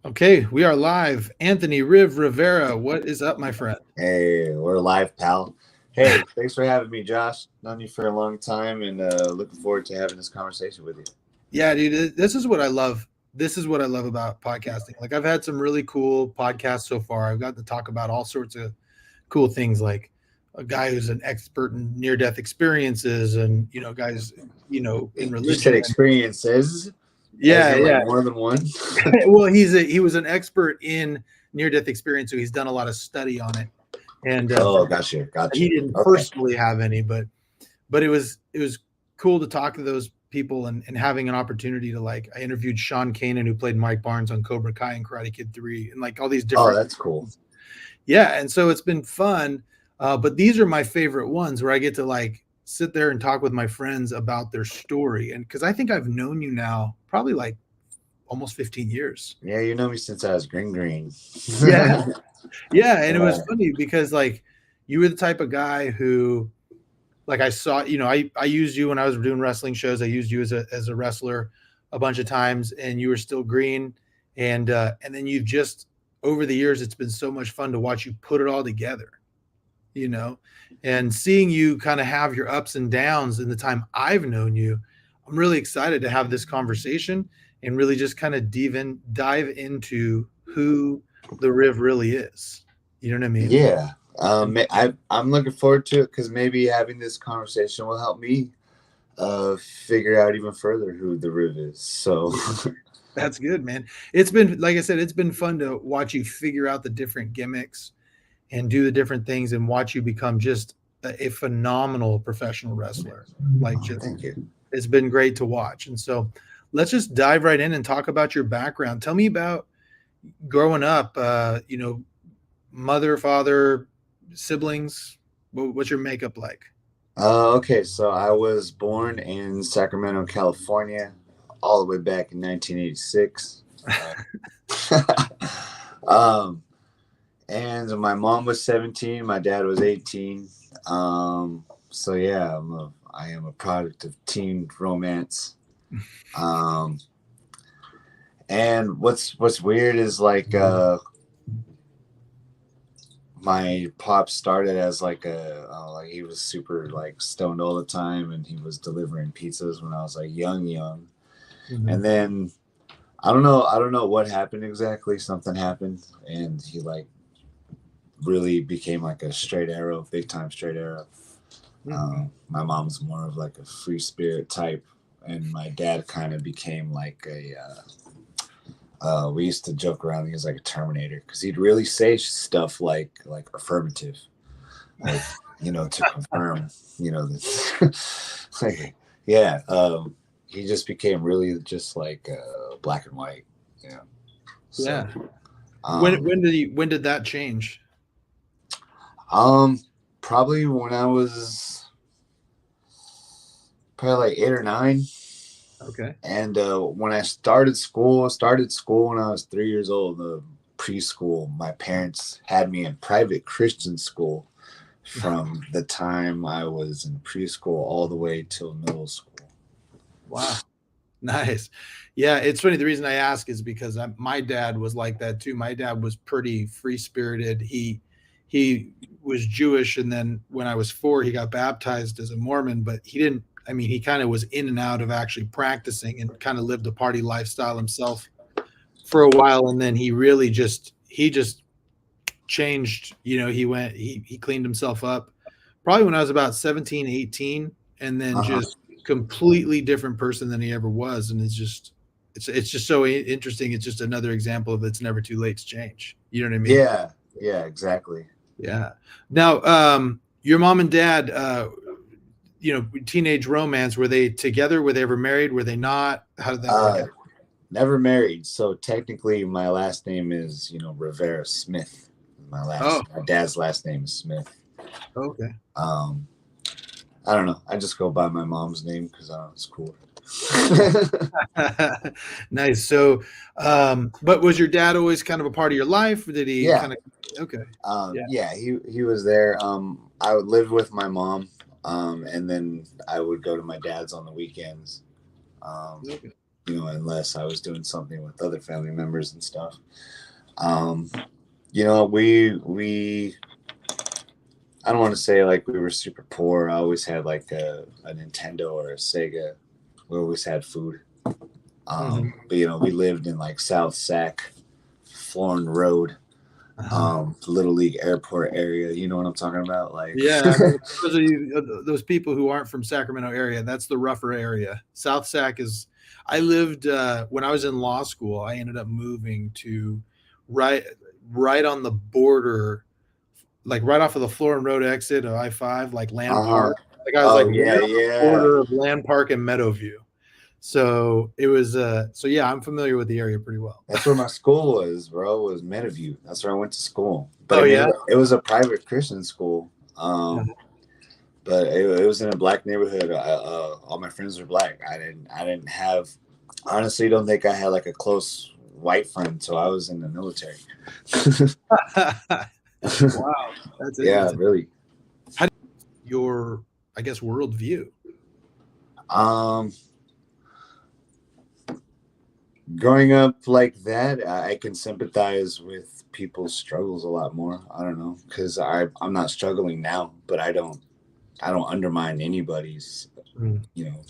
Okay, we are live. Anthony Rivera, what is up, my friend? Hey, we're live, pal. Hey, thanks for having me, Josh. Known you for a long time, and looking forward to having this conversation with you. Yeah, dude, this is what I love. This is what I love about podcasting. Like, I've had some really cool podcasts so far. I've got to talk about all sorts of cool things, like a guy who's an expert in near-death experiences, and guys, in You said religion. experiences, as Yeah, in like yeah. more than one. Well, he was an expert in near-death experience, so he's done a lot of study on it. And Oh, gotcha, he gotcha. didn't Okay. personally have any, but it was cool to talk to those people and having an opportunity to, like, I interviewed Sean Kanan, who played Mike Barnes on Cobra Kai and Karate Kid 3, and like all these Oh, different that's cool. things. Yeah, and so it's been fun. But these are my favorite ones where I get to, like, sit there and talk with my friends about their story. And because I think I've known you now probably like almost 15 years. Yeah, you know me since I was green green. Yeah. Yeah. And it was Yeah. funny because, like, you were the type of guy who, like, I saw, I used you when I was doing wrestling shows. I used you as a wrestler a bunch of times, and you were still green. And then you've just, over the years, it's been so much fun to watch you put it all together, you know, and seeing you kind of have your ups and downs in the time I've known you. I'm really excited to have this conversation and really just kind of dive into who the Riv really is. You know what I mean? Yeah. I'm looking forward to it because maybe having this conversation will help me figure out even further who the Riv is. So, That's good, man. It's been, like I said, it's been fun to watch you figure out the different gimmicks and do the different things and watch you become just a phenomenal professional wrestler. Like, just, thank you. it's been great to watch. And so let's just dive right in and talk about your background. Tell me about growing up, mother, father, siblings. What's your makeup like? Okay, so I was born in Sacramento, California, all the way back in 1986. um, and my mom was 17, my dad was 18. So yeah, I am a product of teen romance. Um, and what's weird is like my pop started as like like he was super like stoned all the time, and he was delivering pizzas when I was like young, and Mhm. then I don't know what happened exactly. Something happened, and he like really became like a straight arrow, big time straight arrow. Mhm. My mom's more of like a free spirit type, and my dad kind of became like we used to joke around. He was like a Terminator because he'd really say stuff like affirmative, like to confirm, like yeah. He just became really just like black and white, yeah. So, Yeah. When um, when did when did that change? um, probably when I was probably like 8 or 9. Okay. And when I started school when I was 3 years old, preschool. My parents had me in private Christian school from the time I was in preschool all the way till middle school. Wow. Nice. Yeah, it's funny. The reason I ask is because my dad was like that too. My dad was pretty free spirited. He was Jewish, and then when I was 4, he got baptized as a Mormon. But he didn't. I mean, he kind of was in and out of actually practicing, and kind of lived a party lifestyle himself for a while. And then he just changed. He cleaned himself up probably when I was about 17, 18, and then Uh huh. just completely different person than he ever was. And it's just so interesting. It's just another example of it's never too late to change. You know what I mean? Yeah. Yeah. Exactly. Yeah. Now, your mom and dad, teenage romance, were they together? Were they ever married? Were they not? How did that work Uh, out? Never married. So technically, my last name is Rivera Smith. Oh, My dad's last name is Smith. okay. Um, I don't know. I just go by my mom's name because I know it's cool. Nice. So, but was your dad always kind of a part of your life? Or did he Yeah. kind of? Okay. Yeah. Yeah, he was there. I would live with my mom, and then I would go to my dad's on the weekends. Um, Okay. unless I was doing something with other family members and stuff. We I don't want to say like we were super poor. I always had like a Nintendo or a Sega. We always had food. But we lived in like South Sac, Florin Road, Little League Airport area. You know what I'm talking about? Like, yeah, those people who aren't from Sacramento area, that's the rougher area. South Sac is. I lived when I was in law school. I ended up moving to right on the border, like right off of the Florin Road exit of I-5, like Land Park. Like I was right on the border of Land Park and Meadowview. So it was so yeah, I'm familiar with the area pretty well. That's where my school was, bro. Was Meadowview. That's where I went to school. But it was a private Christian school. But it was in a black neighborhood. All my friends were black. I didn't have, honestly, don't think I had like a close white friend until I was in the military. Wow, that's yeah, really. How do your, I guess, worldview? Growing up like that, I can sympathize with people's struggles a lot more. I don't know, because I'm not struggling now, but I don't undermine anybody's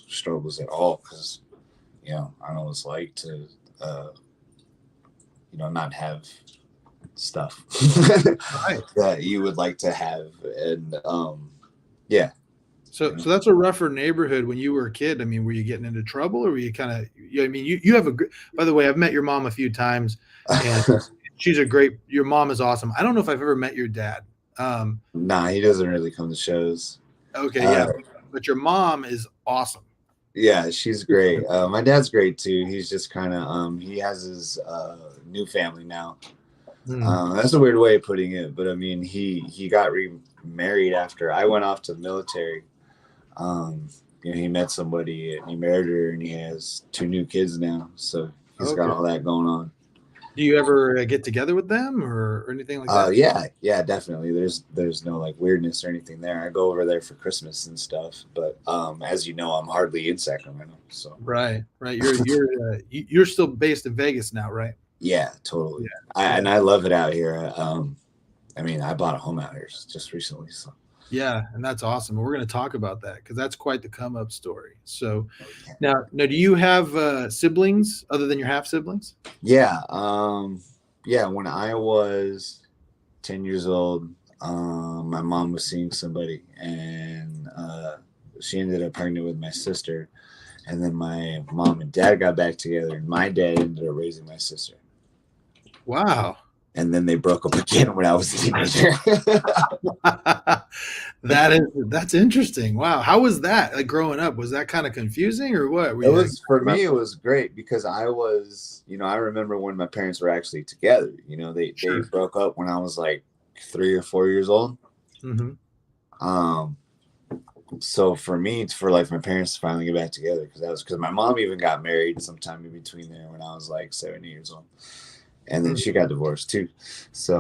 struggles at all, because I know what it's like to not have stuff that you would like to have, and yeah. So that's a rougher neighborhood when you were a kid. I mean, were you getting into trouble, or were you kind of? I mean, you have by the way, I've met your mom a few times, and she's your mom is awesome. I don't know if I've ever met your dad. Nah, he doesn't really come to shows. Okay, yeah, but your mom is awesome. Yeah, she's great. My dad's great too. He's just kind of he has his new family now. That's a weird way of putting it, but I mean, he got remarried after I went off to the military. He met somebody and he married her, and he has 2 new kids now. So he's got all that going on. Do you ever get together with them or anything like that? Yeah, definitely. There's no like weirdness or anything there. I go over there for Christmas and stuff, but as you know, I'm hardly in Sacramento. So right. You're still based in Vegas now, right? Yeah, totally. Yeah. And I love it out here. I mean, I bought a home out here just recently, so. Yeah, and that's awesome. We're going to talk about that because that's quite the come up story. So now, do you have siblings other than your half siblings? Yeah. When I was 10 years old, my mom was seeing somebody, and she ended up pregnant with my sister. And then my mom and dad got back together, and my dad ended up raising my sister. Wow. And then they broke up again when I was a teenager. That's interesting. Wow. How was that? Like growing up, was that kind of confusing or what? For me, it was great because I was, I remember when my parents were actually together. They broke up when I was like 3 or 4 years old. So for me, for like my parents to finally get back together, because my mom even got married sometime in between there when I was like 7 years old. And then she got divorced too. So,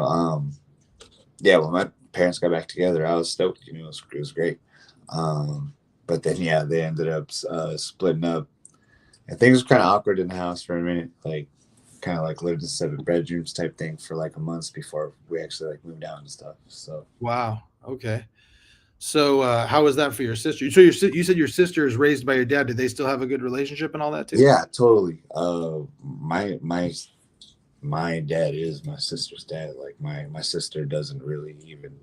when my parents got back together, I was stoked. It was great. But then, they ended up splitting up. And things were kind of awkward in the house for a minute. Like, kind of like lived in 7 bedrooms type thing for like a month before we actually like moved out and stuff. So. Wow. Okay. So how was that for your sister? So you said your sister is raised by your dad. Did they still have a good relationship and all that too? Yeah, totally. My dad is my sister's dad. Like my sister doesn't really even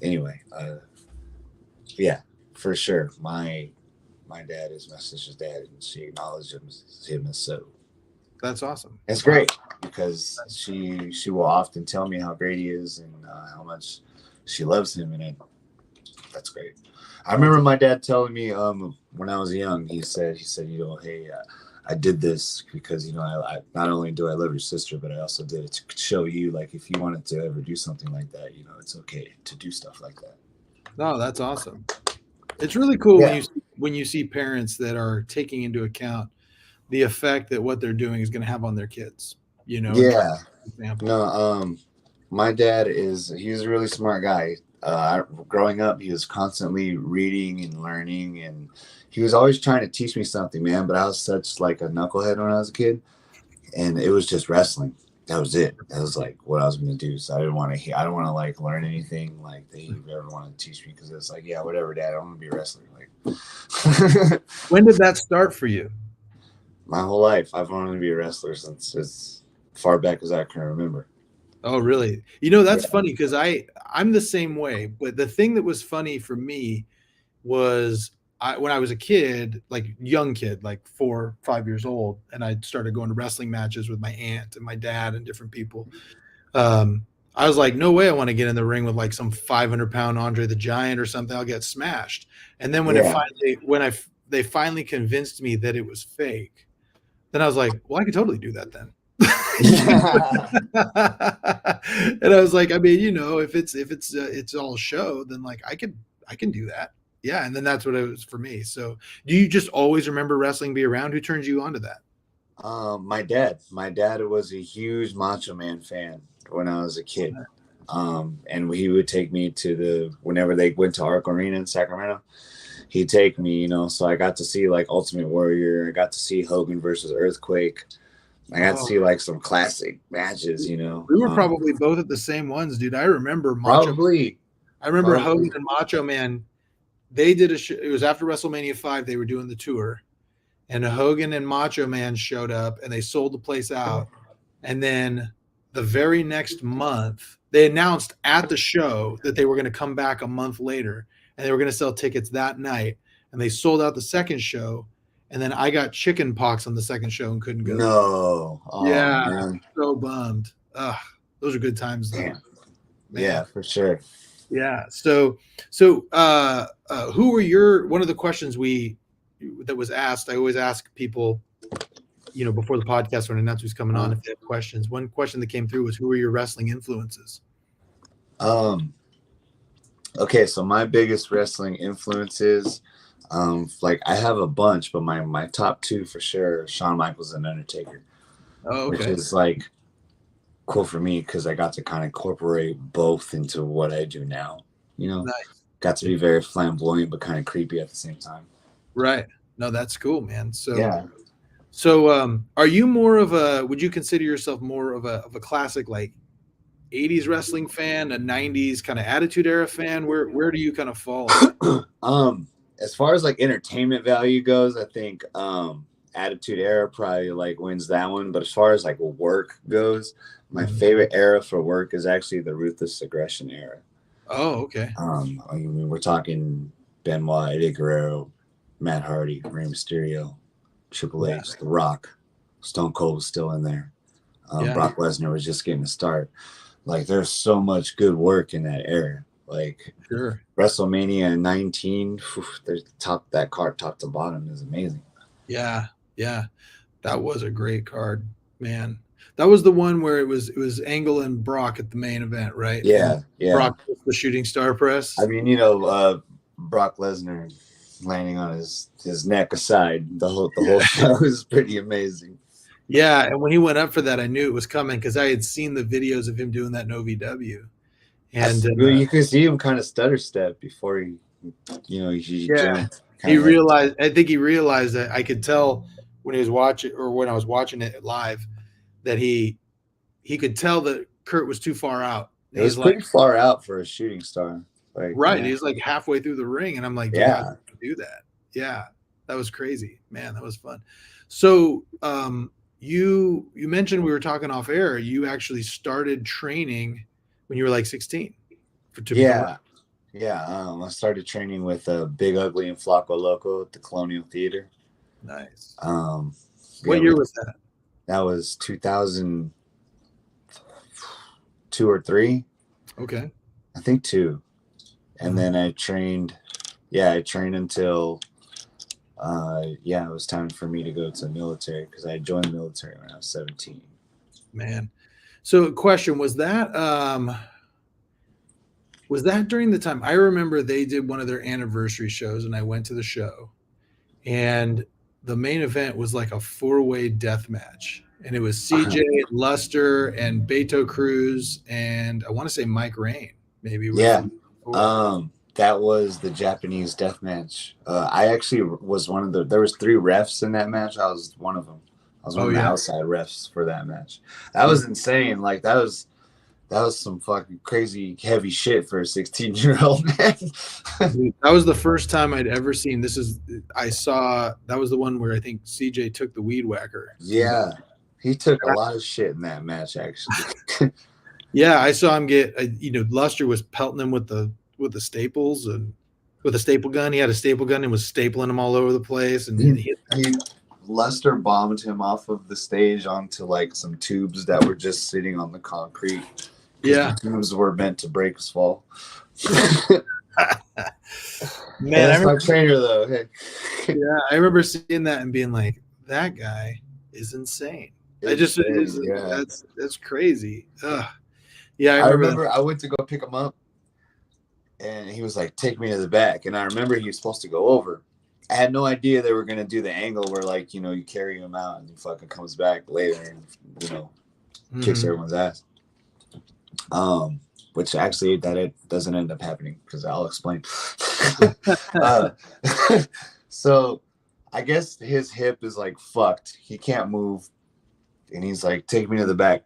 anyway, yeah, for sure. My dad is my sister's dad, and she acknowledged him as so. That's awesome. It's great because she will often tell me how great he is and how much she loves him, and that's great. I remember my dad telling me when I was young, he said, hey, I did this because, I not only do I love your sister, but I also did it to show you, like, if you wanted to ever do something like that, it's okay to do stuff like that. No, that's awesome. It's really cool when you see parents that are taking into account the effect that what they're doing is going to have on their kids, Yeah. No, my dad he's a really smart guy. Growing up, he was constantly reading and learning, and he was always trying to teach me something, man. But I was such like a knucklehead when I was a kid, and it was just wrestling. That was it. That was like what I was going to do. So I didn't want to. I don't want to like learn anything like that he ever wanted to teach me, because it's like, yeah, whatever, Dad. I want to be a wrestler. Like, When did that start for you? my whole life, I've wanted to be a wrestler since as far back as I can remember. Oh, really? You know, that's Yeah. funny because I'm the same way. But the thing that was funny for me was when I was a kid, like young kid, like 4, 5 years old, and I started going to wrestling matches with my aunt and my dad and different people. I was like, no way I want to get in the ring with like some 500-pound Andre the Giant or something. I'll get smashed. And then when Yeah. they finally convinced me that it was fake, then I was like, well, I could totally do that then. And I was like, I mean, you know, if it's all show, then like I can do that. Yeah. And then that's what it was for me. So do you just always remember wrestling be around? Who turned you on to that? My dad was a huge Macho Man fan when I was a kid. And he would take me to whenever they went to Arc Arena in Sacramento, he'd take me, you know, so I got to see like Ultimate Warrior. I got to see Hogan versus Earthquake. I got to see like some classic matches, you know. We were probably both at the same ones, dude. I remember Probably. Hogan and Macho Man. They did it was after WrestleMania 5. They were doing the tour, and Hogan and Macho Man showed up, and they sold the place out. And then the very next month, they announced at the show that they were going to come back a month later, and they were going to sell tickets that night. And they sold out the second show. And then I got chicken pox on the second show and couldn't go. No. Oh, yeah, man. So bummed. Ugh, those are good times, though. Damn. Yeah, for sure. Yeah. So who were one of the questions that was asked? I always ask people, you know, before the podcast when an announcer's coming on, if they have questions. One question that came through was, who are your wrestling influences? Okay, so my biggest wrestling influences, like I have a bunch, but my top two for sure, Shawn Michaels and Undertaker. Oh, okay. Which is like cool for me because I got to kind of incorporate both into what I do now. You know, Nice. Got to be very flamboyant but kind of creepy at the same time. Right. No, that's cool, man. So yeah. So are you more of would you consider yourself more of a classic like 80s wrestling fan, a 90s kind of attitude era fan? Where do you kind of fall? As far as like entertainment value goes, I think attitude era probably like wins that one. But as far as like work goes, my favorite era for work is actually the Ruthless Aggression era. Oh, okay. I mean, we're talking Benoit, Eddie Guerrero, Matt Hardy, Rey Mysterio, Triple H, The Rock, Stone Cold was still in there. Brock Lesnar was just getting to start. Like, there's so much good work in that era. Like, sure. WrestleMania 19, that card top to bottom is amazing. Yeah, yeah, that was a great card, man. That was the one where it was Angle and Brock at the main event, right? Yeah, yeah. Brock was the shooting star press. I mean, you know, Brock Lesnar landing on his neck aside the whole show is pretty amazing. Yeah, and when he went up for that, I knew it was coming because I had seen the videos of him doing that in OVW. And you could see him kind of stutter step before he jumped. He realized. I think he realized that I could tell when he was watching, or when I was watching it live, that he could tell that Kurt was too far out. It was pretty far out for a shooting star. Like, right, he's like halfway through the ring, and I'm like, yeah, do that. Yeah, that was crazy, man. That was fun. So, you mentioned, we were talking off air, you actually started training when you were like 16. I started training with Big Ugly and Flacco Loco at the Colonial Theater. Nice. What year was that? That was 2002 or 3. Okay. I think 2. And then I trained until it was time for me to go to the military, because I joined the military when I was 17. Man. So question, was that during the time? I remember they did one of their anniversary shows and I went to the show, and the main event was like a 4-way death match. And it was CJ, Luster, and Beto Cruz, and I want to say Mike Rain, maybe. Yeah. That was the Japanese death match. I actually was one of the. There was 3 refs in that match. I was one of them. I was one Oh of the yeah. outside refs for that match. That was insane. Like that was some fucking crazy heavy shit for a 16-year-old man. Dude, that was the first time I'd ever seen. I saw that was the one where I think CJ took the weed whacker. Yeah, he took a lot of shit in that match, actually. Yeah, I saw him get. Luster was pelting him with the staples and with a staple gun. He had a staple gun and was stapling him all over the place. And Lester bombed him off of the stage onto like some tubes that were just sitting on the concrete. Yeah, the tubes were meant to break his fall. Man, that's my trainer though. Hey. Yeah, I remember seeing that and being like, "That guy is insane." That's crazy. Ugh. Yeah, I remember I went to go pick him up, and he was like, "Take me to the back." And I remember he was supposed to go over. I had no idea they were gonna do the angle where like you carry him out and he fucking comes back later and kicks everyone's ass. Which actually it doesn't end up happening because I'll explain. So I guess his hip is like fucked. He can't move, and he's like, "Take me to the back."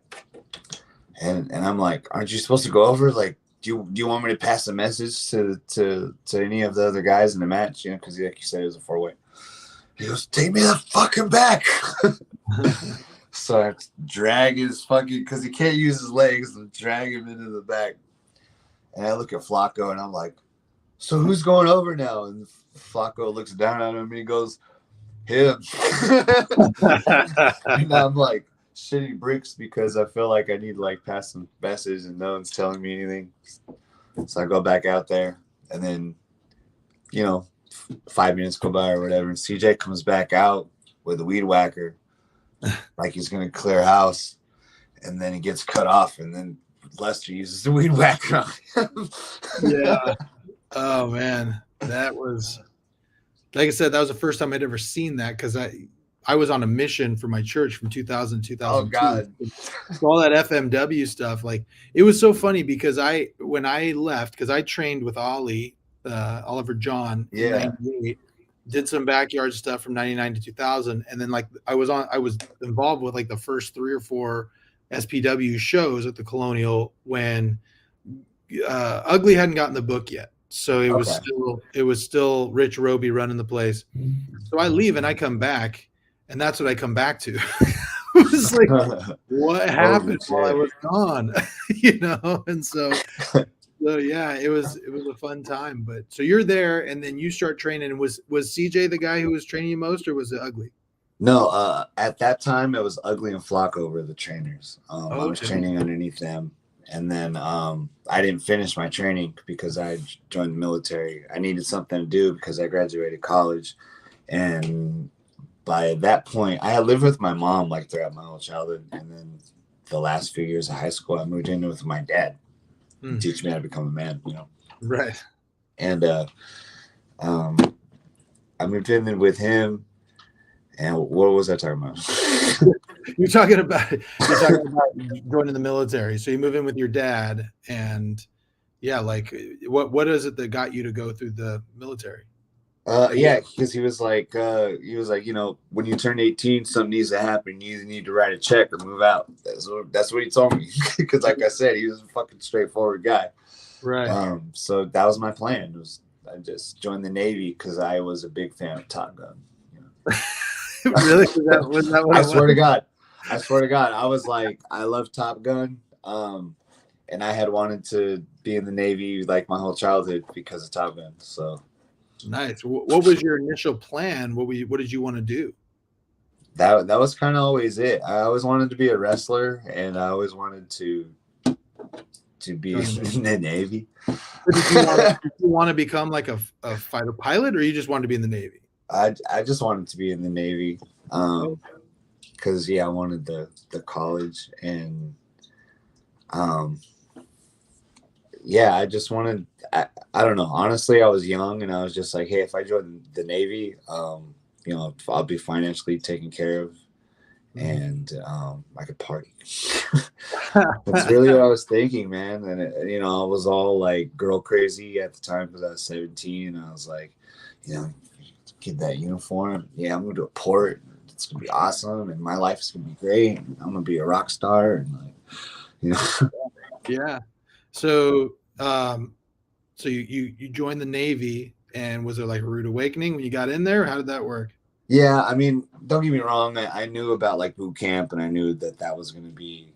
And I'm like, "Aren't you supposed to go over? Like, do you want me to pass a message to any of the other guys in the match? Because like you said, it was a 4-way." He goes, "Take me the fucking back." So I have to drag his fucking, because he can't use his legs, and drag him into the back. And I look at Flacco and I'm like, "So who's going over now?" And Flacco looks down at him and he goes, "Him." And I'm like shitting bricks because I feel like I need to like pass some message and no one's telling me anything. So I go back out there and then, 5 minutes go by or whatever. And CJ comes back out with a weed whacker. Like he's going to clear house. And then he gets cut off. And then Lester uses the weed whacker on him. Yeah. Oh, man. That was, like I said, that was the first time I'd ever seen that because I was on a mission for my church from 2000 to 2002. Oh, God. So all that FMW stuff, like it was so funny because when I left, because I trained with Ollie, Oliver John in 98, did some backyard stuff from 99 to 2000. And then like I was involved with like the first 3 or 4 SPW shows at the Colonial when Ugly hadn't gotten the book yet. So it was still Rich Roby running the place. So I leave and I come back, and that's what I come back to. It was like, what happened while I was gone? And so yeah, it was a fun time. But so you're there, and then you start training. Was CJ the guy who was training you most, or was it Ugly? No, at that time it was Ugly and Flacco were the trainers. I was training underneath them, and then I didn't finish my training because I joined the military. I needed something to do because I graduated college, and by that point, I had lived with my mom like throughout my whole childhood, and then the last few years of high school, I moved in with my dad. Teach me how to become a man, Right. And I moved in with him. And what was I talking about? You're talking about joining the military. So you move in with your dad, and yeah, like what is it that got you to go through the military? Yeah, because he was like, when you turn 18, something needs to happen. You either need to write a check or move out. That's what he told me. Because like I said, he was a fucking straightforward guy. Right. So that was my plan. I just joined the Navy because I was a big fan of Top Gun. Really? Was that what I swear to God. I was like, I love Top Gun. And I had wanted to be in the Navy like my whole childhood because of Top Gun. So nice. What was your initial plan? What did you want to do? That was kind of always it. I always wanted to be a wrestler, and I always wanted to be in the Navy. Did you want to become like a fighter pilot, or you just wanted to be in the Navy? I just wanted to be in the Navy because I wanted the college, and I just wanted I don't know, honestly I was young and I was just like, hey, if I join the Navy, I'll be financially taken care of, and I could party. That's really what I was thinking, man. And I was all like girl crazy at the time because I was 17. And I was like, get that uniform. Yeah, I'm gonna do a port. It's gonna be awesome, and my life is gonna be great. And I'm gonna be a rock star, and Yeah. So, so you joined the Navy, and was it like a rude awakening when you got in there? How did that work? Yeah, I mean, don't get me wrong. I knew about like boot camp, and I knew that was gonna be,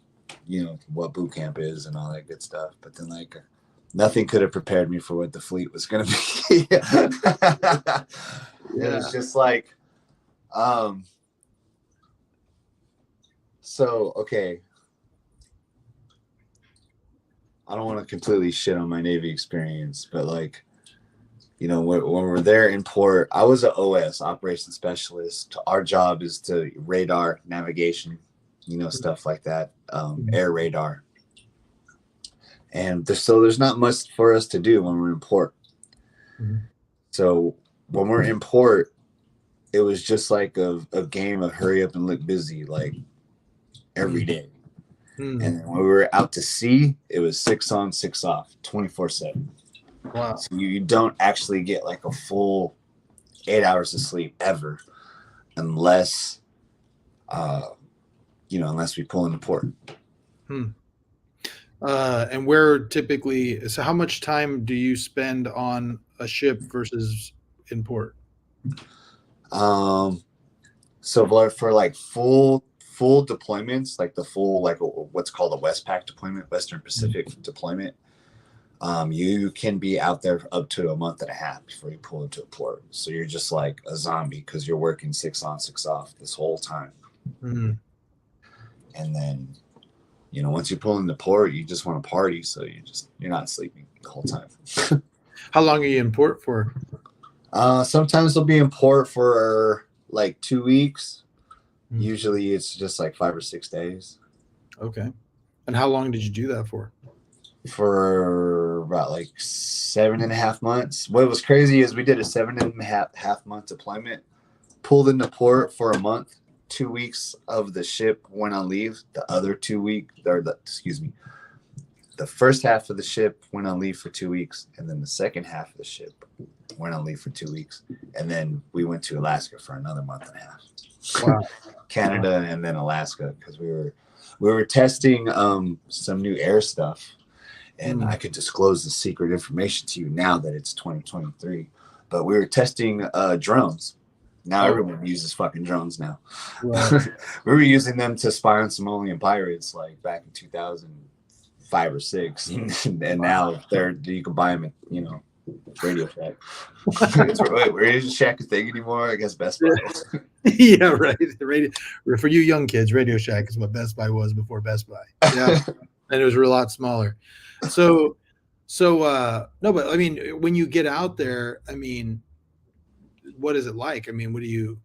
what boot camp is and all that good stuff. But then like nothing could have prepared me for what the fleet was gonna be. It was just like, so okay. I don't want to completely shit on my Navy experience, but like, when we're there in port, I was an OS, operations specialist. Our job is to radar navigation, stuff like that, air radar. And there's not much for us to do when we're in port. Mm-hmm. So when we're in port, it was just like a game of hurry up and look busy, like every day. And then when we were out to sea, it was 6 on, 6 off, 24/7. Wow. So you don't actually get like a full 8 hours of sleep ever, unless, unless we pull into port. And where typically, so how much time do you spend on a ship versus in port? So for like full deployments, like the full, like what's called a Westpac deployment, Western Pacific deployment, you can be out there up to a month and a half before you pull into a port. So you're just like a zombie because you're working 6 on, 6 off this whole time. And then, once you pull into port, you just want to party. So you're not sleeping the whole time. How long are you in port for? Sometimes they'll be in port for like 2 weeks. Usually it's just like 5 or 6 days. Okay. And how long did you do that for? For about like 7.5 months. What was crazy is we did a 7.5 month deployment, pulled into port for a month. 2 weeks of the ship went on leave. The other 2 weeks, the first half of the ship went on leave for 2 weeks, and then the second half of the ship went on leave for 2 weeks, and then we went to Alaska for another month and a half. Wow. Canada and then Alaska, because we were testing some new air stuff, and I could disclose the secret information to you now that it's 2023. But we were testing drones. Now everyone uses fucking drones now. Right. We were using them to spy on Somalian pirates like back in 2005 or 6, and now you can buy them at Radio Shack. Wait, Radio Shack a thing anymore? I guess Best Buy. Yeah, right. The radio, for you young kids, Radio Shack is what Best Buy was before Best Buy. Yeah, and it was a lot smaller. So no, but I mean, when you get out there, I mean, what is it like? I mean, what do you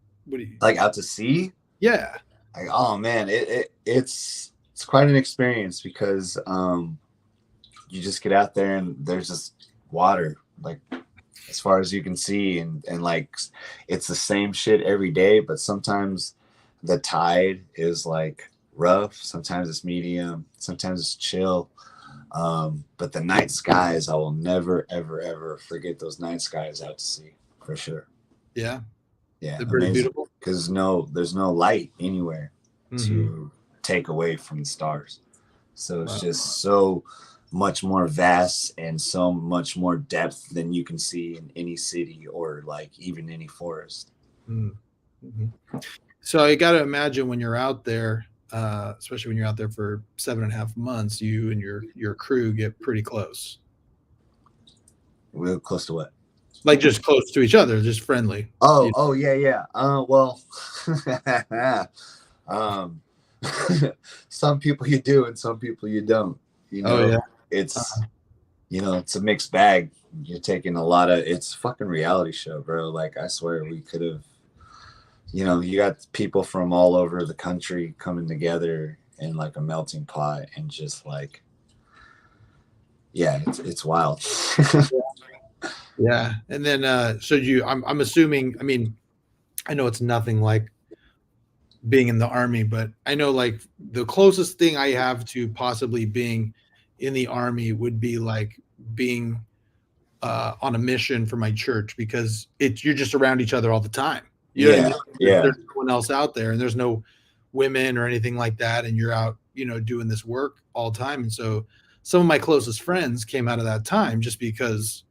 like out to sea? Yeah. Like, oh man, it's quite an experience because you just get out there and there's just water like as far as you can see, and like it's the same shit every day, but sometimes the tide is like rough, sometimes it's medium, sometimes it's chill. But the night skies, I will never ever forget those night skies out to sea, for sure. Yeah, they're pretty beautiful because there's no light anywhere to take away from the stars, so it's just so much more vast and so much more depth than you can see in any city or like even any forest. So I got to imagine when you're out there, especially when you're out there for 7.5 months, you and your crew get pretty close. Real close to what? Like just close to each other, just friendly. Oh yeah. Well, some people you do and some people you don't. It's it's a mixed bag. You're taking a lot of, it's a fucking reality show, bro. Like I swear we could have, you got people from all over the country coming together in like a melting pot and just like, yeah, it's wild. Yeah. And then so I'm assuming, I mean, I know it's nothing like being in the army, but I know like the closest thing I have to possibly being in the army would be like being on a mission for my church, because you're just around each other all the time. You know what I Yeah, mean? yeah, There's no one else out there, and there's no women or anything like that, and you're out, doing this work all the time. And so some of my closest friends came out of that time just because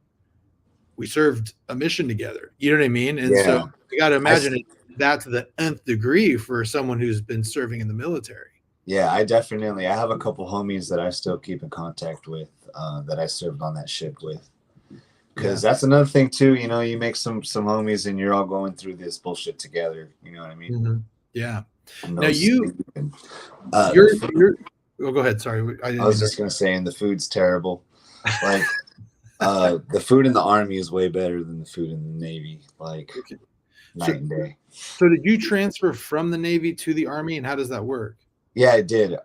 we served a mission together. You know what I mean? And so yeah. you got to I imagine that to the nth degree for someone who's been serving in the military. Yeah, I have a couple homies that I still keep in contact with, that I served on that ship with. Because that's another thing too, you make some homies and you're all going through this bullshit together. You know what I mean? Mm-hmm. Yeah. And Now oh, go ahead. Sorry. I was just gonna say, and the food's terrible. Like, the food in the Army is way better than the food in the Navy. Like, okay. Night and day. So did you transfer from the Navy to the Army, and how does that work? Yeah, I did.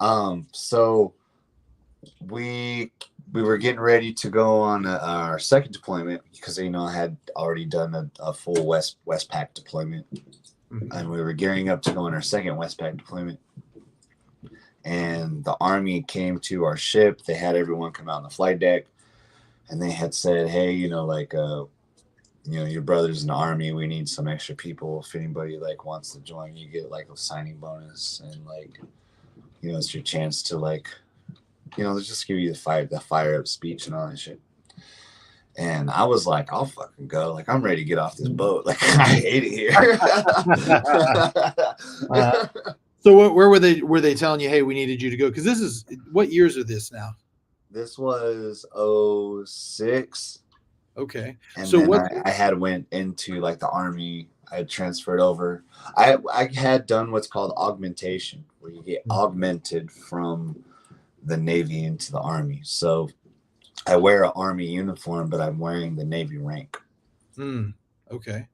So we were getting ready to go on our second deployment because I had already done a full Westpac deployment, and we were gearing up to go on our second Westpac deployment. And the Army came to our ship. They had everyone come out on the flight deck, and they had said, "Hey, your brother's in the Army. We need some extra people. If anybody like wants to join, you get like a signing bonus, and like, it's your chance to like, let's just give you the fire up speech and all that shit." And I was like, I'll fucking go. Like, I'm ready to get off this boat. Like, I hate it here. So where were they telling you, hey, we needed you to go? Because what years are this now? This was 06. Okay. And so I had went into like the Army. I had transferred over. I had done what's called augmentation, where you get augmented from the Navy into the Army. So I wear an Army uniform, but I'm wearing the Navy rank. Okay.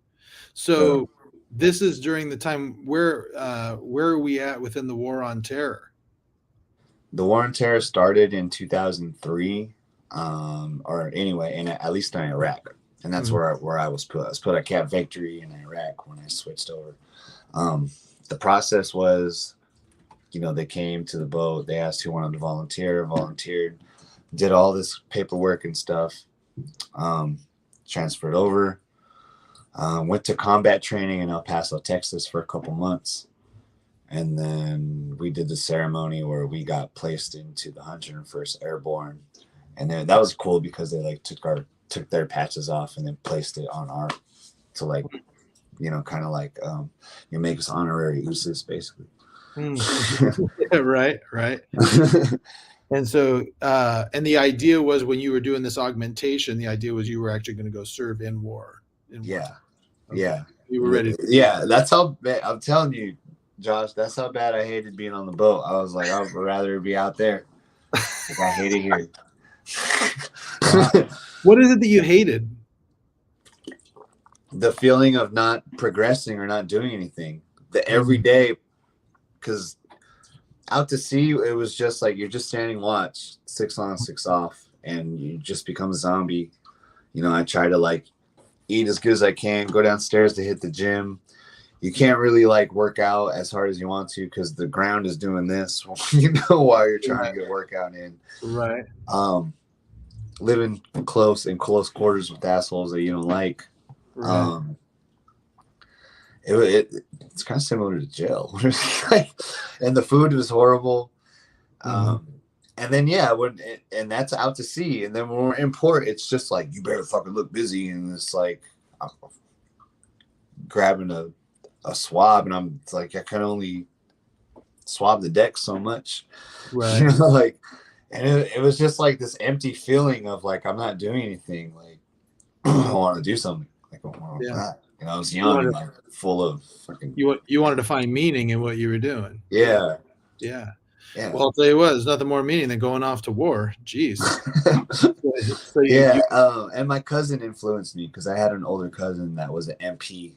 So this is during the time where are we at within the War on Terror? The War on Terror started in 2003, or anyway, at least in Iraq, and that's where I was put. I was put at Camp Victory in Iraq when I switched over. The process was, they came to the boat, they asked who wanted to volunteered, did all this paperwork and stuff, transferred over. Went to combat training in El Paso, Texas for a couple months. And then we did the ceremony where we got placed into the 101st Airborne. And then that was cool because they like took their patches off and then placed it on our, to like, kind of like, make us honorary USIS basically. Right. And so, and the idea was when you were doing this augmentation, the idea was you were actually going to go serve in war. Yeah. Okay. Yeah. You were ready. Yeah. That's how bad, I'm telling you, Josh, that's how bad I hated being on the boat. I was like, I would rather be out there. Like, I hate it here. What is it that you hated? The feeling of not progressing or not doing anything. The every day, because out to sea, it was just like you're just standing watch, 6 on, 6 off, and you just become a zombie. I try to like eat as good as I can, go downstairs to hit the gym. You can't really like work out as hard as you want to because the ground is doing this, while you're trying to get workout in. Right. Living in close quarters with assholes that you don't like. Right. It's kind of similar to jail. And the food was horrible. And then and that's out to sea. And then when we're in port, it's just like you better fucking look busy, and it's like I'm grabbing a swab, and it's like I can only swab the deck so much. Right. And it was just like this empty feeling of like I'm not doing anything. Like I want to do something. Like I was young and like full of fucking. You wanted to find meaning in what you were doing. Yeah. Well, I'll tell you what, there's nothing more meaning than going off to war. Jeez. And my cousin influenced me because I had an older cousin that was an MP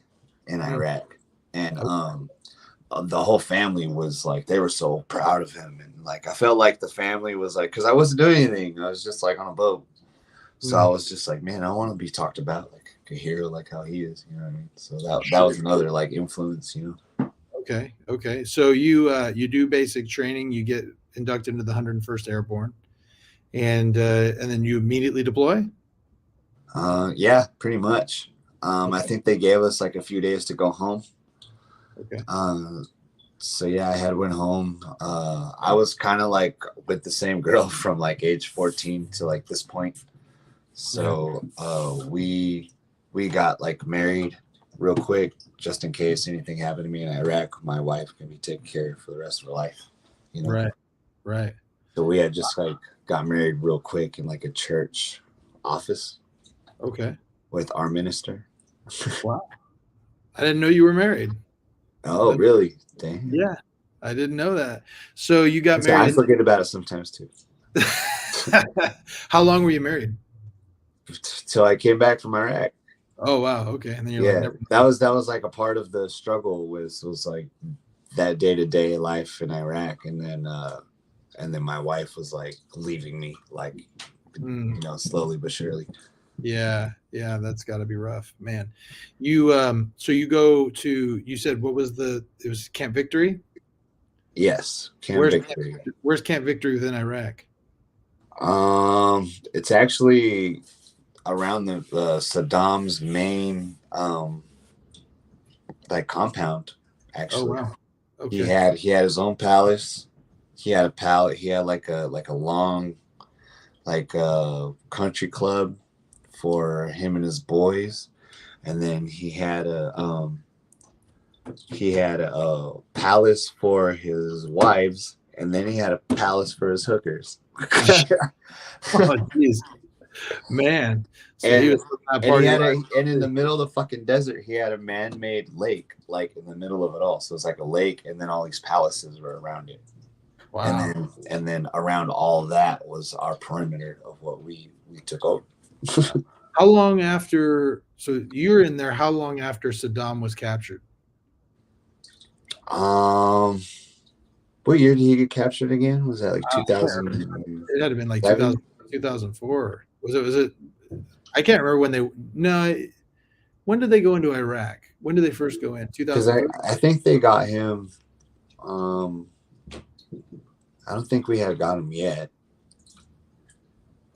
in Iraq, and the whole family was like, they were so proud of him, and like I felt like the family was like, because I wasn't doing anything, I was just like on a boat, so I was just like, man, I want to be talked about like a hero, like how he is, you know what I mean? So that was another like influence, Okay. Okay. So you do basic training, you get inducted into the 101st Airborne, and then you immediately deploy? Yeah, pretty much. I Okay. think they gave us like a few days to go home. Okay. So yeah, I had went home. I was kind of like with the same girl from like age 14 to like this point. Yeah. So we got like married real quick, just in case anything happened to me in Iraq. My wife can be taken care of for the rest of her life, you know. Right. Right. So we had just like got married real quick in like a church office Okay. with our minister. Wow. I didn't know you were married. Oh, really? Damn. Yeah. I didn't know that. So you got So I married. forget about it sometimes too. How long were you married? Till I came back from Iraq. Oh wow. Okay. And then you're like, Yeah, never that was like a part of the struggle was like that day-to-day life in Iraq, and then my wife was like leaving me, like, mind. slowly but surely. Yeah, yeah, that's got to be rough, man. So you go to, you said what was it was Camp Victory? Yes, Camp Where's Victory. where's Camp Victory within Iraq? It's actually around the Saddam's main like compound. Oh Actually, wow. he Okay. had he had his own palace. He had a palace. He had like a long like country club for him and his boys, and then he had a palace for his wives, and then he had a palace for his hookers. Oh jeez, man. So he and was living that and he party had life. and in the middle of the fucking desert, he had a man-made lake, like in the middle of it all. So it's like a lake, and then all these palaces were around it. And Wow. then around all that was our perimeter of what we took over. How long after? So you're in there. How long after Saddam was captured? um, what year did he get captured again? Was that like I can't remember. 2007? It had to have been like 2000, 2004. Was it? I can't remember when they. No. When did they go into Iraq? When did they first go in? Because I 2003? I think they got him. Um, I don't think we had got him yet.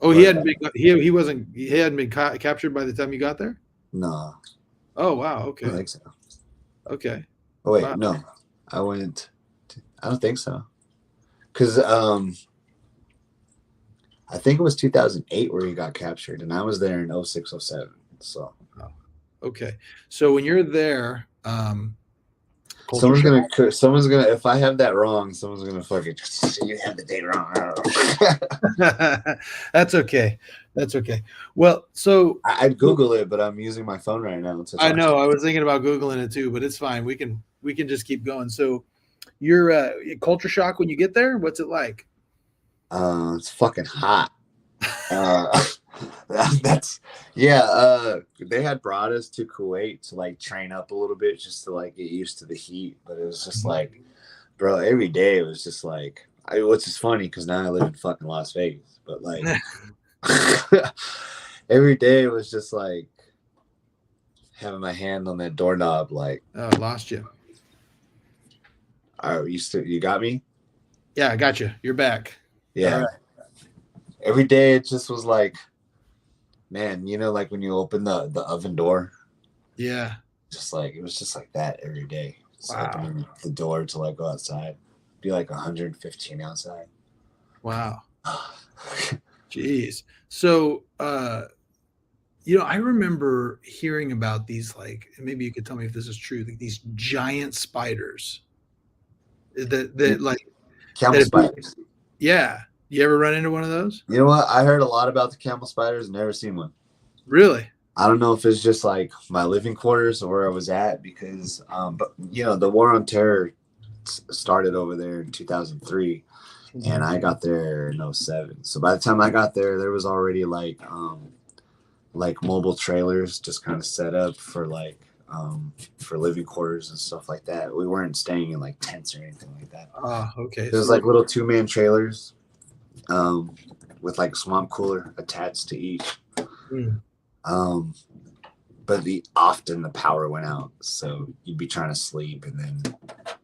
Oh, he But hadn't been. He wasn't. He hadn't been captured by the time you got there. no, Oh wow. I Okay. don't think so. Okay. Oh wait, Wow. no, I went. I don't think so. Because I think it was 2008 where he got captured, and I was there in 06, 07. So Okay. So when you're there, culture someone's shock. gonna. If I have that wrong, someone's gonna fucking. You have the date wrong. That's okay. That's okay. Well, so I'd Google it, but I'm using my phone right now to I talk to know you. I was thinking about googling it too, but it's fine. We can just keep going. So you're culture shock when you get there. What's it like? It's fucking hot. Uh, that's yeah. They had brought us to Kuwait to like train up a little bit just to like get used to the heat, but it was just like, bro, every day it was just like, which is funny because now I live in fucking Las Vegas, but like every day it was just like having my hand on that doorknob, like, Oh, I lost you. all right, you got me? Yeah, I got you. You're back. Yeah. All right. Every day it just was like, man, like when you open the oven door, Yeah. just like it was just like that every day. Just Wow. opening the door to like go outside. Be like 115 outside. Wow. Jeez. So, I remember hearing about these, like, and maybe you could tell me if this is true, like these giant spiders that like, Camel spiders. yeah. You ever run into one of those? You know what? I heard a lot about the camel spiders, never seen one. Really? I don't know if it's just like my living quarters or where I was at because, but the war on terror started over there in 2003, and I got there in 07. So by the time I got there was already like mobile trailers just kind of set up for like for living quarters and stuff like that. We weren't staying in like tents or anything like that. Okay. It was like little 2-man trailers with like a swamp cooler attached to each. But often the power went out, so you'd be trying to sleep, and then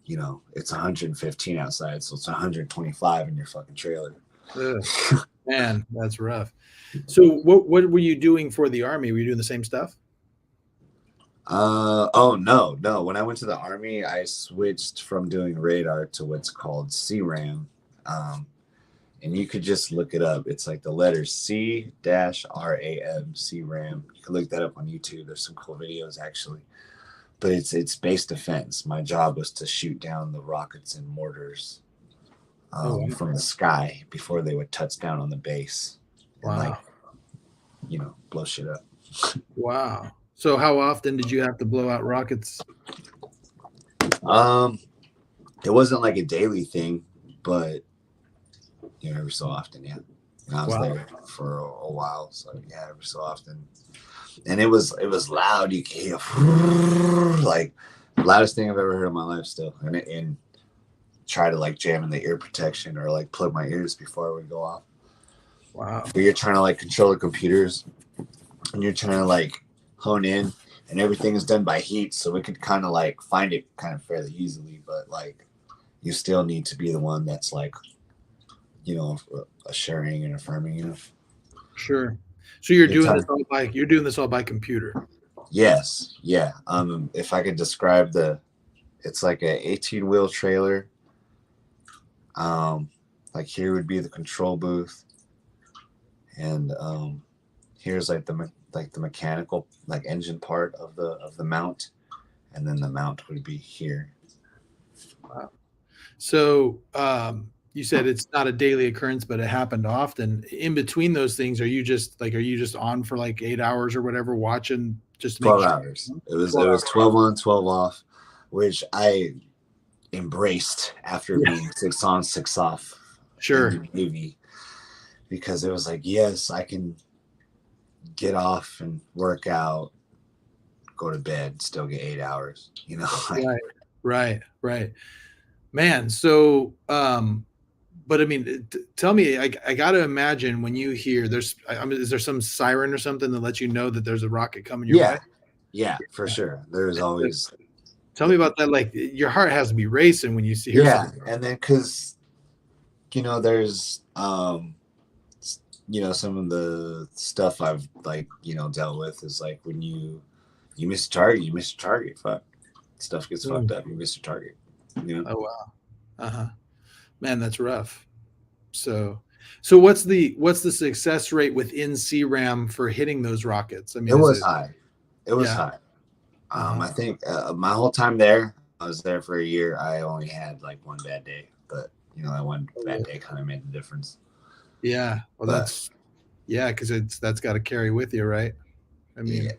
you know, it's 115 outside, so it's 125 in your fucking trailer. Ugh, man, that's rough. So what were you doing for the Army? Were you doing the same stuff? Oh no. When I went to the Army, I switched from doing radar to what's called CRAM. And you could just look it up. It's like the letters C-RAM, CRAM. You can look that up on YouTube. There's some cool videos actually. But it's base defense. My job was to shoot down the rockets and mortars from the sky before they would touch down on the base. And Wow. you know, blow shit up. Wow. So how often did you have to blow out rockets? It wasn't like a daily thing, but you know, every so often, yeah. And I was there for a while, so yeah, every so often. And it was loud. You could hear like loudest thing I've ever heard in my life still. And try to like jam in the ear protection or like plug my ears before it would go off. Wow. But you're trying to like control the computers and you're trying to like hone in, and everything is done by heat, so we could kind of like find it kind of fairly easily, but like you still need to be the one that's like, you know, assuring and affirming, you know. Sure. So you're doing this all by computer. Yes. Yeah. If I could describe it's like a 18-wheel trailer. Like here would be the control booth, and here's like the mechanical like engine part of the mount, and then the mount would be here. Wow. So you said it's not a daily occurrence, but it happened often. In between those things, are you just on for like 8 hours or whatever watching just to make 12 hours. It was 12 on, 12 off, which I embraced after being 6 on, 6 off. Sure. In the Navy, because it was like, yes, I can get off and work out, go to bed, still get 8 hours, you know. Right. Man, so but I mean, tell me, I got to imagine when you hear is there some siren or something that lets you know that there's a rocket coming your way? Yeah, for sure. There's always. Tell me about that. Like your heart has to be racing when you hear something. And then because, you know, there's you know, some of the stuff I've like, you know, dealt with is like when you miss a target, fuck, stuff gets fucked up, you miss a target, you know. Oh wow. Man, that's rough. So what's the success rate within CRAM for hitting those rockets? I mean, it was high. High. I think my whole time there, I was there for a year, I only had like one bad day, but you know, that one bad day kind of made the difference. Yeah. Well, because that's got to carry with you, right? I mean,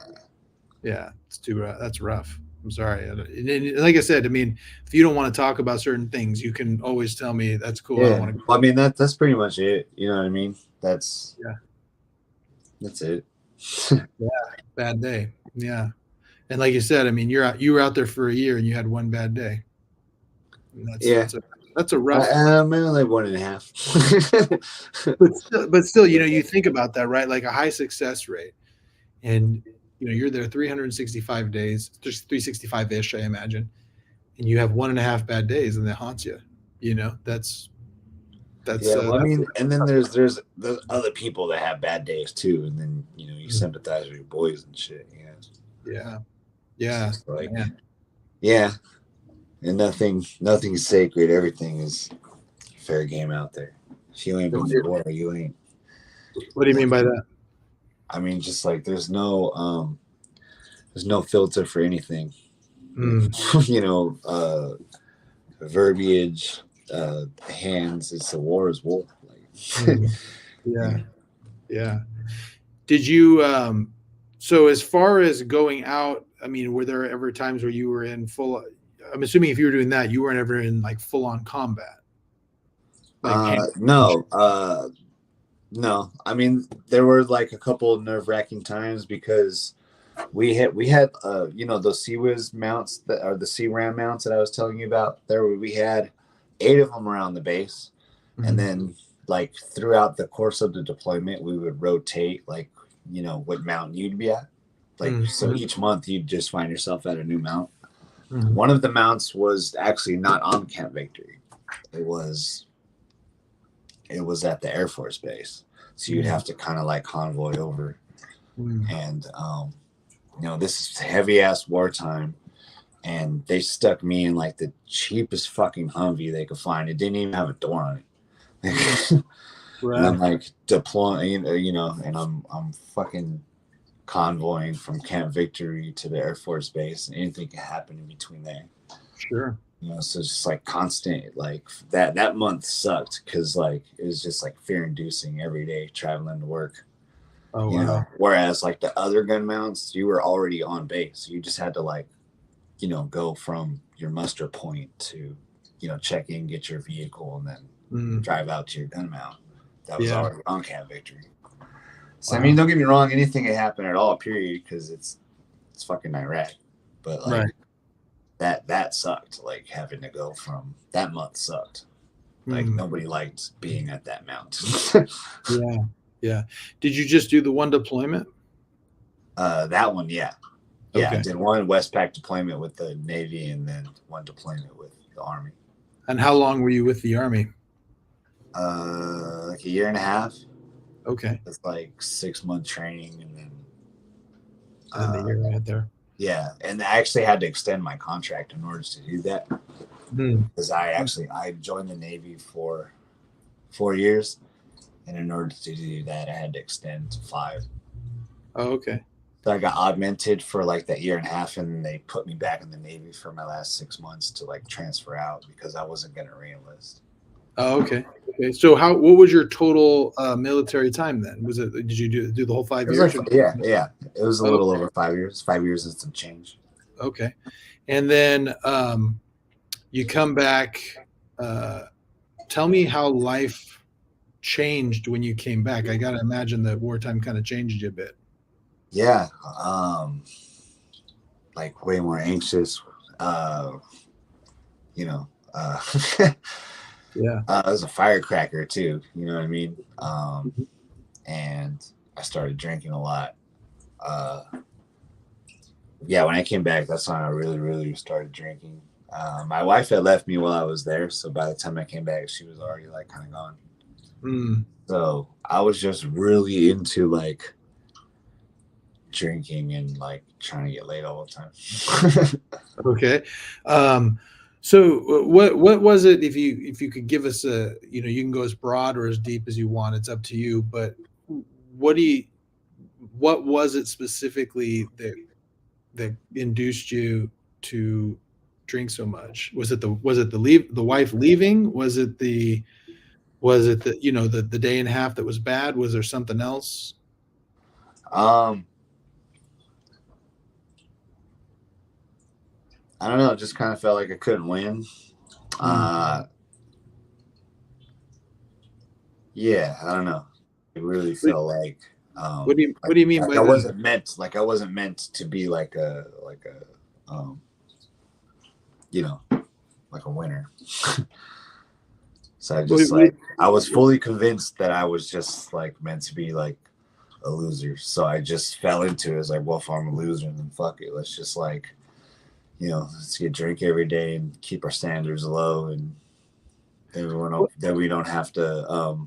yeah, it's that's rough. I'm sorry. And like I said, I mean, if you don't want to talk about certain things, you can always tell me. That's cool. Yeah. I don't want to. Well, I mean, that's pretty much it. You know what I mean? That's it. Yeah, bad day. Yeah, and like you said, I mean, you were out there for a year and you had one bad day. That's a rough. Maybe like 1.5. but still, you know, you think about that, right? Like a high success rate, and you know, you're there 365 days, just 365-ish, I imagine, and you have 1.5 bad days, and that haunts you. You know, that's. Well, I mean, and then there's other people that have bad days too, and then you know you sympathize with your boys and shit. You know. Yeah. Like, and nothing's sacred. Everything is fair game out there. If you ain't been to war, you ain't. What do you mean by that? I mean, just like there's no filter for anything. You know, verbiage, hands. It's a war is war. Like, yeah. Did you? So as far as going out, I mean, were there ever times where you were in full? I'm assuming if you were doing that, you weren't ever in like full on combat. No. I mean, there were like a couple nerve-wracking times because we had you know, those CWIS mounts that are the CRAM mounts that I was telling you about. We had 8 of them around the base, and then like throughout the course of the deployment, we would rotate like, you know, what mountain you'd be at. Like so each month you'd just find yourself at a new mount. Mhm. One of the mounts was actually not on Camp Victory. It was at the Air Force Base. So you'd have to kind of like convoy over. Mm. And this is heavy ass wartime. And they stuck me in like the cheapest fucking Humvee they could find. It didn't even have a door on it. And I'm Right. like deploying, and I'm fucking convoying from Camp Victory to the Air Force Base, and anything can happen in between there. Sure. So it's just like constant, like that month sucked because like it was just like fear inducing every day traveling to work. Oh, wow. Whereas like the other gun mounts, you were already on base. You just had to like, go from your muster point to, check in, get your vehicle, and then drive out to your gun mount. That was already on Camp Victory. So, Wow. I mean, don't get me wrong, anything can happen at all, period, because it's fucking Iraq. But, like, that sucked, like, having to go from, that month sucked. Like, nobody liked being at that mount. Yeah. Yeah. Did you just do the one deployment? That one, yeah. Yeah, Okay. I did one Westpac deployment with the Navy and then one deployment with the Army. And how long were you with the Army? Like a year and a half. Okay. It's like 6 month training and then the year right there. Yeah, and I actually had to extend my contract in order to do that because I joined the Navy for 4 years, and in order to do that, I had to extend to 5. Oh, okay. So I got augmented for like that year and a half, and then they put me back in the Navy for my last 6 months to like transfer out because I wasn't going to re-enlist. Oh, okay. Okay. So what was your total military time then? Did you do the whole 5 years? Like, yeah. It was a little over 5 years. 5 years and some change. Okay. And then you come back. Tell me how life changed when you came back. I got to imagine that wartime kind of changed you a bit. Yeah. Like way more anxious. Yeah. It was a firecracker too. You know what I mean? And I started drinking a lot. Yeah, when I came back, that's when I really, really started drinking. My wife had left me while I was there, so by the time I came back, she was already like kind of gone. So I was just really into like drinking and like trying to get laid all the time. Okay. So what was it, if you could give us you can go as broad or as deep as you want, it's up to you, but what was it specifically that induced you to drink so much? Was it the wife leaving? Was it the the day and a half that was bad? Was there something else? I don't know. It just kind of felt like I couldn't win. Yeah, I don't know. It really felt like. What do you mean by I that? wasn't meant like I wasn't meant to be like a like a winner. So I just I was fully convinced that I was just like meant to be like a loser. So I just fell into it as like, well, if I'm a loser, then fuck it. Let's just like, let's get drink every day and keep our standards low, and then we don't have to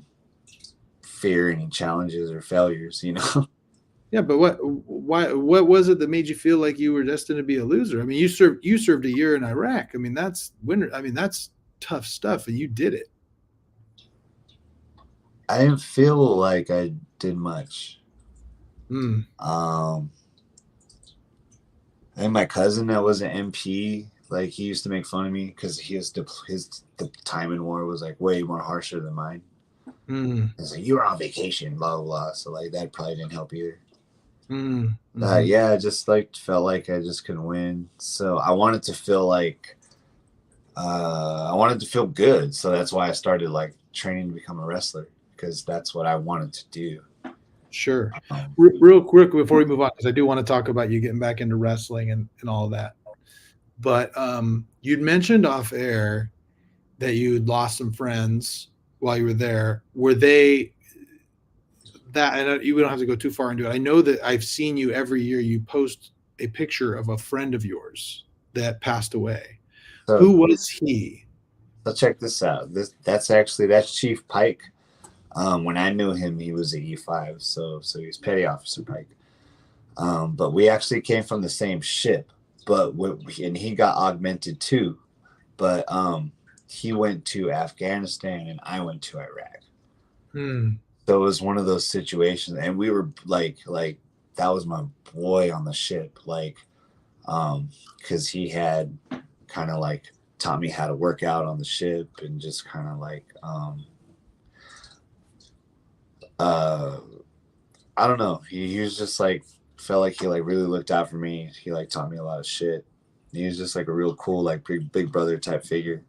fear any challenges or failures. Yeah, but what was it that made you feel like you were destined to be a loser? I mean, you served a year in Iraq. I mean, that's tough stuff, and you did it. I didn't feel like I did much. I think my cousin that was an MP, like he used to make fun of me because the time in war was like way more harsher than mine. It's like, you were on vacation, blah blah blah. So like that probably didn't help either. Yeah, I just like felt like I just couldn't win. So I wanted to feel like I wanted to feel good. So that's why I started like training to become a wrestler, because that's what I wanted to do. Sure. Real quick before we move on, because I do want to talk about you getting back into wrestling and all of that. But you'd mentioned off air that you'd lost some friends while you were there. Were they that? And you don't have to go too far into it. I know that I've seen you every year. You post a picture of a friend of yours that passed away. So, Who was he? so check this out. That's Chief Pike. When I knew him, he was a E5, so he was Petty Officer Pike. But we actually came from the same ship, and he got augmented too. But he went to Afghanistan and I went to Iraq. So it was one of those situations, and we were like that was my boy on the ship, like, because he had kind of like taught me how to work out on the ship and just kind of like I don't know. He was just like, felt like he like really looked out for me. He like taught me a lot of shit. He was just like a real cool, like big brother type figure.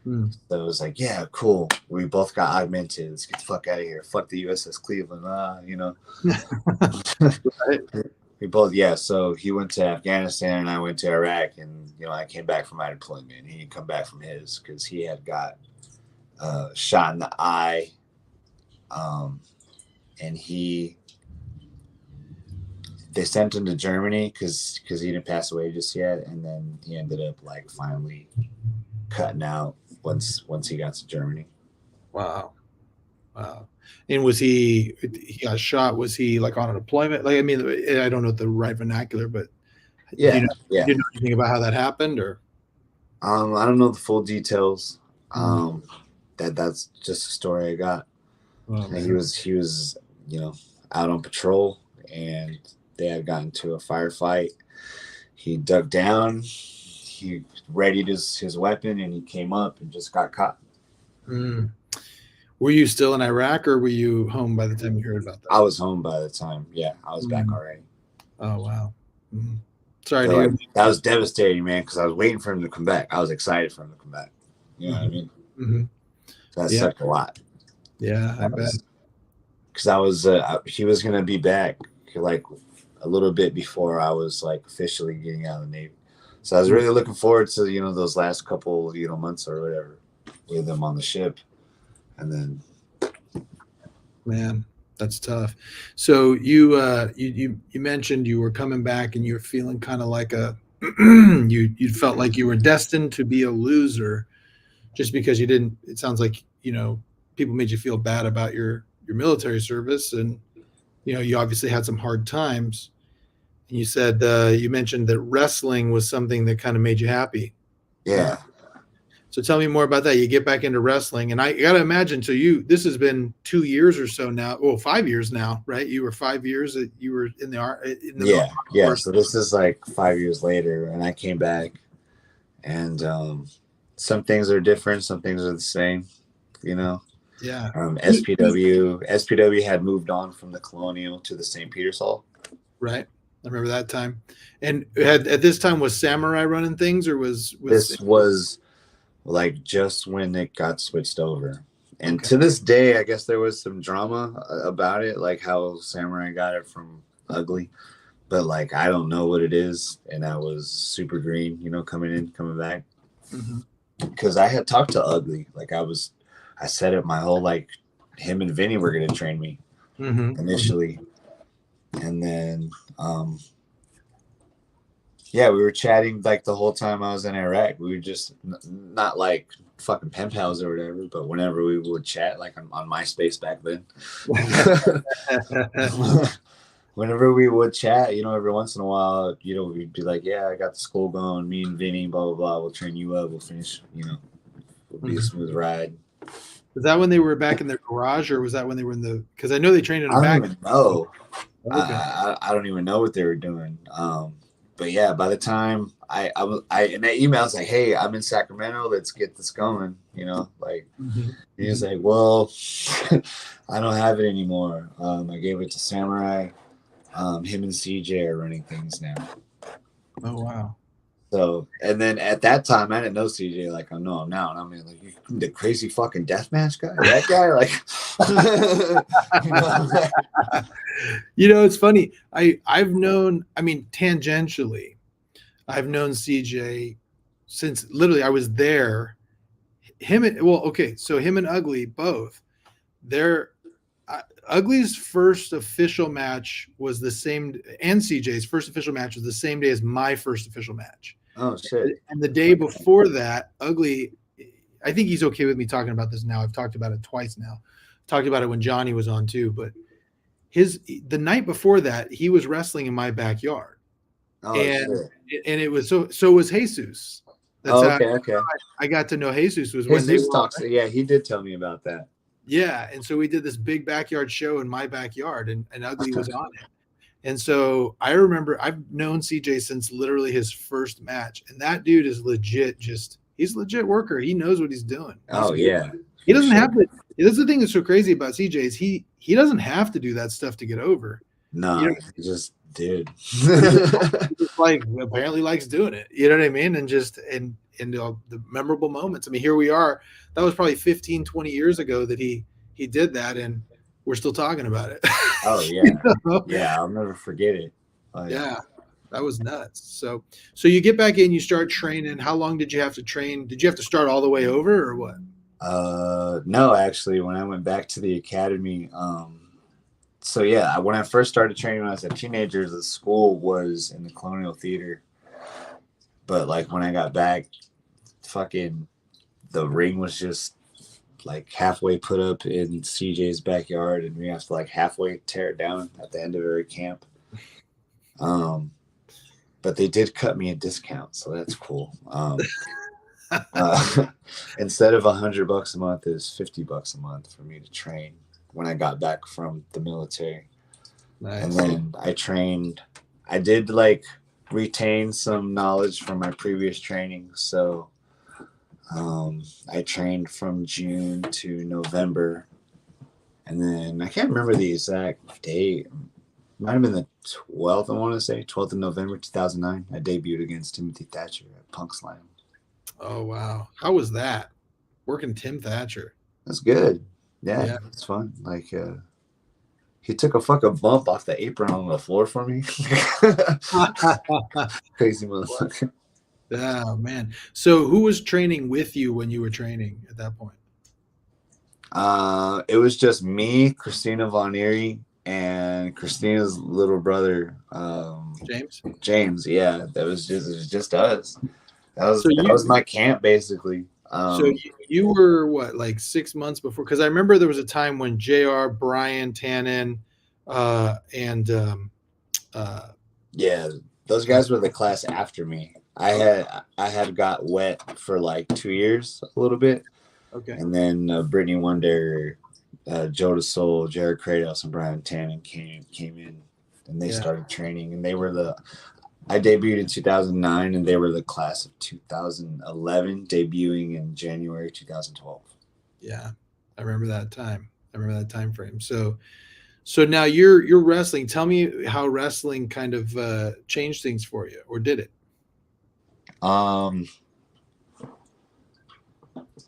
So it was like, yeah, cool. We both got augmented. Let's get the fuck out of here. Fuck the USS Cleveland. You know. Right. We both, yeah. So he went to Afghanistan and I went to Iraq, and you know, I came back from my deployment. He didn't come back from his because he had got shot in the eye, and they sent him to Germany because he didn't pass away just yet, and then he ended up like finally cutting out once he got to Germany. Wow. And was he got shot? Was he like on a deployment? Like, I mean, I don't know the right vernacular, but Yeah, do you know anything about how that happened, or? I don't know the full details. That's just a story I got. He was, you know, out on patrol, and they had gotten to a firefight. He dug down, he readied his weapon, and he came up and just got caught. Were you still in Iraq, or were you home by the time you heard about that? I was home by the time. Yeah, I was back already. Oh, wow. Sorry So, to hear. like, that was devastating, man, because I was waiting for him to come back. I was excited for him to come back. You know what I mean? So that sucked a lot. Yeah, I bet. Because he was going to be back like a little bit before I was like officially getting out of the Navy. So I was really looking forward to, you know, those last couple, you know, months or whatever with him on the ship. And then, man, that's tough. So you mentioned you were coming back and you were feeling kind of like you felt like you were destined to be a loser just because you didn't. It sounds like, you know, people made you feel bad about your military service, and you know, you obviously had some hard times. And you said you mentioned that wrestling was something that kind of made you happy. yeah. So tell me more about that. You get back into wrestling, and I got to imagine. So this has been 2 years or so now. Well, 5 years now, right? You were 5 years that you were in the yeah. So this is like 5 years later, and I came back, and some things are different, some things are the same, you know. Yeah. SPW had moved on from the Colonial to the St. Peter's Hall. Right. I remember that time. And at this time, was Samurai running things, or was this was like just when it got switched over? And to this day, I guess there was some drama about it, like how Samurai got it from Ugly, but like I don't know what it is. And I was super green, you know, coming back, because I had talked to Ugly. Like I said it my whole, like, him and Vinny were gonna train me initially, and then yeah, we were chatting like the whole time I was in Iraq. We were just not like fucking pen pals or whatever, but whenever we would chat, like on MySpace back then, whenever we would chat, you know, every once in a while, you know, we'd be like, yeah, I got the school going, me and Vinny, blah, blah, blah, we'll train you up, we'll finish, you know, it'll be a smooth ride. Was that when they were back in their garage, or was that when they were in because I know they trained in the back? I don't even know. Okay. I don't even know what they were doing. But yeah, by the time I in that email, it's like, hey, I'm in Sacramento, let's get this going, you know, like, he was like, well, I don't have it anymore. I gave it to Samurai. Him and CJ are running things now. Oh, wow. So, and then at that time, I didn't know CJ like I know him now. And I mean, like, the crazy fucking deathmatch guy, that guy, like, you know, it's funny. I've known, I mean, tangentially, I've known CJ since literally I was there. Him and Ugly both. Ugly's first official match was the same, and CJ's first official match was the same day as my first official match. Oh shit. And the day before that, Ugly, I think he's okay with me talking about this now. I've talked about it twice now. Talked about it when Johnny was on too, but the night before that, he was wrestling in my backyard. Oh And shit. it was so was Jesus. That's Oh, how okay. I got to know Jesus was when they Jesus were on. talks. Yeah, he did tell me about that. Yeah, and so we did this big backyard show in my backyard, and Ugly was on it. And so I remember I've known CJ since literally his first match, and that dude is legit. He's a legit worker. He knows what he's doing. Oh yeah. He doesn't have to. That's the thing that's so crazy about CJ is he doesn't have to do that stuff to get over. No, You know, he just did. he just like apparently likes doing it. You know what I mean? And the memorable moments. I mean, here we are. That was probably 15, 20 years ago that he did that, and we're still talking about it. Oh yeah. You know? Yeah, I'll never forget it. Yeah, that was nuts. So you get back in, you start training. How long did you have to train? Did you have to start all the way over or what? No, actually, when I went back to the academy, so yeah, when I first started training when I was a teenager, the school was in the Colonial Theater. But like when I got back, fucking the ring was just like halfway put up in CJ's backyard, and we have to like halfway tear it down at the end of every camp. But they did cut me a discount, so that's cool. Instead of $100 a month, it was $50 a month for me to train when I got back from the military. Nice. And then I trained. I did like retain some knowledge from my previous training, so I trained from June to November, and then I can't remember the exact date. Might have been the 12th, I want to say, 12th of November, 2009. I debuted against Timothy Thatcher at Punk Slam. Oh, wow. How was that? Working Tim Thatcher. That's good. Yeah. It's fun. Like, he took a fucking bump off the apron on the floor for me. Crazy motherfucker. Oh, man. So who was training with you when you were training at that point? It was just me, Christina Von Erie, and Christina's little brother, James. Yeah, it was just us. That was my camp basically. So you were what, like 6 months before? Because I remember there was a time when JR, Brian, Tannen, yeah, those guys were the class after me. I had got wet for like 2 years, a little bit. Okay. And then Brittany Wonder, Joe DeSoul, Jared Kratos, and Brian Tannen came in, and they started training. And they were I debuted in 2009, and they were the class of 2011, debuting in January 2012. Yeah, I remember that time. I remember that time frame. So now you're wrestling. Tell me how wrestling kind of changed things for you, or did it?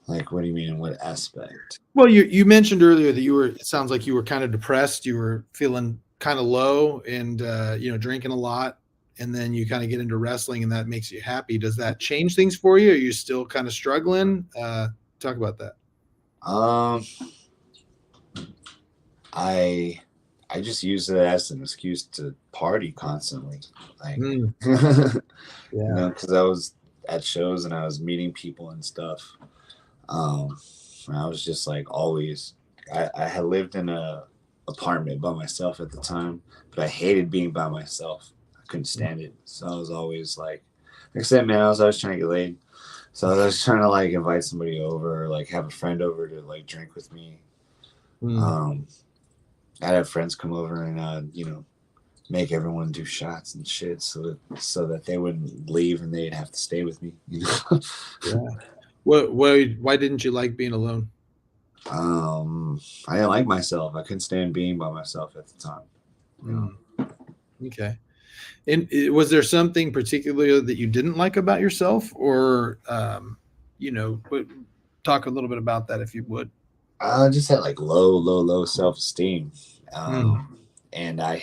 Like, what do you mean? In what aspect? Well, you mentioned earlier that it sounds like you were kind of depressed. You were feeling kind of low and, drinking a lot. And then you kind of get into wrestling and that makes you happy. Does that change things for you? Are you still kind of struggling? Talk about that. I just use it as an excuse to party constantly. Like, because I was at shows and I was meeting people and stuff. And I was just like always, I had lived in a apartment by myself at the time, but I hated being by myself. I couldn't stand it. So I was always like I said, man, I was always trying to get laid. So I was trying to like invite somebody over or like have a friend over to like drink with me. I'd have friends come over and make everyone do shots and shit so that they wouldn't leave and they'd have to stay with me. Yeah. Why didn't you like being alone? I didn't like myself. I couldn't stand being by myself at the time. Okay. And was there something particular that you didn't like about yourself, or talk a little bit about that if you would? I just had like low self-esteem. And I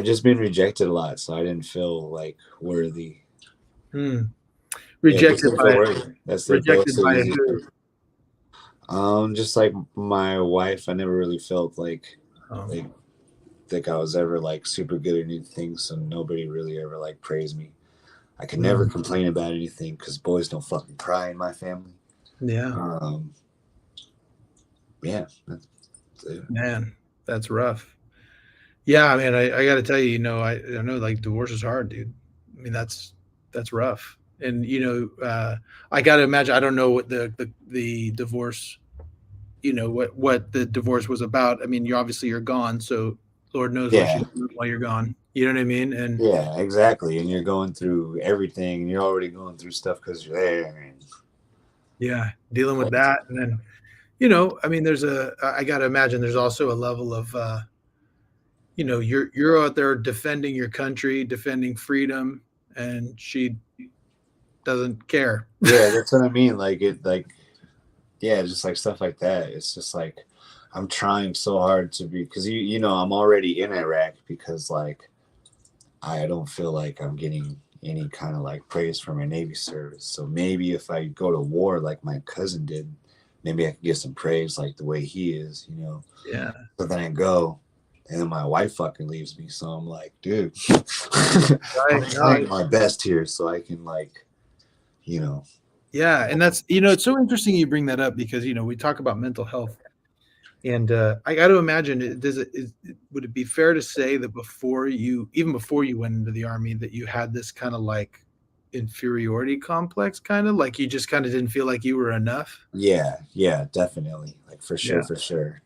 just been rejected a lot, so I didn't feel like worthy. Rejected by who? Just like my wife. I never really felt like I was ever like super good at anything, so nobody really ever like praised me. I can never complain about anything because boys don't fucking cry in my family. Yeah. Yeah, that's it. Man, that's rough. Yeah, I mean, I got to tell you, I know like divorce is hard, dude. I mean, that's rough. And I got to imagine. I don't know what the divorce, what the divorce was about. I mean, you're gone, so Lord knows what Yeah, she's doing while you're gone. You know what I mean? And yeah, exactly. And you're going through everything, and you're already going through stuff because you're there. And yeah, dealing with that, and then I mean, I got to imagine there's also a level of you're out there defending your country, defending freedom, and she doesn't care. yeah, that's what I mean. Yeah, just like stuff like that. It's just like I'm trying so hard to be because I'm already in Iraq because like I don't feel like I'm getting any kind of like praise for my Navy service. So maybe if I go to war like my cousin did, maybe I can get some praise like the way he is, Yeah. But then I go, and then my wife fucking leaves me. So I'm like, dude, I'm Right. trying my best here so I can like, you know, Yeah, and that's it's so interesting you bring that up because we talk about mental health, and I got to imagine would it be fair to say that even before you went into the army, that you had this kind of like inferiority complex, kind of like you just kind of didn't feel like you were enough? yeah, definitely, like for sure, Yeah. for sure.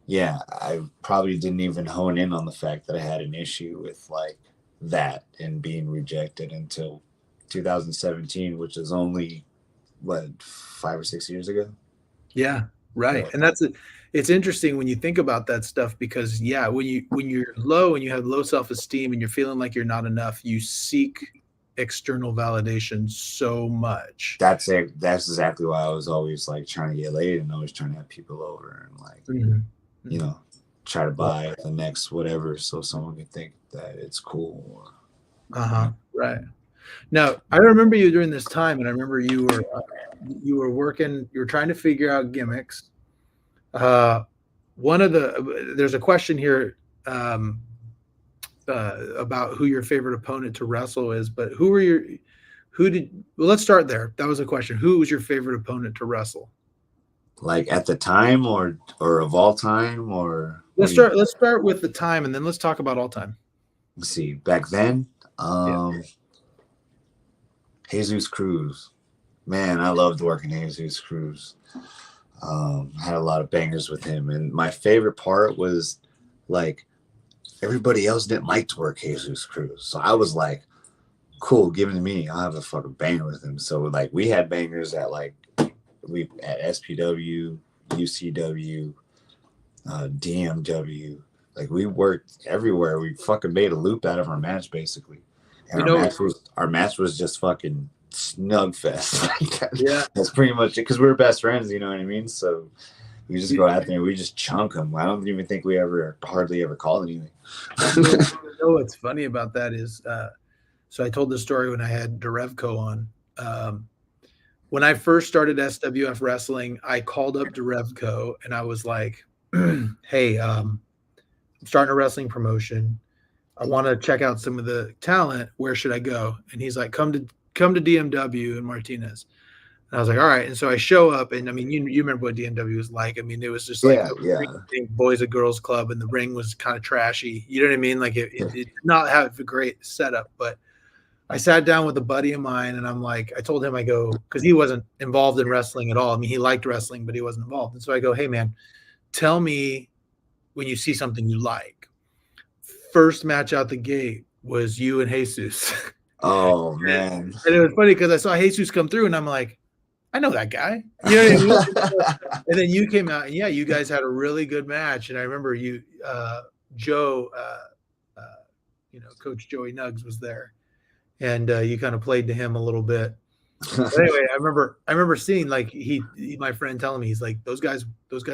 Yeah, I probably didn't even hone in on the fact that I had an issue with like that and being rejected until 2017, which is only what 5 or 6 years ago. Yeah, right. So, And it's interesting when you think about that stuff because yeah, when you're low and you have low self-esteem and you're feeling like you're not enough, you seek external validation so much. that's it. That's exactly why I was always like trying to get laid and always trying to have people over and like Mhm. you Mhm. know try to Right. buy the next whatever so someone can think that it's cool. Uh-huh. Right. Now, I remember you during this time, and I remember you were working, you were trying to figure out gimmicks. Uh, there's a question here um, about who your favorite opponent to wrestle is, but well, let's start there. That was a question. Who was your favorite opponent to wrestle? Like at the time or of all time or what Let's do you start. Let's start with the time, and then let's talk about all time. see back then? Yeah. Jesus Cruz. Man, I loved working Jesus Cruz. I had a lot of bangers with him, and my favorite part was like everybody else didn't like to work Jesus Cruz, so I was like, "Cool, give it to me. I'll have a fucking banger with him." So like we had bangers at like we at SPW, UCW, DMW. Like we worked everywhere. We fucking made a loop out of our match basically, and You know, our match was just fucking snug fest. yeah. That's pretty much it because we were best friends. You know what I mean? So we just You, go out there and we just chunk them. I don't even think we hardly ever called anything. what's funny about that is, so I told this story when I had Derevko on. Um, when I first started SWF wrestling, I called up Derevko and I was like, "Hey, I'm starting a wrestling promotion. I want to check out some of the talent. Where should I go?" And he's like, "Come to DMW and Martinez." And I was like, "All right." And so I show up, and I mean, you remember what DMW was like? I mean, it was just like Yeah, a yeah, boys and girls club, and the ring was kind of trashy. You know what I mean? Like it did not have a great setup, but I sat down with a buddy of mine and I'm like, I told him, I go, because he wasn't involved in wrestling at all. I mean, he liked wrestling, but he wasn't involved. And so I go, "Hey, man, tell me when you see something you like." First match out the gate was you and Jesus. Oh man. And it was funny because I saw Jesus come through and I'm like, I know that guy. You know what I mean? And then you came out and yeah, you guys had a really good match. And I remember Joe, Coach Joey Nuggs was there and you kind of played to him a little bit. But anyway, I remember seeing like my friend telling me he's like those guys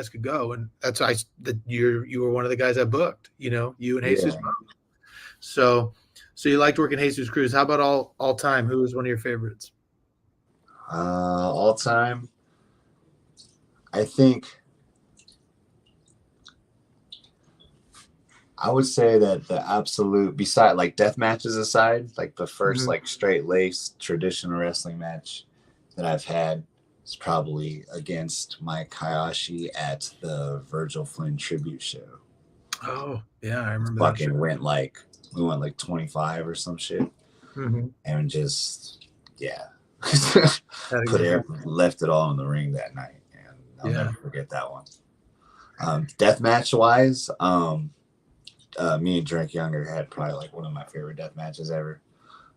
could go, and that's that you were one of the guys I booked. You and Jesus. Yeah. So you liked working Jesus Cruz. How about all time? Who was one of your favorites? All time, I think I would say that the absolute, beside like death matches aside, like the first Mhm. like straight laced traditional wrestling match that I've had is probably against Mike Hayashi at the Virgil Flynn tribute show. Oh, yeah, I remember that show. Fucking went like, we went like 25 or some shit, Mhm. and just, yeah. Had a good time. Left it all in the ring that night, and I'll Yeah. never forget that one. Death match wise, me and Drake Younger had probably like one of my favorite death matches ever.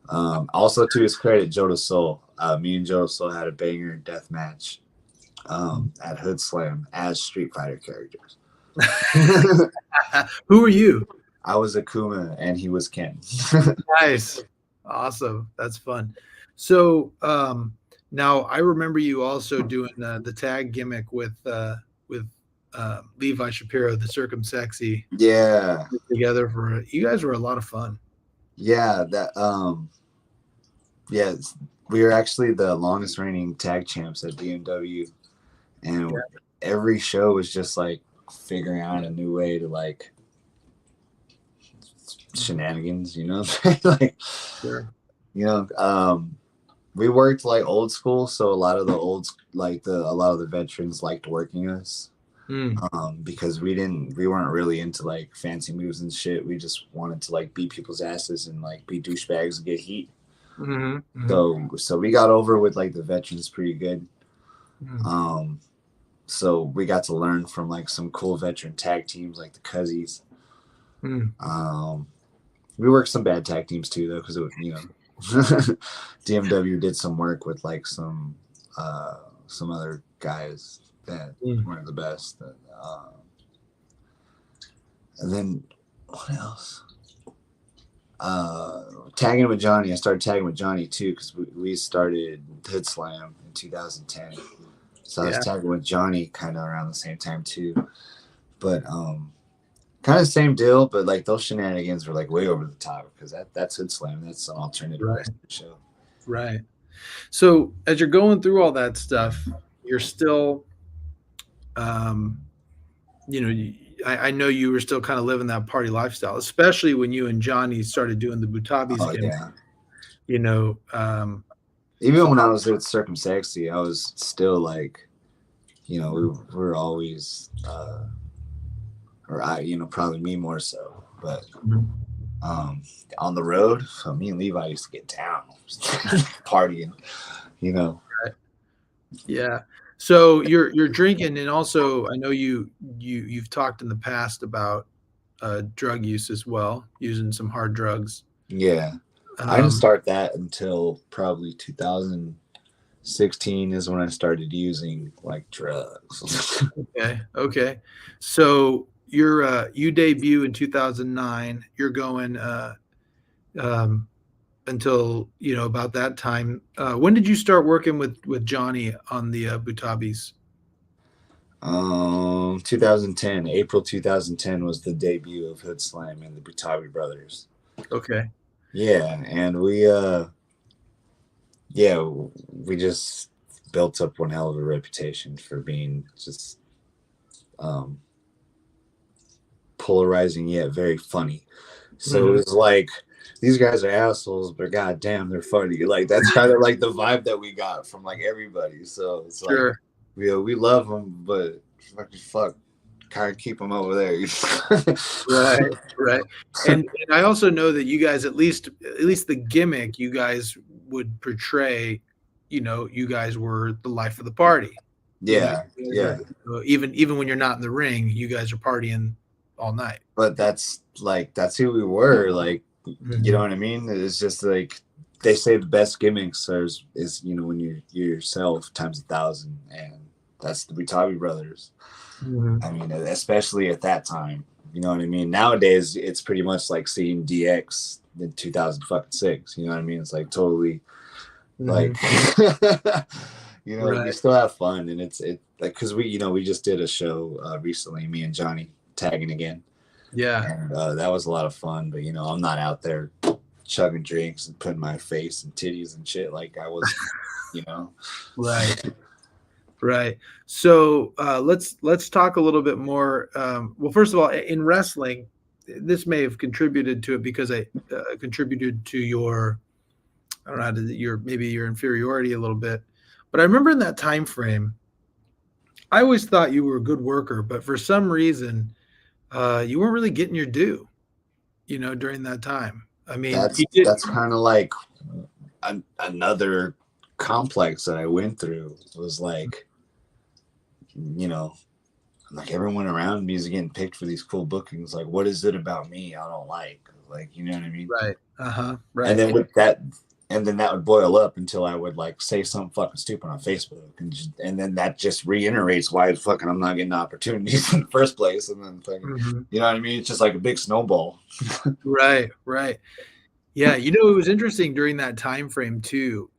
Also, to his credit, Joe Soul. Me and Joe Soul had a banger death match at Hood Slam as Street Fighter characters. Who are you? I was Akuma and he was Ken. Nice. Awesome. That's fun. So now I remember you also doing the tag gimmick with Levi Shapiro, the Circumsexy, Yeah, together for you guys were a lot of fun. yeah, that yeah, we were actually the longest reigning tag champs at BMW, and every show was just like figuring out a new way to like shenanigans, you know. Like, Sure. you know, we worked like old school, so a lot of the veterans liked working us. Because we weren't really into like fancy moves and shit. We just wanted to like beat people's asses and like be douchebags and get heat. Mm-hmm. So we got over with like the veterans pretty good. Mm-hmm. So we got to learn from like some cool veteran tag teams like the Cuzzies. We worked some bad tag teams too though, because you know DMW did some work with like some other guys that weren't the best. And then what else? Tagging with Johnny. I started tagging with Johnny too because we started Hood Slam in 2010. So I was tagging with Johnny kind of around the same time too. But kind of the same deal, but like those shenanigans were like way over the top because that's Hood Slam. That's an alternative wrestling show. Right. So as you're going through all that stuff, you're still, you know, I know you were still kind of living that party lifestyle, especially when you and Johnny started doing the Butabis gimmick. Yeah. You know, even when I was at Circumsexy, I was still like, you know, we were always, or I, you know, probably me more so, but on the road, so me and Levi used to get down, partying, you know. Right. Yeah. So you're drinking, and also I know you've talked in the past about drug use as well, using some hard drugs. Yeah, I didn't start that until probably 2016 is when I started using like drugs. Okay. So you debut in 2009. You're going until about that time. When did you start working with Johnny on the Butabis? 2010, April 2010 was the debut of Hood Slam and the Butabi Brothers. Okay. Yeah, and we just built up one hell of a reputation for being just polarizing yet very funny. So it was like, these guys are assholes, but goddamn, they're funny. Like that's kind of like the vibe that we got from like everybody. So it's like, we love them, but fuck, kind of keep them over there. Right. And I also know that you guys, at least the gimmick, you guys would portray, you guys were the life of the party. Yeah. Even when you're not in the ring, you guys are partying all night. But that's who we were. Like, you know what I mean? It's just like they say the best gimmicks is when you're yourself times 1,000, and that's the Butabi Brothers. I mean, especially at that time, you know what I mean? Nowadays, it's pretty much like seeing DX in 2006. You know what I mean? It's like totally like, we still have fun, and it's like because we just did a show recently, me and Johnny tagging again. Yeah, and that was a lot of fun. But I'm not out there chugging drinks and putting my face and titties and shit like I was, Right. So let's talk a little bit more. Well, first of all, in wrestling, this may have contributed to it because I contributed to your, I don't know how to, maybe your inferiority a little bit. But I remember in that time frame, I always thought you were a good worker, but for some reason, you weren't really getting your due, during that time. I mean, that's kind of like another complex that I went through. It was like, like everyone around me is getting picked for these cool bookings. Like, what is it about me I don't like? Like, you know what I mean? Right. Right. And then with that, and then that would boil up until I would like say something fucking stupid on Facebook, and then that just reiterates why fucking I'm not getting opportunities in the first place, and then fucking, you know what I mean? It's just like a big snowball. Right. Yeah, it was interesting during that time frame too.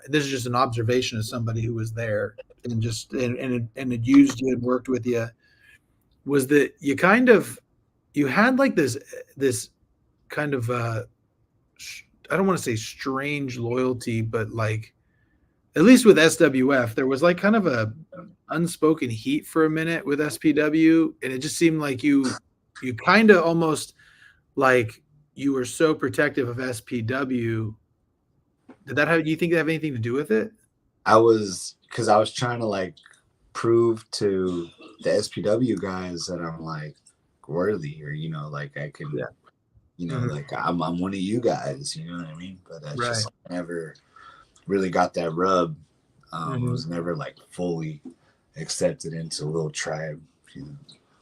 This is just an observation of somebody who was there and just and had used you and worked with you. Was that you had like this kind of I don't want to say strange loyalty, but like at least with SWF, there was like kind of a unspoken heat for a minute with SPW, and it just seemed like you kind of almost like you were so protective of SPW. Do you think that have anything to do with it? Because I was trying to like prove to the SPW guys that I'm like worthy, or like I can, like I'm one of you guys, you know what I mean? But I just never really got that rub. It was never like fully accepted into a little tribe.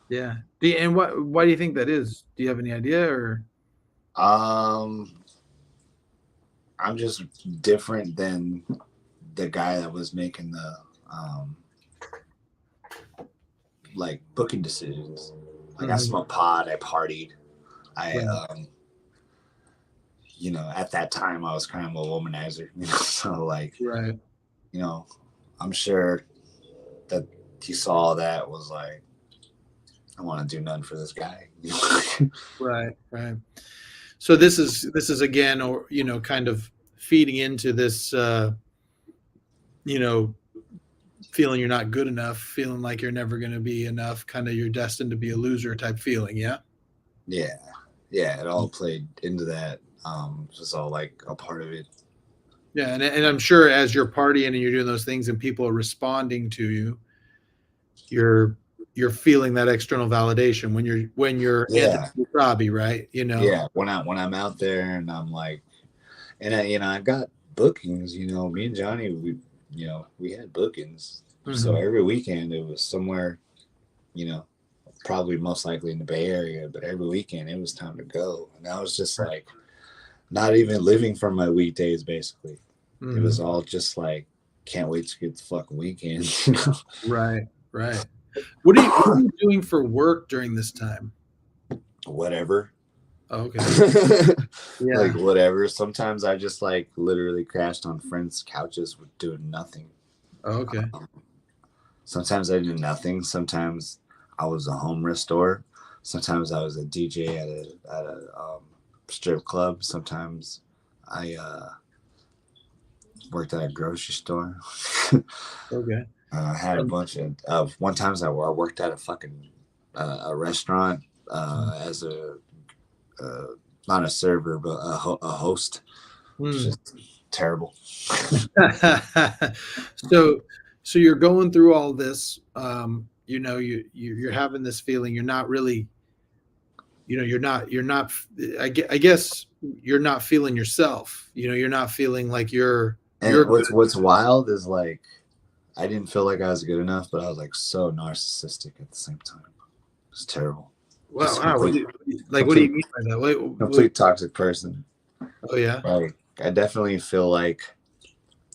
Yeah. And why do you think that is? Do you have any idea, or? I'm just different than the guy that was making the like booking decisions. Like I smoked pot, I partied. At that time I was kind of a womanizer, so like, I'm sure that he saw that, was like, I want to do nothing for this guy. Right. So this is again, or kind of feeding into this, feeling you're not good enough, feeling like you're never going to be enough, kind of you're destined to be a loser type feeling. Yeah. It all played into that. Just all like a part of it. Yeah, and I'm sure as you're partying and you're doing those things and people are responding to you, you're feeling that external validation when you're Anthony Robbie, right? Yeah, when I'm out there and I'm like, and I got bookings. Me and Johnny, we had bookings. So every weekend it was somewhere, probably most likely in the Bay Area, but every weekend it was time to go, and I was just like, not even living for my weekdays, basically. It was all just like, can't wait to get the fucking weekend. Right. What are you doing for work during this time? Whatever. Oh, okay. Yeah. Like whatever. Sometimes I just like literally crashed on friends' couches with doing nothing. Oh, okay. Sometimes I did nothing. Sometimes I was a home restore. Sometimes I was a DJ at a strip club. Sometimes I worked at a grocery store. Okay. I had a bunch of one times I worked at a fucking a restaurant as a not a server but a host. Just terrible. So you're going through all this. You're having this feeling. You're not really. You're not. I guess you're not feeling yourself. You're not feeling like you're. And what's wild is like, I didn't feel like I was good enough, but I was like so narcissistic at the same time. It's terrible. Wow. What do you mean by that? Complete toxic person. Oh yeah. Like I definitely feel like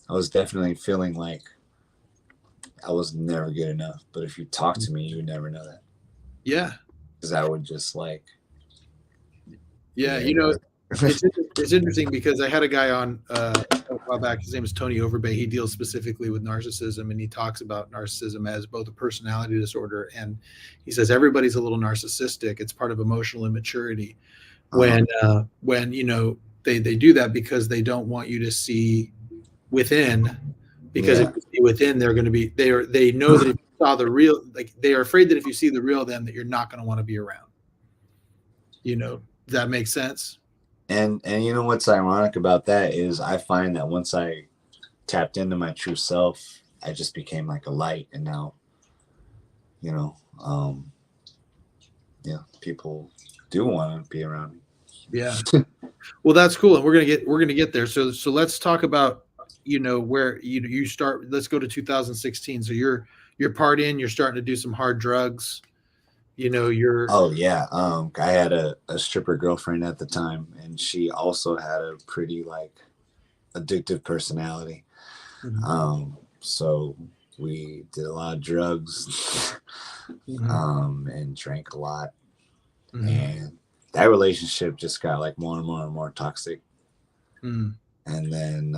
I was definitely feeling like I was never good enough. But if you talk to me, you would never know that. Yeah. Because I would just like. Yeah, it's interesting because I had a guy on a while back. His name is Tony Overbay. He deals specifically with narcissism, and he talks about narcissism as both a personality disorder, and he says everybody's a little narcissistic. It's part of emotional immaturity. When they do that because they don't want you to see within, because if you see within, they're going to be they know that if you saw the real, like they are afraid that if you see the real them, that you're not going to want to be around. Does that make sense? And you know what's ironic about that is I find that once I tapped into my true self, I just became like a light, and now, you know, yeah, people do want to be around me. Yeah. Well, that's cool, and we're gonna get there. So let's talk about where you start. Let's go to 2016. So you're partying. You're starting to do some hard drugs. You're Oh yeah, I had a stripper girlfriend at the time, and she also had a pretty like addictive personality. Mhm, So we did a lot of drugs, mhm, and drank a lot, mhm, and that relationship just got like more and more and more toxic. mhm. And then,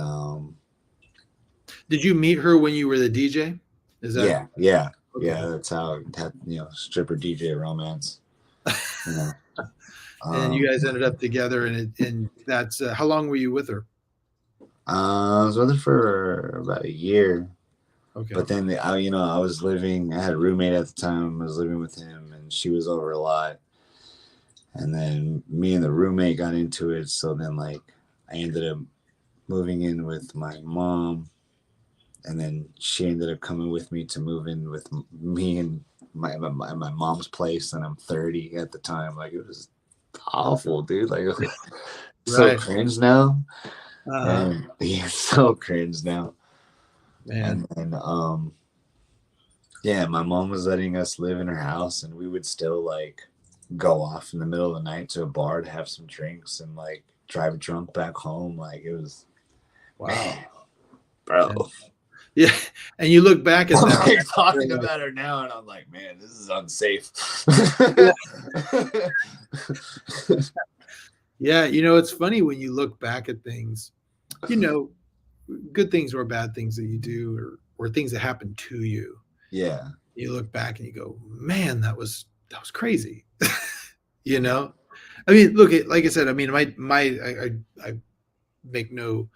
Did you meet her when you were the DJ? Is that yeah, okay? that's how that stripper DJ romance. You know, And you um, guys ended up together, and that's how long were you with her? I was with her for about a year. Okay. But then I was living. I had a roommate at the time. I was living with him, and she was over a lot. And then me and the roommate got into it. So then, like, I ended up moving in with my mom, and then she ended up coming with me to move in with me and my mom's place. And I'm 30 at the time. Like, it was awful, dude. Like, so Right. cringe now, Uh-huh. and yeah, so cringe now. Man. And then, yeah, my mom was letting us live in her house, and we would still like go off in the middle of the night to a bar to have some drinks and like drive drunk back home. Like, it was, Wow. man, bro. Yeah. Yeah. And you look back at I'm that. like talking You're like, about her now, and I'm like, man, this is unsafe. yeah. Yeah. It's funny when you look back at things, you know, good things or bad things that you do, or things that happen to you. Yeah, You look back and you go, man, that was crazy. you know? I mean, look at, like I said, I mean, I make no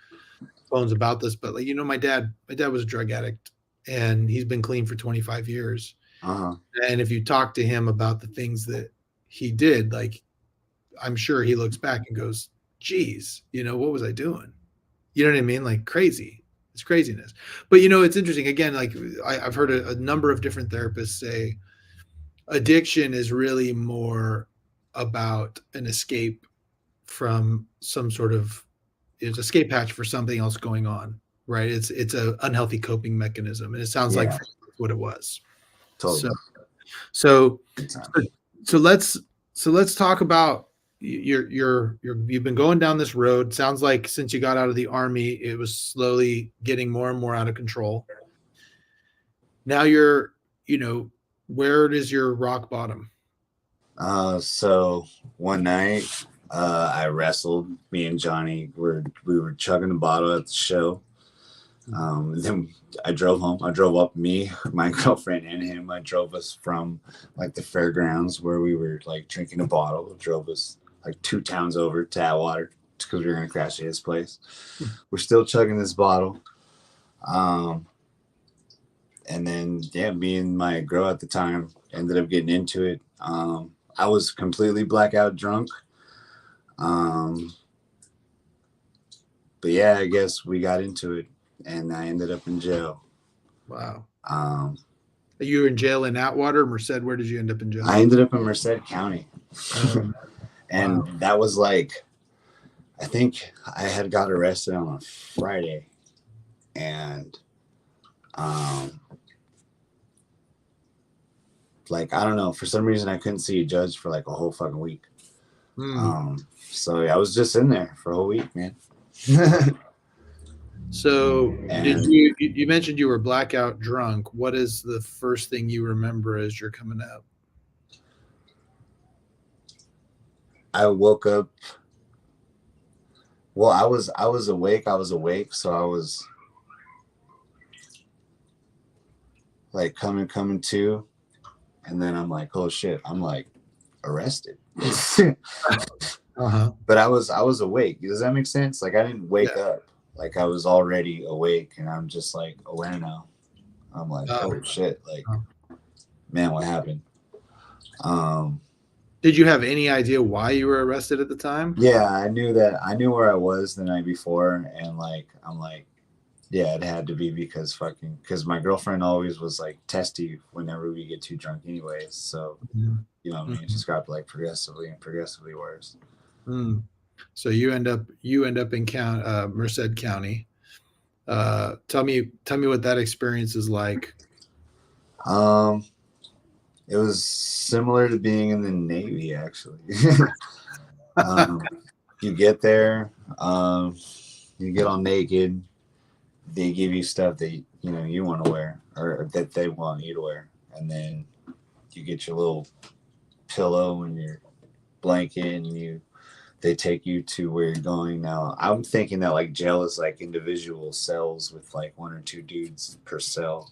bones about this, but like, my dad was a drug addict, and he's been clean for 25 years. uh-huh, And if you talk to him about the things that he did, like, I'm sure he looks back and goes, geez, what was I doing? You know what I mean? Like, crazy. It's craziness. But it's interesting. Again, like, I've heard a number of different therapists say addiction is really more about an escape from some sort of, it's escape hatch for something else going on, right? It's a unhealthy coping mechanism, and it sounds like yeah, for you, what it was. So totally. so Good time. so let's talk about you've been going down this road. Sounds like since you got out of the army, it was slowly getting more and more out of control. Now where is your rock bottom? So one night, I wrestled. Me and Johnny we were chugging a bottle at the show. Then I drove home. I drove up, me, my girlfriend, and him. I drove us from like the fairgrounds where we were like drinking a bottle. Drove us like 2 towns over to Atwater because we were gonna crash at his place. We're still chugging this bottle. Um, and then yeah, me and my girl at the time ended up getting into it. I was completely blackout drunk. Um, but yeah, I guess we got into it, and I ended up in jail. Wow. Um, You were in jail in Atwater, Merced? Where did you end up in jail? I ended up in Merced County, and Wow. that was like, I think I had got arrested on a Friday, and like, I don't know, for some reason I couldn't see a judge for like a whole fucking week. Hmm. So yeah, I was just in there for a whole week, man. So did And you mentioned you were blackout drunk. What is the first thing you remember as you're coming out? I woke up. Well, I was awake. I was awake, so I was like coming to, and then I'm like, oh shit, I'm like arrested. Uh-huh. But I was awake. Does that make sense? Like, I didn't Yeah. wake up. Like, I was already awake, and I'm just like aware now. I'm like, Oh, oh shit, like, oh. man, what happened? Um Did you have any idea why you were arrested at the time? Yeah, I knew where I was the night before, and like I'm like, yeah, it had to be because because my girlfriend always was like testy whenever we get too drunk anyways. So Mhm. you know what I mean? It Mhm. just got like progressively worse. Mm. So you end up in Merced County. Tell me what that experience is like. Um, it was similar to being in the Navy actually. um, you get there, you get all naked, they give you stuff that you know you want to wear or that they want you to wear, and then you get your little pillow and your blanket, and they take you to where you're going. Now I'm thinking that like jail is like individual cells with like one or two dudes per cell,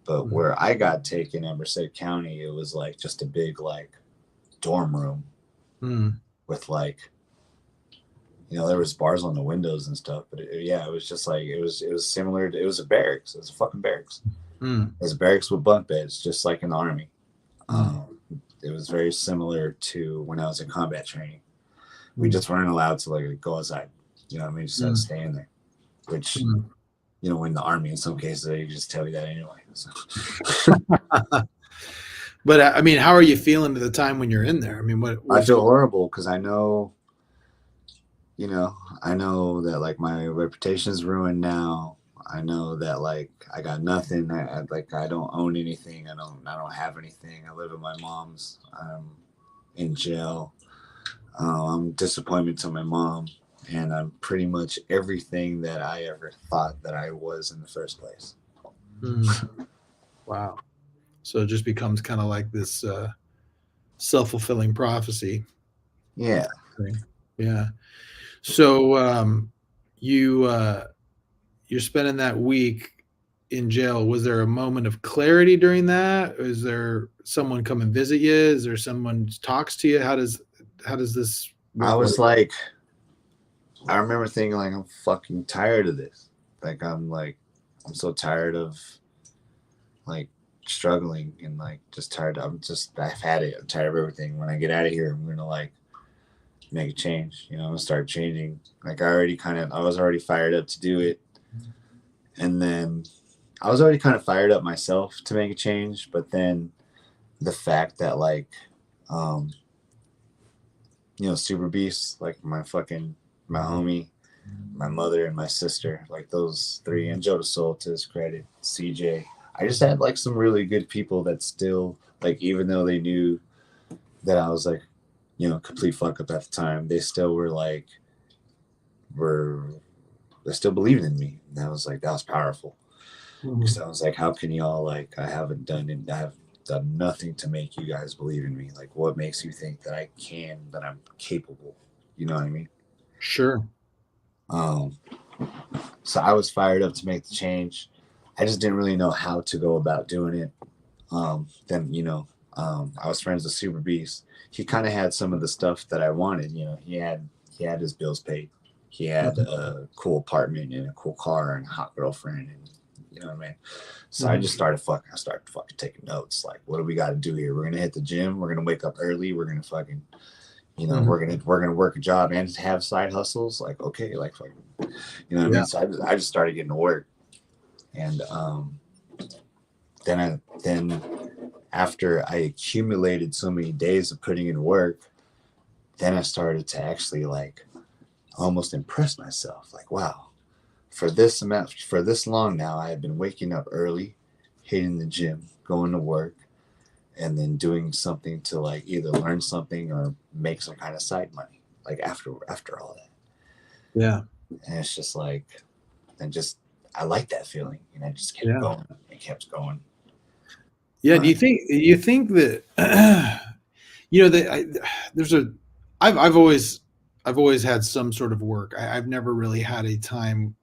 but Mhm. where I got taken at Merced County, it was like just a big like dorm room Mm. with like, you know, there was bars on the windows and stuff, but yeah, it was just like it was similar to, it was a barracks. It was a fucking barracks. Mm. It was a barracks with bunk beds, just like in the army. Mm. It was very similar to when I was in combat training. We Mm. just weren't allowed to like go outside. You know what I mean? Just had to Mm. stay in there. Which, Mm. you know, in the army, in some cases, they just tell you that anyway. So. But I mean, how are you feeling at the time when you're in there? I mean, what I was feel horrible because you know, I know that like my reputation's ruined now. I know that like I got nothing. Like I don't own anything. I don't have anything. I live at my mom's. I'm in jail. I'm disappointment to my mom, and I'm pretty much everything that I ever thought that I was in the first place. mm, wow? So it just becomes kind of like this self-fulfilling prophecy Yeah, thing. Yeah. So you you're spending that week in jail. Was there a moment of clarity during that? Is there someone come and visit you? Is there someone talks to you? How does this I work? was like, I remember thinking like I'm fucking tired of this. Like I'm so tired of like struggling and like just tired. I've had it. I'm tired of everything. When I get out of here, I'm gonna like make a change. You know, I'm gonna start changing. Like I was already fired up to do it, and then I was already kind of fired up myself to make a change. But then the fact that like, um, you know, Super Beast, like my homie, my mother, and my sister, like those three, and Joe Soul to his credit, CJ. I just had like some really good people that still like, even though they knew that I was like, you know, complete fuck up at the time, they still were like, were they still believing in me. And I was like, that was powerful. Because Mhm. I was like, how can y'all like I haven't done it, I have done nothing to make you guys believe in me. Like what makes you think that that I'm capable? You know what I mean? Sure. Um, so I was fired up to make the change. I just didn't really know how to go about doing it. Then you know, I was friends with Super Beast. He kind of had some of the stuff that I wanted. You know, he had his bills paid. He had Mhm. a cool apartment and a cool car and a hot girlfriend, and you know what I mean. So Mhm. I started fucking taking notes. Like, what do we got to do here? We're gonna hit the gym. We're gonna wake up early. We're gonna fucking, you know, Mhm. we're gonna work a job and have side hustles. Like, okay, like fucking, you know what I Yeah. mean. So I just started getting to work, and then after I accumulated so many days of putting in work, then I started to actually like almost impress myself. Like, wow, for this long now, I have been waking up early, hitting the gym, going to work, and then doing something to like either learn something or make some kind of side money. Like after all that, Yeah. and it's just like, and just I like that feeling, and I just kept Yeah. going. It kept going. Yeah. But Do you think that you know that there's a I've always had some sort of work. I've never really had a time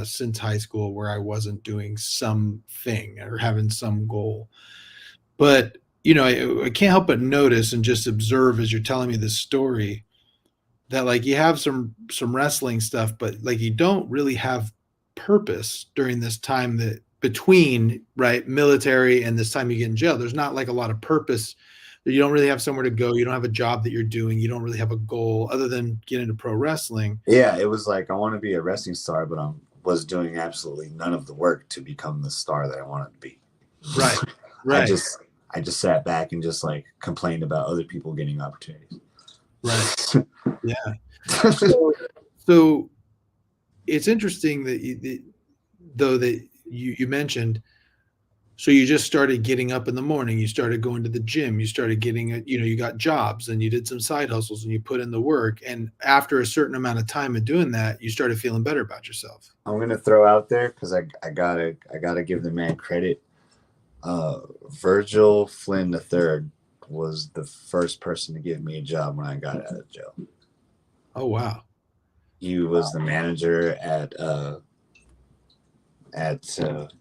since high school where I wasn't doing something or having some goal. But you know, I can't help but notice and just observe as you're telling me this story that like you have some wrestling stuff, but like you don't really have purpose during this time that between right military and this time you get in jail. There's not like a lot of purpose You don't really have somewhere to go. You don't have a job that you're doing. You don't really have a goal other than get into pro wrestling. Yeah, it was like I want to be a wrestling star, but I was doing absolutely none of the work to become the star that I wanted to be. Right. I Right. just sat back and just like complained about other people getting opportunities. Right. Yeah. So it's interesting that you mentioned, so you just started getting up in the morning, you started going to the gym, you started getting you got jobs and you did some side hustles and you put in the work. And after a certain amount of time of doing that, you started feeling better about yourself. I'm gonna throw out there because I gotta give the man credit. Virgil Flynn III was the first person to give me a job when I got out of jail. Oh, wow. He was the manager at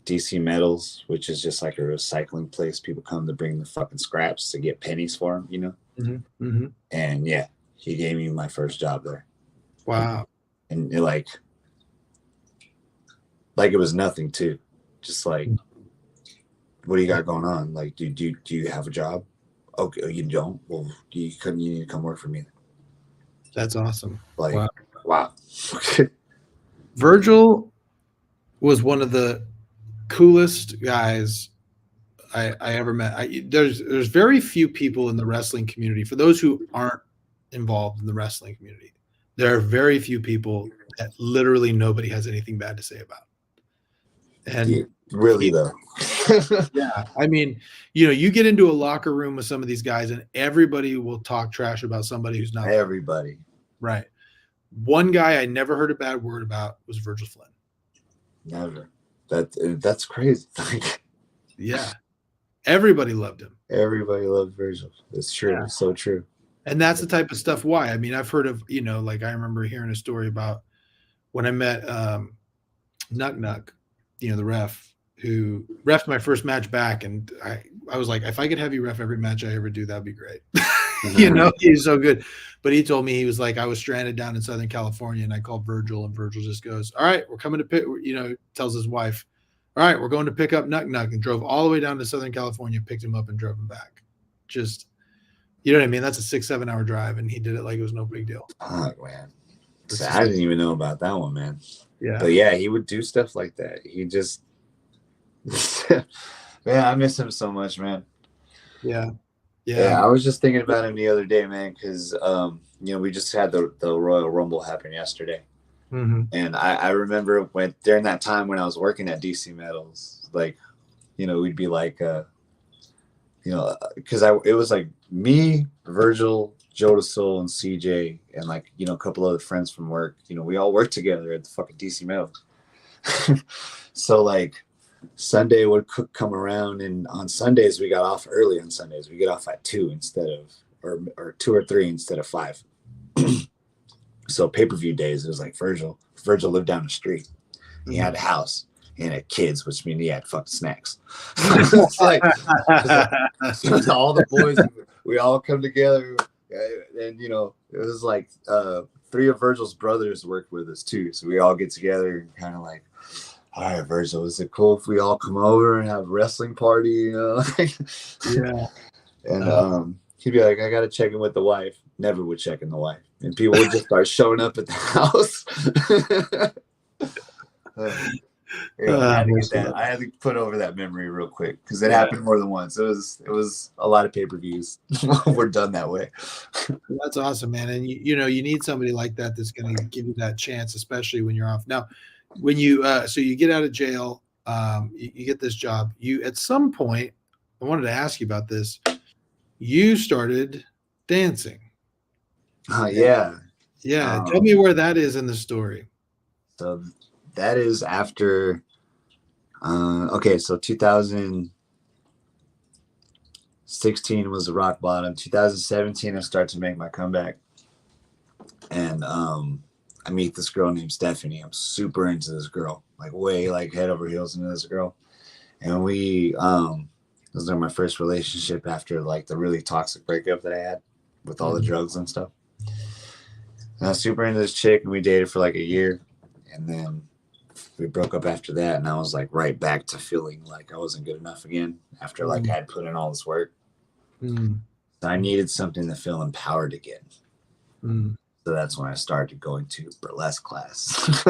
DC Metals, which is just like a recycling place. People come to bring the fucking scraps to get pennies for them, you know? Mm-hmm. Mm-hmm. And yeah, he gave me my first job there. Wow. And it, like it was nothing too. Just like, what do you got going on? Like, do you have a job? Okay, you don't? Well, you need to come work for me. That's awesome. Like, wow. Virgil was one of the coolest guys I ever met. There's very few people in the wrestling community. For those who aren't involved in the wrestling community, there are very few people that literally nobody has anything bad to say about. And yeah, really though. Yeah, I mean, you get into a locker room with some of these guys, and everybody will talk trash about somebody who's not there. Everybody. Right. One guy I never heard a bad word about was Virgil Flynn. Never. That's crazy. Yeah. Everybody loved him. Everybody loved Virgil. It's true. Yeah. It's so true. And that's the type of stuff why. I mean, I've heard of, like I remember hearing a story about when I met Nuck, the ref who refed my first match back. And I was like, if I could have you ref every match I ever do, that'd be great. He's so good. But he told me, he was like, I was stranded down in Southern California and I called Virgil, and Virgil just goes, all right, we're coming to pick, tells his wife, all right, we're going to pick up Nuck, and drove all the way down to Southern California, picked him up and drove him back. Just, you know what I mean? That's a 6-7 hour drive. And he did it like it was no big deal. Oh, man. So I didn't even know about that one, man. Yeah. But yeah, he would do stuff like that. He just, man, I miss him so much, man. Yeah. Yeah, I was just thinking about him the other day, man, because we just had the Royal Rumble happen yesterday. Mm-hmm. And I remember during that time when I was working at DC Metals, like, we'd be like, because it was like me, Virgil, Joe DeSoul, and CJ, and like, a couple other friends from work. We all worked together at the fucking DC Metals. So like Sunday would come around, and on Sundays we got off early. On Sundays we get off at 2 instead of, or 2 or 3 instead of 5. So pay-per-view days, it was like Virgil lived down the street. He had a house. He had kids, which means he had fucking snacks. It's like all the boys, we all come together, and it was like 3 of Virgil's brothers worked with us too. So we all get together and kind of like, all right, Virgil, is it cool if we all come over and have a wrestling party? Yeah. And he'd be like, I got to check in with the wife. Never would check in the wife. And people would just start showing up at the house. I had to put over that memory real quick because it happened more than once. It was a lot of pay-per-views. We're done that way. That's awesome, man. And you need somebody like that that's going to give you that chance, especially when you're off. Now, when you so you get out of jail, you get this job. You at some point, I wanted to ask you about this. You started dancing. Yeah. Tell me where that is in the story. So that is after so 2016 was the rock bottom. 2017 I start to make my comeback, and I meet this girl named Stephanie. I'm super into this girl, like way like head over heels into this girl, and we this was my first relationship after like the really toxic breakup that I had with all the drugs and stuff. And I was super into this chick, and we dated for like a year, and then we broke up after that. And I was like right back to feeling like I wasn't good enough again after like I had put in all this work. So I needed something to feel empowered again. Mm. So that's when I started going to burlesque class.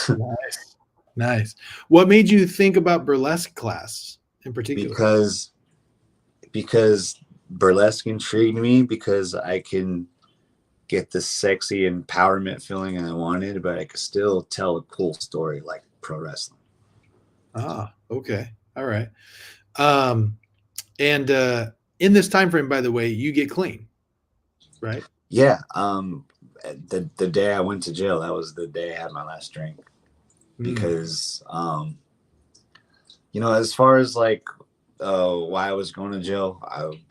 Nice. Nice. What made you think about burlesque class in particular? Because burlesque intrigued me, because I can get the sexy empowerment feeling I wanted, but I could still tell a cool story like pro wrestling. Ah, okay. All right. And in this time frame, by the way, you get clean, right? Yeah. The day I went to jail, that was the day I had my last drink. Because you know, as far as like why I was going to jail,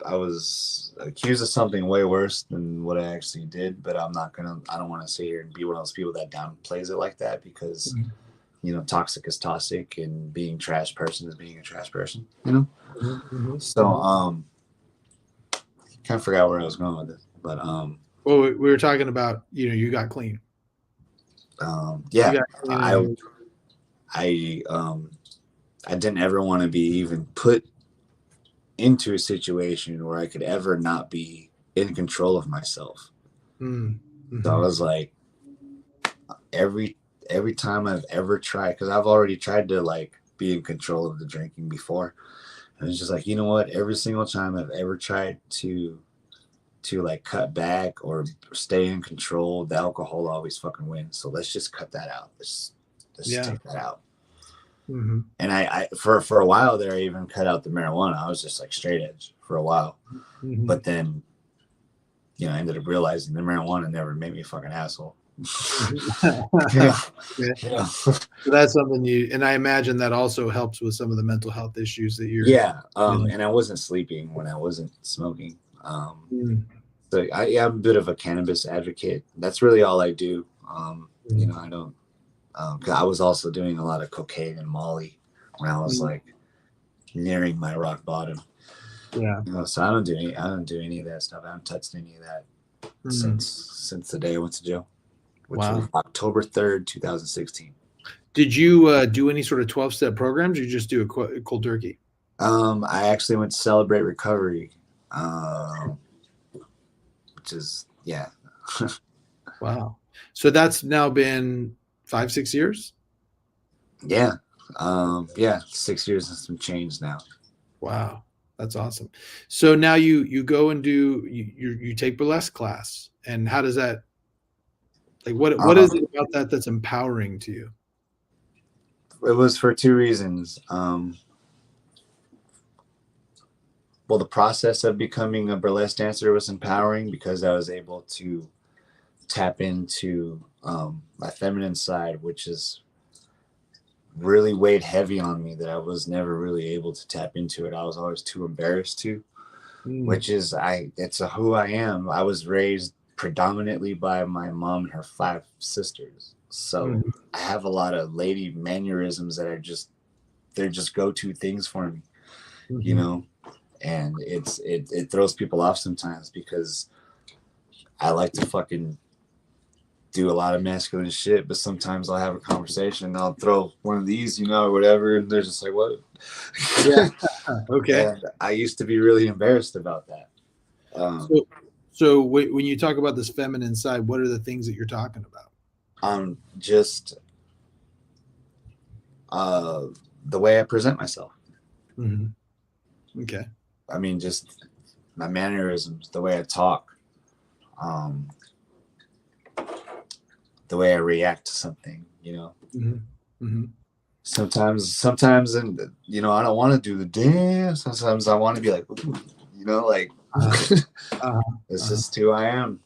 I was accused of something way worse than what I actually did, but I don't want to sit here and be one of those people that downplays it like that, because you know, toxic is toxic, and being a trash person is being a trash person, you know. So kind of forgot where I was going with it, but well, we were talking about, you know, you got clean. yeah, You got clean I didn't ever want to be even put into a situation where I could ever not be in control of myself. So I was like, every time I've ever tried, because I've already tried to like be in control of the drinking before, and it's just like, you know what, every single time I've ever tried to like cut back or stay in control, the alcohol always fucking wins. So let's just cut that out. Let's take that out. And I for a while there, I even cut out the marijuana. I was just like straight edge for a while. But then, you know, I ended up realizing the marijuana never made me a fucking asshole. Yeah. So that's something and I imagine that also helps with some of the mental health issues that you're. And I wasn't sleeping when I wasn't smoking. So I'm a bit of a cannabis advocate. That's really all I do. You know, I don't, because I was also doing a lot of cocaine and Molly when I was like nearing my rock bottom. Yeah. You know, so I don't do any of that stuff. I haven't touched any of that since the day I went to jail, which was October 3rd, 2016. Did you do any sort of 12-step programs, or you just do a cold turkey? I actually went to Celebrate Recovery, which is, yeah. Wow. So that's now been 5-6 years? Yeah. 6 years and some change now. Wow. That's awesome. So now you go and you take burlesque class, and how does that, like, what is it about that that's empowering to you? It was for two reasons. Well, the process of becoming a burlesque dancer was empowering because I was able to tap into my feminine side, which is really weighed heavy on me, that I was never really able to tap into it. I was always too embarrassed to, which is it's who I am. I was raised predominantly by my mom and her 5 sisters. So I have a lot of lady mannerisms that they're just go-to things for me, you know? And it throws people off sometimes because I like to fucking do a lot of masculine shit, but sometimes I'll have a conversation and I'll throw one of these, you know, or whatever, and they're just like, what? Yeah. Okay. And I used to be really embarrassed about that. So when you talk about this feminine side, what are the things that you're talking about? Just the way I present myself. Okay. I mean, just my mannerisms, the way I talk, the way I react to something, you know. Sometimes, and you know, I don't want to do the dance. Sometimes I want to be like, you know, like it's just who I am.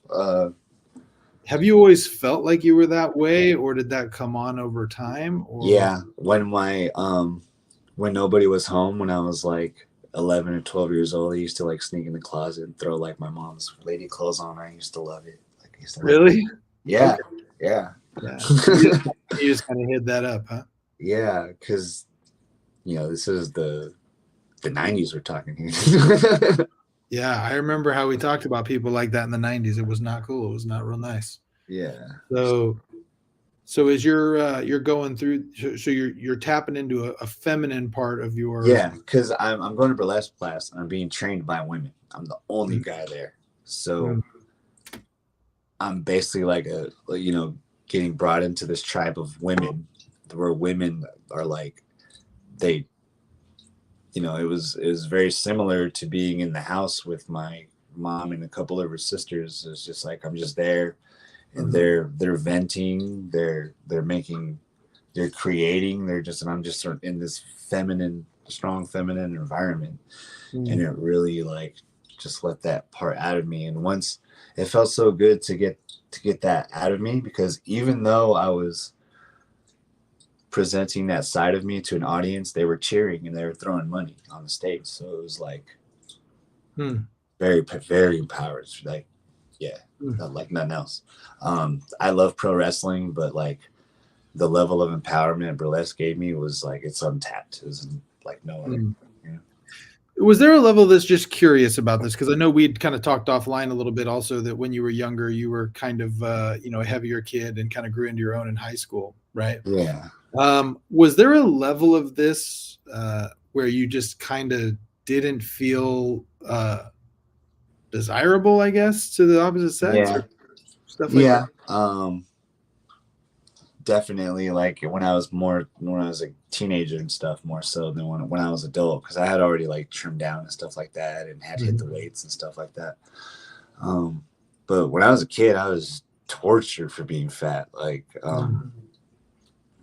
Have you always felt like you were that way, or did that come on over time? Or? Yeah, when when nobody was home, when I was like 11 or 12 years old, I used to like sneak in the closet and throw like my mom's lady clothes on. I used to love it. Like, I used to really? Yeah. Okay. Yeah. You just kind of hid that up, huh? Yeah, because you know, this is the 90s we're talking here. Yeah, I remember how we talked about people like that in the 90s. It was not cool. It was not real nice. Yeah. So as you're going through, so you're tapping into a feminine part of your. Yeah, because I'm going to burlesque class and I'm being trained by women. I'm the only Mm, guy there, mm, so I'm basically like getting brought into this tribe of women, where women are like they, it was very similar to being in the house with my mom and a couple of her sisters. It's just like I'm just there, and mhm, they're venting, they're making, they're creating, and I'm just sort of in this strong feminine environment, and mm, it really like just let that part out of me. And once it felt so good to get that out of me, because even though I was presenting that side of me to an audience, they were cheering and they were throwing money on the stage. So it was like mm, very, very empowered. Like, yeah, mm. not like nothing else. I love pro wrestling, but like the level of empowerment burlesque gave me was like, it's untapped. It was like no other. Mm. Yeah. Was there a level that's just curious about this? Because I know we'd kind of talked offline a little bit also that when you were younger, you were kind of, a heavier kid and kind of grew into your own in high school, right? Yeah. Was there a level of this where you just kind of didn't feel desirable, I guess, to the opposite sex Yeah. or stuff like that? Yeah. Definitely like when I was a teenager and stuff, more so than when I was adult, because I had already like trimmed down and stuff like that and had hit the Mhm. weights and stuff like that. Um, but when I was a kid, I was tortured for being fat, like Mhm.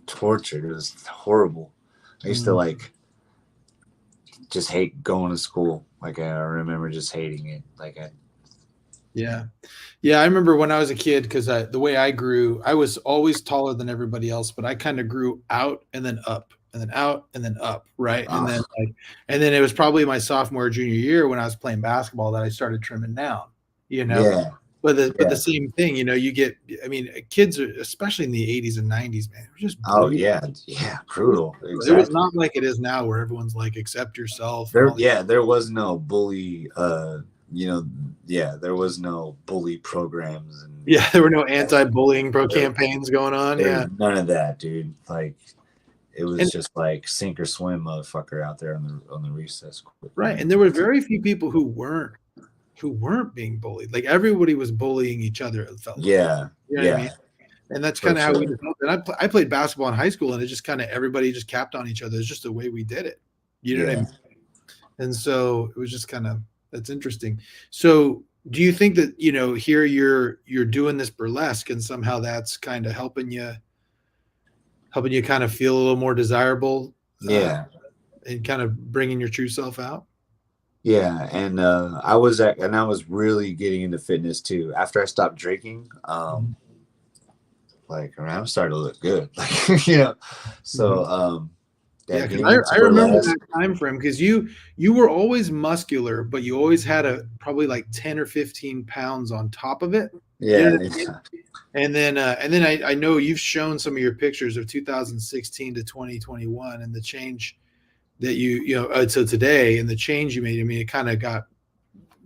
tortured. It was horrible. I used to Mhm. like just hate going to school. Like I remember just hating it. Like I, Yeah. Yeah, I remember when I was a kid because the way I grew, I was always taller than everybody else, but I kind of grew out and then up and then out and then up, right? oh And then it was probably my sophomore or junior year when I was playing basketball that I started trimming down, you know. yeah, But the yeah. same thing, you get. I mean, kids are especially in the '80s and '90s, man. It was just Oh brutal. yeah, yeah, It was brutal. it was Exactly. not like it is now where everyone's like accept yourself and There, all these. yeah, there was no bully. You know, yeah, there was no bully programs and Yeah, there were no that. anti-bullying pro There, campaigns going on. there's Yeah. none of that, dude. Like it was And just like sink or swim, motherfucker, out there on the recess court. You right, know? and there were very few people who weren't being bullied. Like everybody was bullying each other, it felt like. Yeah, You know what I mean? yeah, And that's for kind of how we sure. developed. And I played basketball in high school, and it just kind of everybody just capped on each other. It's just the way we did it. You know what I Yeah, mean? And so it was just kind of that's interesting. So do you think that here you're doing this burlesque, and somehow that's kind of helping you kind of feel a little more desirable, uh, yeah, and kind of bringing your true self out? yeah. And I was really getting into fitness too. After I stopped drinking, Mhm. like I mean, I'm starting to look good, like So, Mhm. yeah, Yeah, because getting into I remember that burlesque. time frame because you were always muscular, but you always had a probably like 10 or 15 pounds on top of it. You know Yeah, what I mean? And then I know you've shown some of your pictures of 2016 to 2021 and the change that to today and the change you made. I mean, it kind of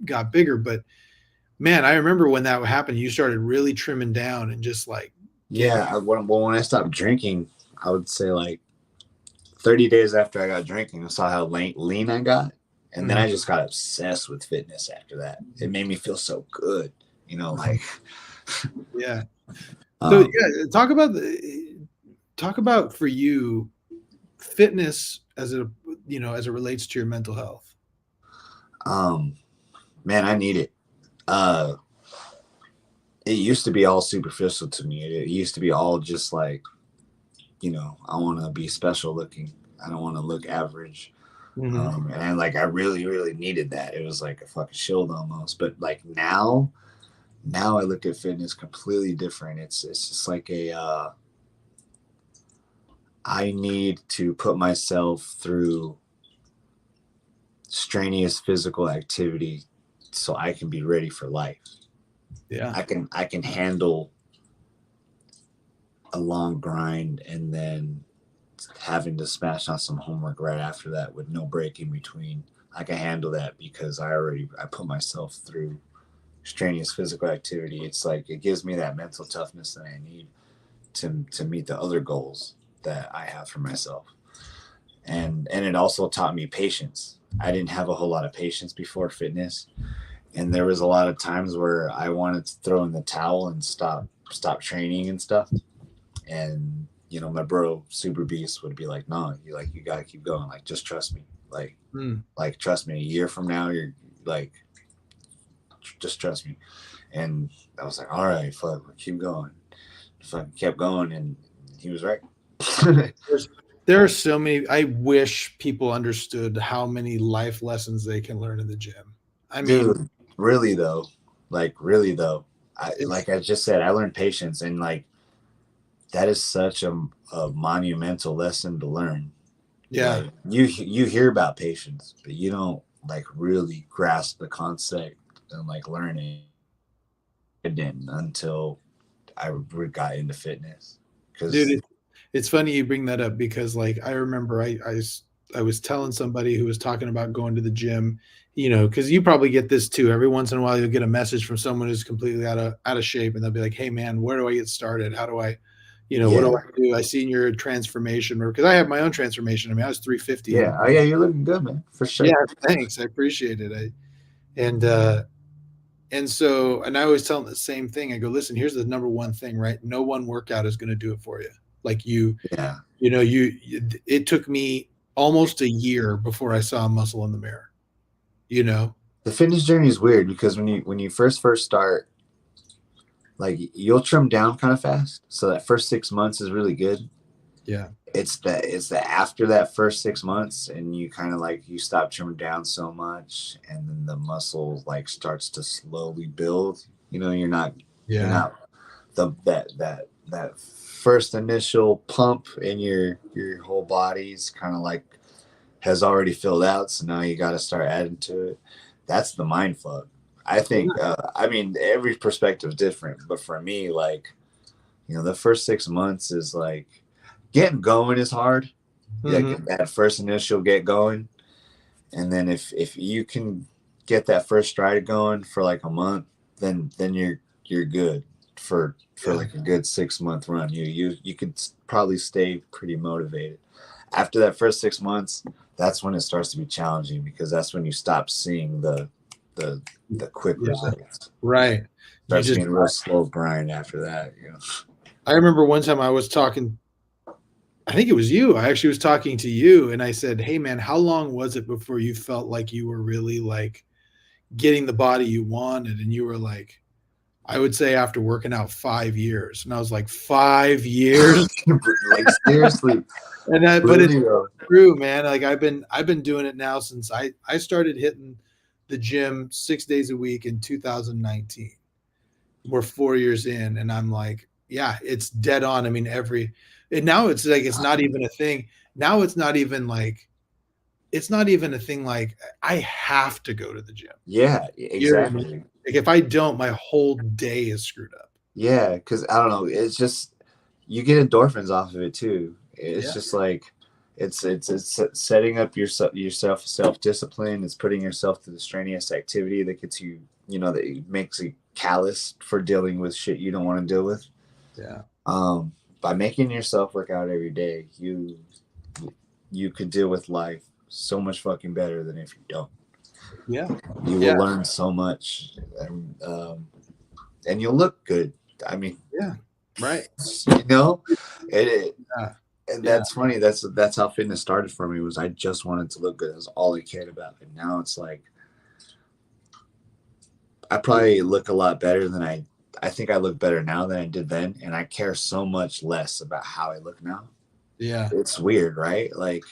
got bigger, but man, I remember when that happened, you started really trimming down and just like getting. yeah. When I stopped drinking, I would say like 30 days after I got drinking, I saw how lean I got. And then Mhm, I just got obsessed with fitness after that. It made me feel so good, mhm. like, Yeah. So um, yeah, talk about for you fitness as it relates to your mental health. um, man, I need it. Uh, it used to be all superficial to me. It used to be all just like, I want to be special looking. I don't want to look average. Mhm. And like, I really, really needed that. It was like a fucking shield almost. But like now I look at fitness completely different. It's just like I need to put myself through strenuous physical activity so I can be ready for life. Yeah. I can handle a long grind and then having to smash on some homework right after that with no break in between. I can handle that because I put myself through strenuous physical activity. It's like it gives me that mental toughness that I need to meet the other goals that I have for myself. And it also taught me patience. I didn't have a whole lot of patience before fitness, and there was a lot of times where I wanted to throw in the towel and stop training and stuff. And my bro Super Beast would be like, "No, you gotta keep going. Like, just trust me. Like trust me. A year from now, you're like, just trust me." And I was like, "All right, fuck, keep going." Fucking kept going, and he was right. There are so many. I wish people understood how many life lessons they can learn in the gym. I mean, Dude, really though, like I just said, I learned patience, and like that is such a monumental lesson to learn. yeah, Like, you hear about patience, but you don't like really grasp the concept and like learn it. I didn't until I got into fitness. Because dude, it's funny you bring that up because like I remember I was telling somebody who was talking about going to the gym, because you probably get this too. Every once in a while, you'll get a message from someone who's completely out of shape, and they'll be like, "Hey, man, where do I get started? How do I, what yeah, do I do? I seen your transformation, or because I have my own transformation. I mean, I was 350. yeah, oh yeah, you're looking good, man, for sure. Yeah, thanks. I appreciate it. And I always tell them the same thing. I go, listen, here's the number one thing, right? No one workout is going to do it for you. Like Yeah, it took me almost a year before I saw a muscle in the mirror, you know? the fitness journey is weird because when you first start, like you'll trim down kind of fast. So that first 6 months is really good. Yeah. It's the after that first 6 months, and you kind of like you stop trimming down so much, and then the muscle like starts to slowly build. You're not that first initial pump in your whole body's kind of like has already filled out, so now you got to start adding to it. That's the mind fuck. I think. I mean, every perspective is different, but for me, like the first 6 months is like getting going is hard. Mhm. That first initial get going, and then if you can get that first stride going for like a month, then you're good for like a good 6 month run. You could probably stay pretty motivated. After that first 6 months, that's when it starts to be challenging because that's when you stop seeing the quick Yeah. results. Right. Starts being real slow grind after that. I remember one time I was talking, I think it was you. I actually was talking to you and I said, "Hey man, how long was it before you felt like you were really like getting the body you wanted?" And you were like, I would say after working out 5 years. And I was like, 5 years? Like seriously. But it's true, man. Like I've been doing it now since I started hitting the gym 6 days a week in 2019. We're 4 years in, and I'm like, yeah, it's dead on. I mean, and now it's like it's not even a thing. Now it's not even a thing like I have to go to the gym. Yeah, You know what I mean? exactly. Like if I don't, my whole day is screwed up. Yeah, because I don't know. It's just you get endorphins off of it too. It's Yeah. just like it's setting up yourself self discipline. It's putting yourself through the strenuous activity that gets you that makes you callous for dealing with shit you don't want to deal with. Yeah. By making yourself work out every day, you could deal with life so much fucking better than if you don't. Yeah. You will learn so much, and you'll look good. I mean, Yeah. Right. it Yeah. and that's funny. That's how fitness started for me. Was I just wanted to look good. That's all I cared about. And now it's like I probably look a lot better than I think I look better now than I did then, and I care so much less about how I look now. Yeah. It's weird, right? Like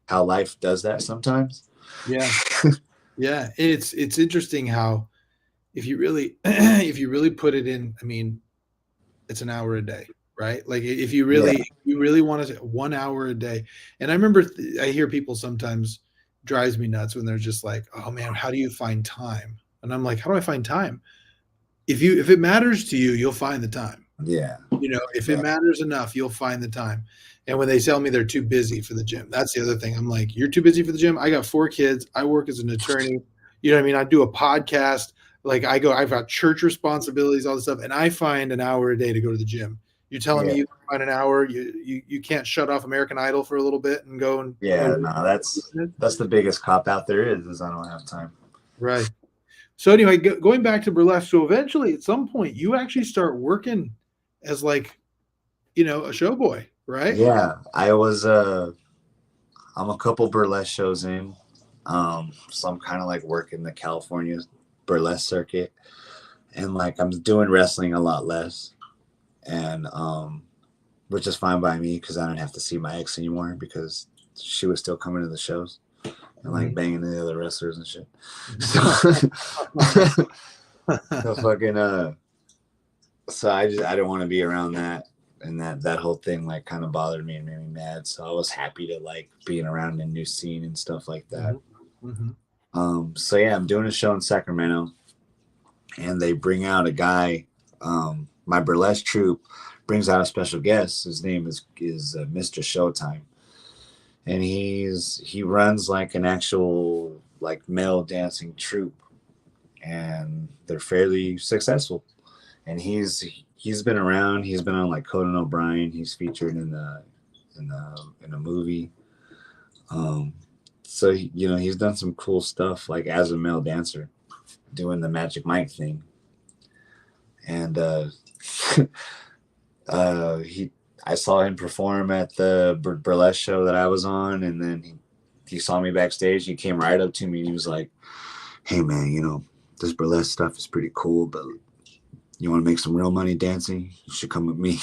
how life does that sometimes. Yeah. Yeah. It's interesting how if you really if you really put it in, I mean, it's an hour a day, right? Like if you really want to 1 hour a day. And I remember I hear people sometimes drives me nuts when they're just like, "Oh man, how do you find time?" And I'm like, "How do I find time?" If it matters to you, you'll find the time. Yeah. If it matters enough, you'll find the time. And when they tell me they're too busy for the gym, that's the other thing. I'm like, "You're too busy for the gym? I got 4 kids. I work as an attorney. You know what I mean? I do a podcast. Like I've got church responsibilities, all this stuff, and I find an hour a day to go to the gym. You're telling me Yeah. you find an hour, you can't shut off American Idol for a little bit and go and Yeah, no, that's the biggest cop out there is I don't have time. right. So anyway, going back to burlesque, so eventually at some point you actually start working as like, a show boy, right? Yeah, I'm a couple burlesque shows in. So I'm kind of like working the California burlesque circuit, and like I'm doing wrestling a lot less, and which is fine by me because I don't have to see my ex anymore because she was still coming to the shows and like banging the other wrestlers and shit. So, so fucking so I don't want to be around that, and that whole thing like kind of bothered me and made me mad. So I was happy to like being around a new scene and stuff like that. So yeah, I'm doing a show in Sacramento, and they bring out a guy. My burlesque troupe brings out a special guest. His name is Mr. Showtime, and he runs like an actual like male dancing troupe, and they're fairly successful. And he's been around. He's been on like Conan O'Brien. He's featured in a movie. So he's done some cool stuff like as a male dancer, doing the Magic Mike thing. And I saw him perform at the burlesque show that I was on, and then he saw me backstage. He came right up to me and he was like, "Hey man, this burlesque stuff is pretty cool, but you want to make some real money dancing? You should come with me."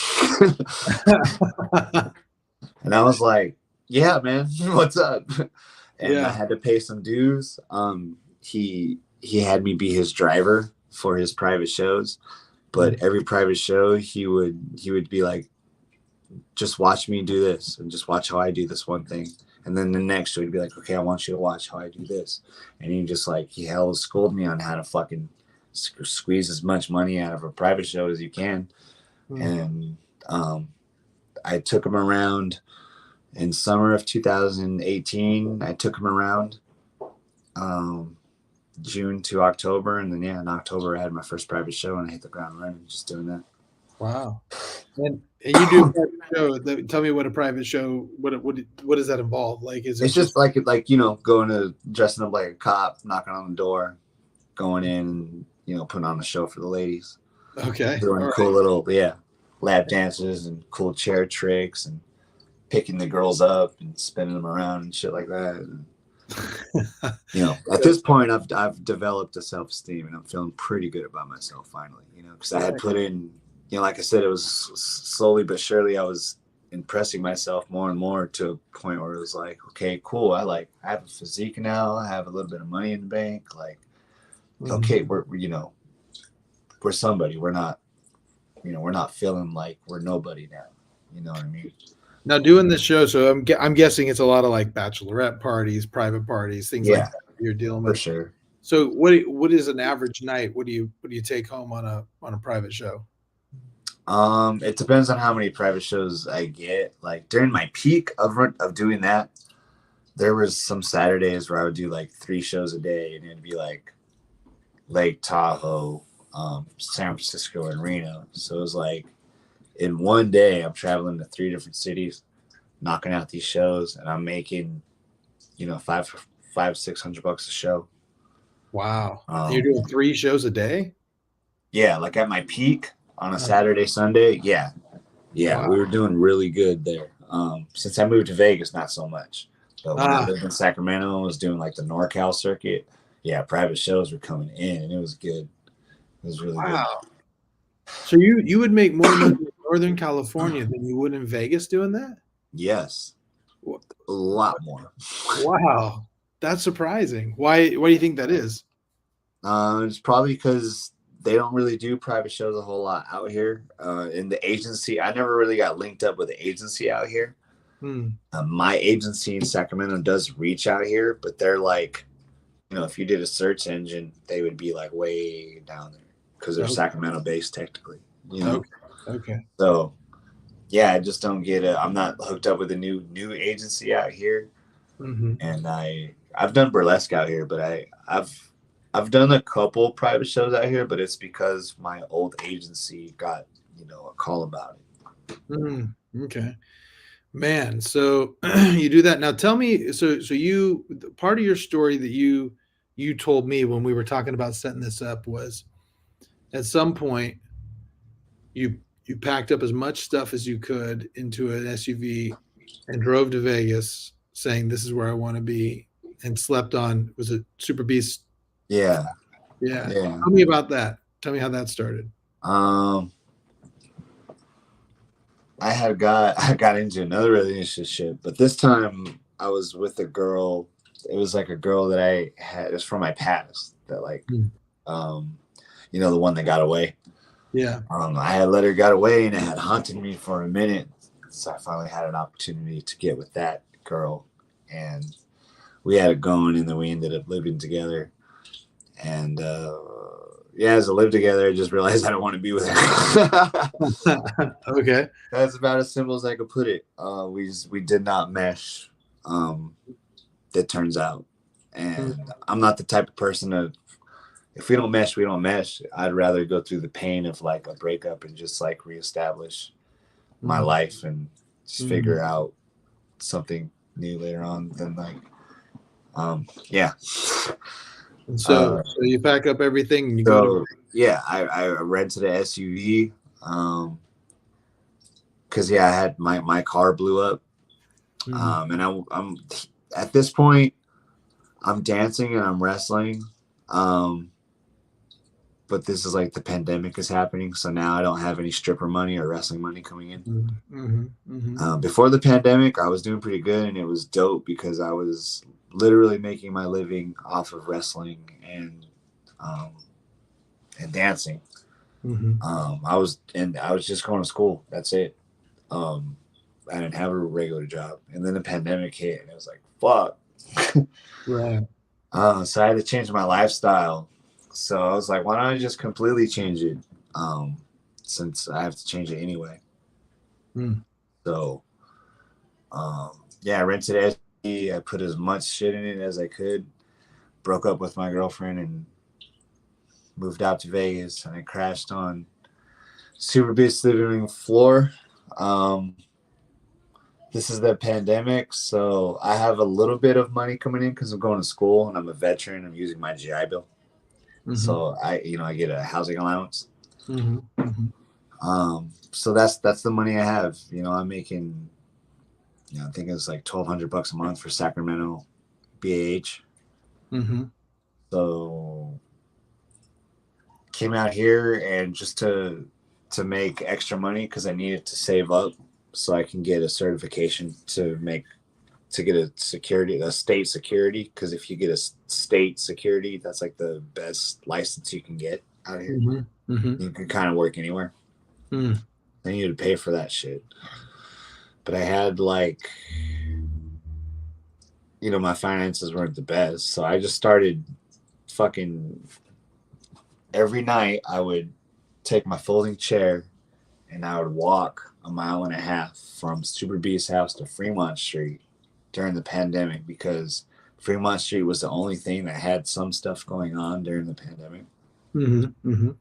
And I was like, "Yeah, man, what's up?" And I had to pay some dues. He had me be his driver for his private shows, but every private show he would be like, "Just watch me do this, and just watch how I do this one thing." And then the next show he'd be like, "Okay, I want you to watch how I do this." And he hell schooled me on how to fucking squeeze as much money out of a private show as you can. And I took him around in summer of 2018. I took him around June to October, and then in October I had my first private show, and I hit the ground running just doing that. Wow. And you do a private show. Tell me what a private show, what does that involve? Like, is it It's just like going to dressing up like a cop, knocking on the door, going in, and putting on a show for the ladies. Okay. Doing cool little lap dances and cool chair tricks and picking the girls up and spinning them around and shit like that. And, at this point I've developed a self-esteem and I'm feeling pretty good about myself finally, because I had put in, like I said, it was slowly but surely I was impressing myself more and more to a point where it was like, okay, cool. I have a physique now. I have a little bit of money in the bank. Like, okay, we're somebody. We're not feeling like we're nobody now. You know what I mean? Now doing this show, so I'm guessing it's a lot of like bachelorette parties, private parties, things like that you're dealing with. For sure. So what is an average night? What do you take home on a private show? It depends on how many private shows I get. Like during my peak of doing that, there was some Saturdays where I would do like 3 shows a day, and it'd be like Lake Tahoe, San Francisco, and Reno. So it was like in one day I'm traveling to 3 different cities, knocking out these shows, and I'm making $500-$600 a show. Wow. You're doing 3 shows a day? Yeah, like at my peak on a Saturday, Sunday. Yeah. Wow. We were doing really good there. Since I moved to Vegas, not so much. But when I lived in Sacramento, I was doing like the NorCal circuit. Yeah, private shows were coming in, and it was good. It was really good. So you would make more money in Northern California than you would in Vegas doing that? Yes. A lot more. Wow. That's surprising. Why do you think that is? It's probably because they don't really do private shows a whole lot out here. In the agency, I never really got linked up with the agency out here. My agency in Sacramento does reach out here, but they're like, if you did a search engine, they would be like way down there because they're Sacramento based technically. Okay. So yeah, I just don't get it. I'm not hooked up with a new agency out here. And I've done burlesque out here, but I've done a couple private shows out here, but it's because my old agency got a call about it. Okay. Man, so you do that. Now tell me, so you part of your story that you told me when we were talking about setting this up was at some point you packed up as much stuff as you could into an SUV and drove to Vegas saying this is where I want to be and slept on was it Super Beast? Yeah, Yeah. yeah. Tell me about that. Tell me how that started. Um, I got into another relationship, but this time I was with a girl. It was like a girl that I had. It was from my past. That like, Mm. um, the one that got away. Yeah. I had let her get away, and it had haunted me for a minute. So I finally had an opportunity to get with that girl, and we had it going, and then we ended up living together. And yeah, as I lived together, I just realized I don't want to be with her. Okay. That's about as simple as I could put it. We did not mesh. It turns out, Mm. and I'm not the type of person to. If we don't mesh, we don't mesh. I'd rather go through the pain of like a breakup and just like reestablish my Mm. life and just Mm. figure out something new later on than like, yeah. And so Uh, so you pack up everything and you go to so yeah, I rented an SUV. Because yeah, I had my car blew up. Mhm. And I'm at this point, I'm dancing and I'm wrestling. Um, but this is like the pandemic is happening, so now I don't have any stripper money or wrestling money coming in. Mhm. Mhm. Mhm. Before the pandemic, I was doing pretty good, and it was dope because I was literally making my living off of wrestling um, and dancing. Mhm. I was just going to school. That's it. Um, I didn't have a regular job, and then the pandemic hit, and it was like, fuck. Right. So I had to change my lifestyle. So I was like, why don't I just completely change it? Um, since I have to change it anyway. Mm. So yeah, I rented SUV. I put as much shit in it as I could. Broke up with my girlfriend and moved out to Vegas. And I crashed on Super Beast living room floor. Um, this is the pandemic, so I have a little bit of money coming in because I'm going to school and I'm a veteran. I'm using my GI Bill, Mhm. so I get a housing allowance. Mhm. Mhm. So that's the money I have. I'm making, I think it's like $1,200 a month for Sacramento, BAH. Mhm. So came out here and just to make extra money because I needed to save up so I can get a certification to get a state security. Because if you get a state security, that's like the best license you can get out here. Mhm. Mhm. You can kind of work anywhere. Mm. I needed to pay for that shit, but I had like, my finances weren't the best, so I just started fucking every night. I would take my folding chair and I would walk a mile and a half from Super B's house to Fremont Street during the pandemic because Fremont Street was the only thing that had some stuff going on during the pandemic. Mhm. Mhm.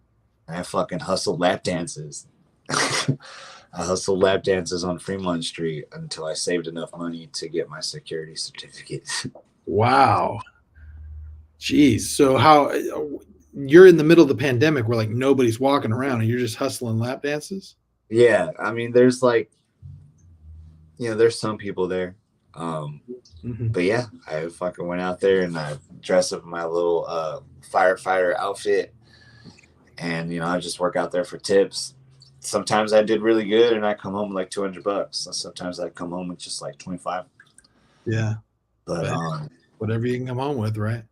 And I fucking hustled lap dances. I hustled lap dances on Fremont Street until I saved enough money to get my security certificate. Wow. Jeez. So how you're in the middle of the pandemic where like nobody's walking around and you're just hustling lap dances? Yeah, I mean, there's like, there's some people there. Um, Mhm. but yeah, I fucking went out there and I dressed up in my little firefighter outfit, and I just work out there for tips. Sometimes I did really good, and I come home with like $200. Sometimes I come home with just like 25. Yeah. But But whatever you can come home with, right?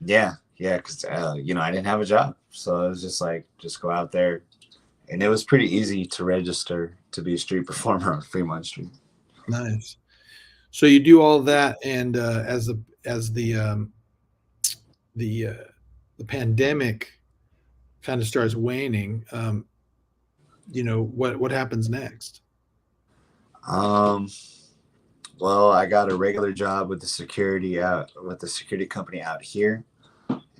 yeah, yeah, because I didn't have a job, so it was just like just go out there, and it was pretty easy to register to be a street performer on Fremont Street. Nice. So you do all that, and as the the pandemic kind of starts waning, what happens next? Um, well, I got a regular job with the security company out here,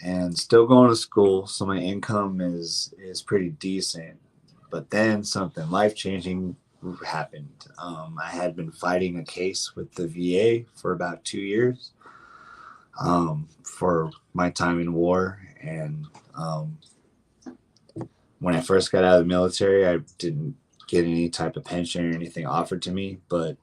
and still going to school, so my income is pretty decent. But then something life changing happened. I had been fighting a case with the VA for about 2 years for my time in war. And when I first got out of the military, I didn't get any type of pension or anything offered to me. But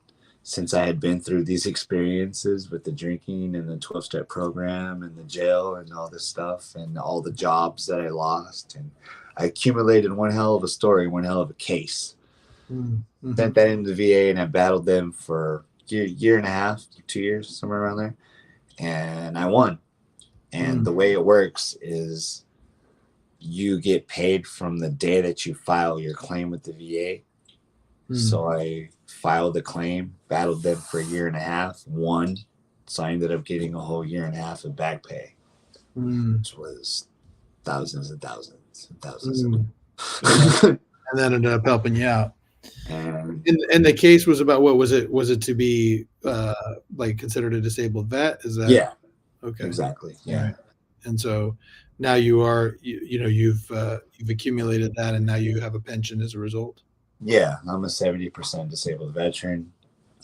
since I had been through these experiences with the drinking and the 12-step program and the jail and all this stuff and all the jobs that I lost, and I accumulated one hell of a story, one hell of a case. Mm-hmm. Sent that into the VA, and I battled them for year and a half, 2 years, somewhere around there. And I won. And the way it works is you get paid from the day that you file your claim with the VA. So I filed the claim, battled them for a year and a half, won. So I ended up getting a whole year and a half of back pay, which was thousands and thousands and thousands. And that ended up helping you out. And the case was about, what was it? Was it to be like considered a disabled vet? Is that? Yeah. Okay. Exactly. Yeah. Right. And so now you are, you've accumulated that, and now you have a pension as a result. Yeah, I'm a 70% disabled veteran.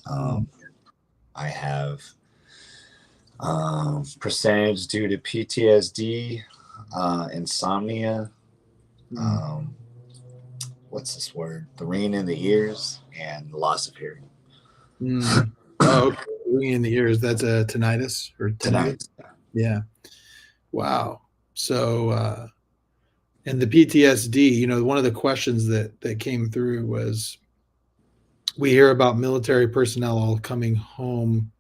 I have percentage due to PTSD, insomnia. What's this word? The ringing in the ears and loss of hearing. Oh, okay. Ringing in the ears. That's a tinnitus or Tinnitus. Yeah. Wow. So, and the PTSD, one of the questions that came through was, we hear about military personnel all coming home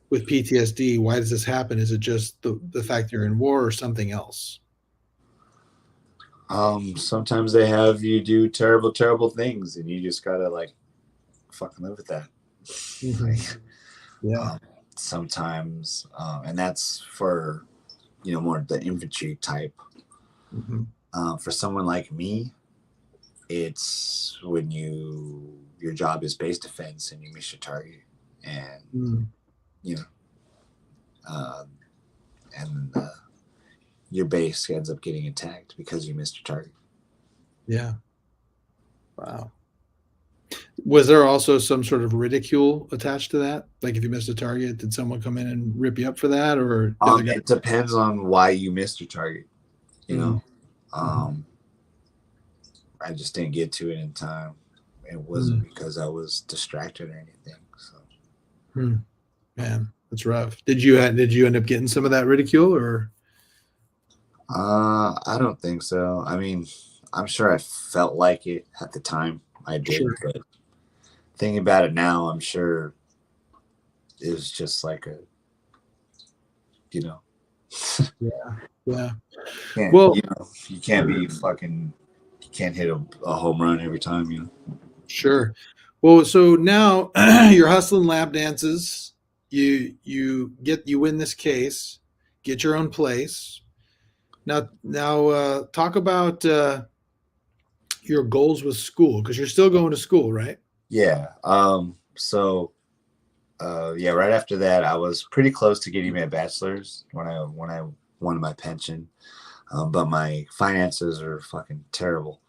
with PTSD. Why does this happen? Is it just the fact you're in war or something else? Sometimes they have you do terrible, terrible things, and you just gotta fucking live with that. Yeah. Sometimes, and that's for more the infantry type. For someone like me, it's when your job is base defense and you miss your target, and your base ends up getting attacked because you missed your target. Yeah. Wow. Was there also some sort of ridicule attached to that? Like, if you missed a target, did someone come in and rip you up for that, or it depends on why you missed your target. I just didn't get to it in time. It wasn't because I was distracted or anything. So, man, that's rough. Did you end up getting some of that ridicule, or? I don't think so. I mean, I'm sure I felt like it at the time. I did, Sure. But thinking about it now, I'm sure it was just like Yeah. Well, you can't be fucking. You can't hit a home run every time, Sure. Well, so now you're hustling lap dances. You win this case, get your own place. Now talk about your goals with school, because you're still going to school, right? Yeah. So, right after that, I was pretty close to getting my bachelor's when I won my pension, but my finances are fucking terrible.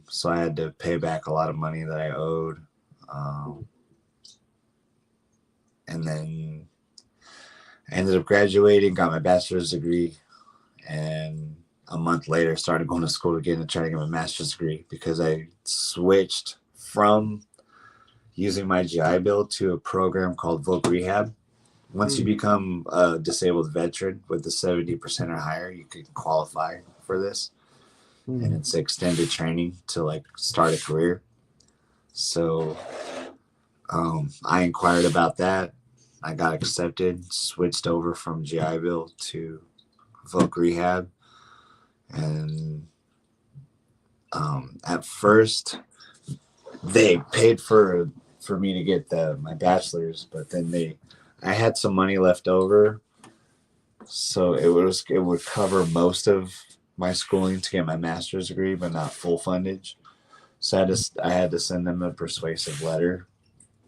So I had to pay back a lot of money that I owed, and then I ended up graduating, got my bachelor's degree, and a month later started going to school again to try to get my master's degree, because I switched from using my GI Bill to a program called Voc Rehab. Once you become a disabled veteran with the 70% or higher, you can qualify for this. And it's extended training to start a career. So I inquired about that. I got accepted, switched over from GI Bill to Voc Rehab. And at first they paid for me to get my bachelor's, but then I had some money left over, so it would cover most of my schooling to get my master's degree, but not full fundage. So I had to send them a persuasive letter,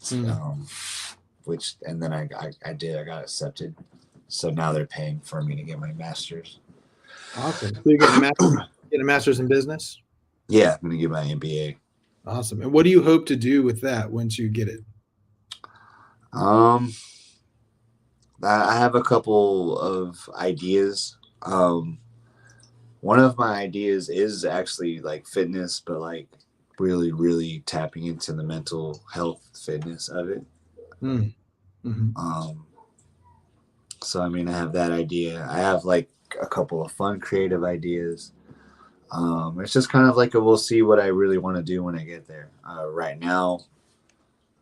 and then I did. I got accepted. So now they're paying for me to get my master's. Awesome. So you get a master's in business? Yeah, I'm gonna get my MBA. Awesome. And what do you hope to do with that once you get it? Um, I have a couple of ideas. One of my ideas is actually like fitness, but like really, really tapping into the mental health fitness of it. Mm. Hmm. Um, so I mean, I have that idea. I have like a couple of fun, creative ideas. It's just kind of like we'll see what I really want to do when I get there. Right now,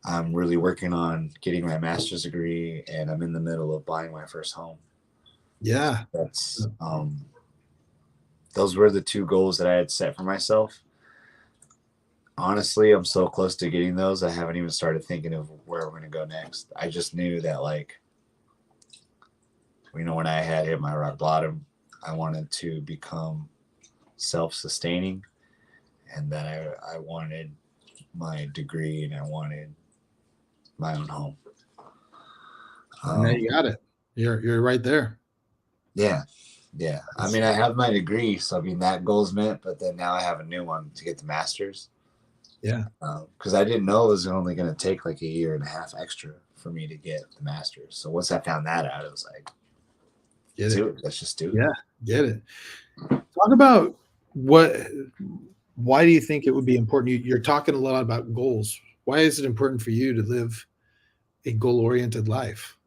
I'm really working on getting my master's degree, and I'm in the middle of buying my first home. Yeah. That's those were the two goals that I had set for myself. Honestly, I'm so close to getting those. I haven't even started thinking of where we're going to go next. I just knew that, like, when I had hit my rock bottom, I wanted to become self-sustaining, and that I wanted my degree and I wanted my own home. And now you got it. You're right there. Yeah, yeah. I mean, I have my degree, so I mean that goal's met. But then now I have a new one to get the master's. Yeah. Because I didn't know it was only going to take like a year and a half extra for me to get the master's. So once I found that out, it was like, Get it. let's just do it. Yeah. Get it. Talk about why do you think it would be important? You're talking a lot about goals. Why is it important for you to live a goal-oriented life?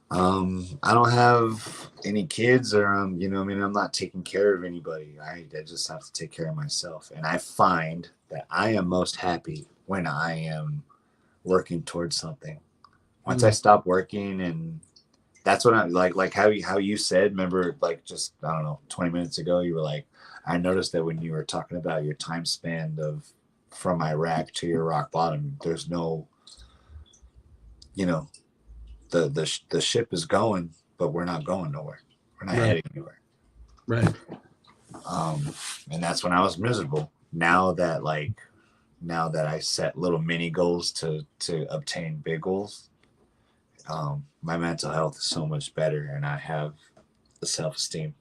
I don't have any kids, or I mean, I'm not taking care of anybody. I just have to take care of myself, and I find that I am most happy when I am working towards something. Once I stop working, and that's what I like how you said. Remember, like just I don't know, 20 minutes ago, you were like, I noticed that when you were talking about your time span of from Iraq to your rock bottom, there's no, you know, the ship is going, but we're not going nowhere. We're not heading anywhere. Right. And that's when I was miserable. Now that I set little mini goals to obtain big goals, my mental health is so much better, and I have the self-esteem,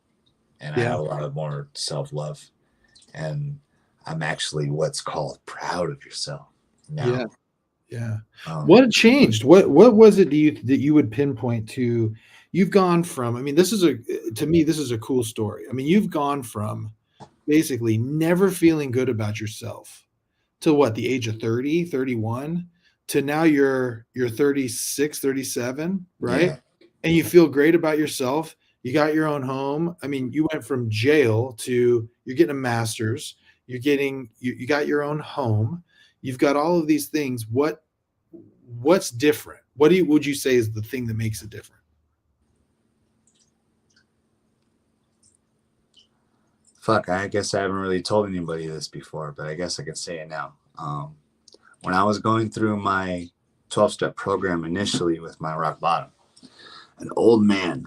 and I have a lot of more self-love, and I'm actually what's called proud of yourself now. Yeah. Yeah. What changed? What was it that you would pinpoint to? You've gone from, I mean, to me, this is a cool story. I mean, you've gone from basically never feeling good about yourself to what, the age of 30, 31, to now you're 36, 37, right? Yeah. And you feel great about yourself. You got your own home. I mean, you went from jail to you're getting a master's, you got your own home. You've got all of these things. What's different? Would you say is the thing that makes it different? Fuck, I guess I haven't really told anybody this before, but I guess I could say it now. When I was going through my 12-step program initially with my rock bottom, an old man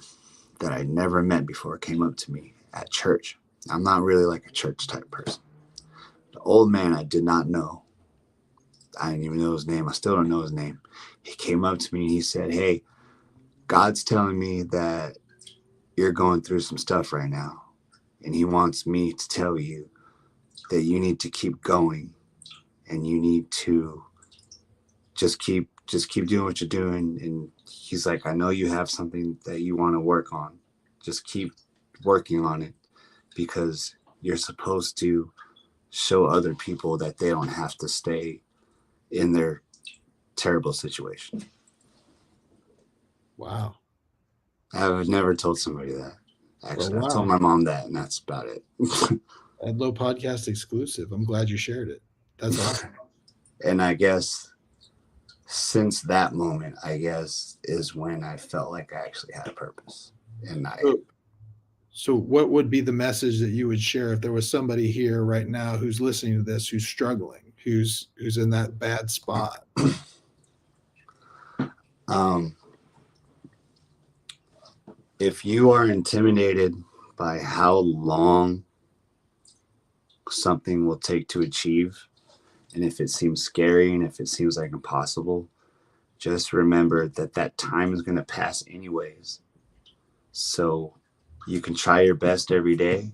that I never met before came up to me at church. I'm not really like a church type person. The old man I did not know. I didn't even know his name. I still don't know his name. He came up to me and he said, "Hey, God's telling me that you're going through some stuff right now. And he wants me to tell you that you need to keep going, and you need to just keep doing what you're doing." And he's like, "I know you have something that you want to work on. Just keep working on it, because you're supposed to show other people that they don't have to stay in their terrible situation." Wow. I've never told somebody that. Actually, Well, I told wow. my mom that, and that's about it. Edlow podcast exclusive. I'm glad you shared it. That's awesome. And I guess since that moment, I guess, is when I felt like I actually had a purpose. And So what would be the message that you would share if there was somebody here right now who's listening to this, who's struggling, who's in that bad spot? um, if you are intimidated by how long something will take to achieve, and if it seems scary and if it seems like impossible, just remember that that time is going to pass anyways. So you can try your best every day.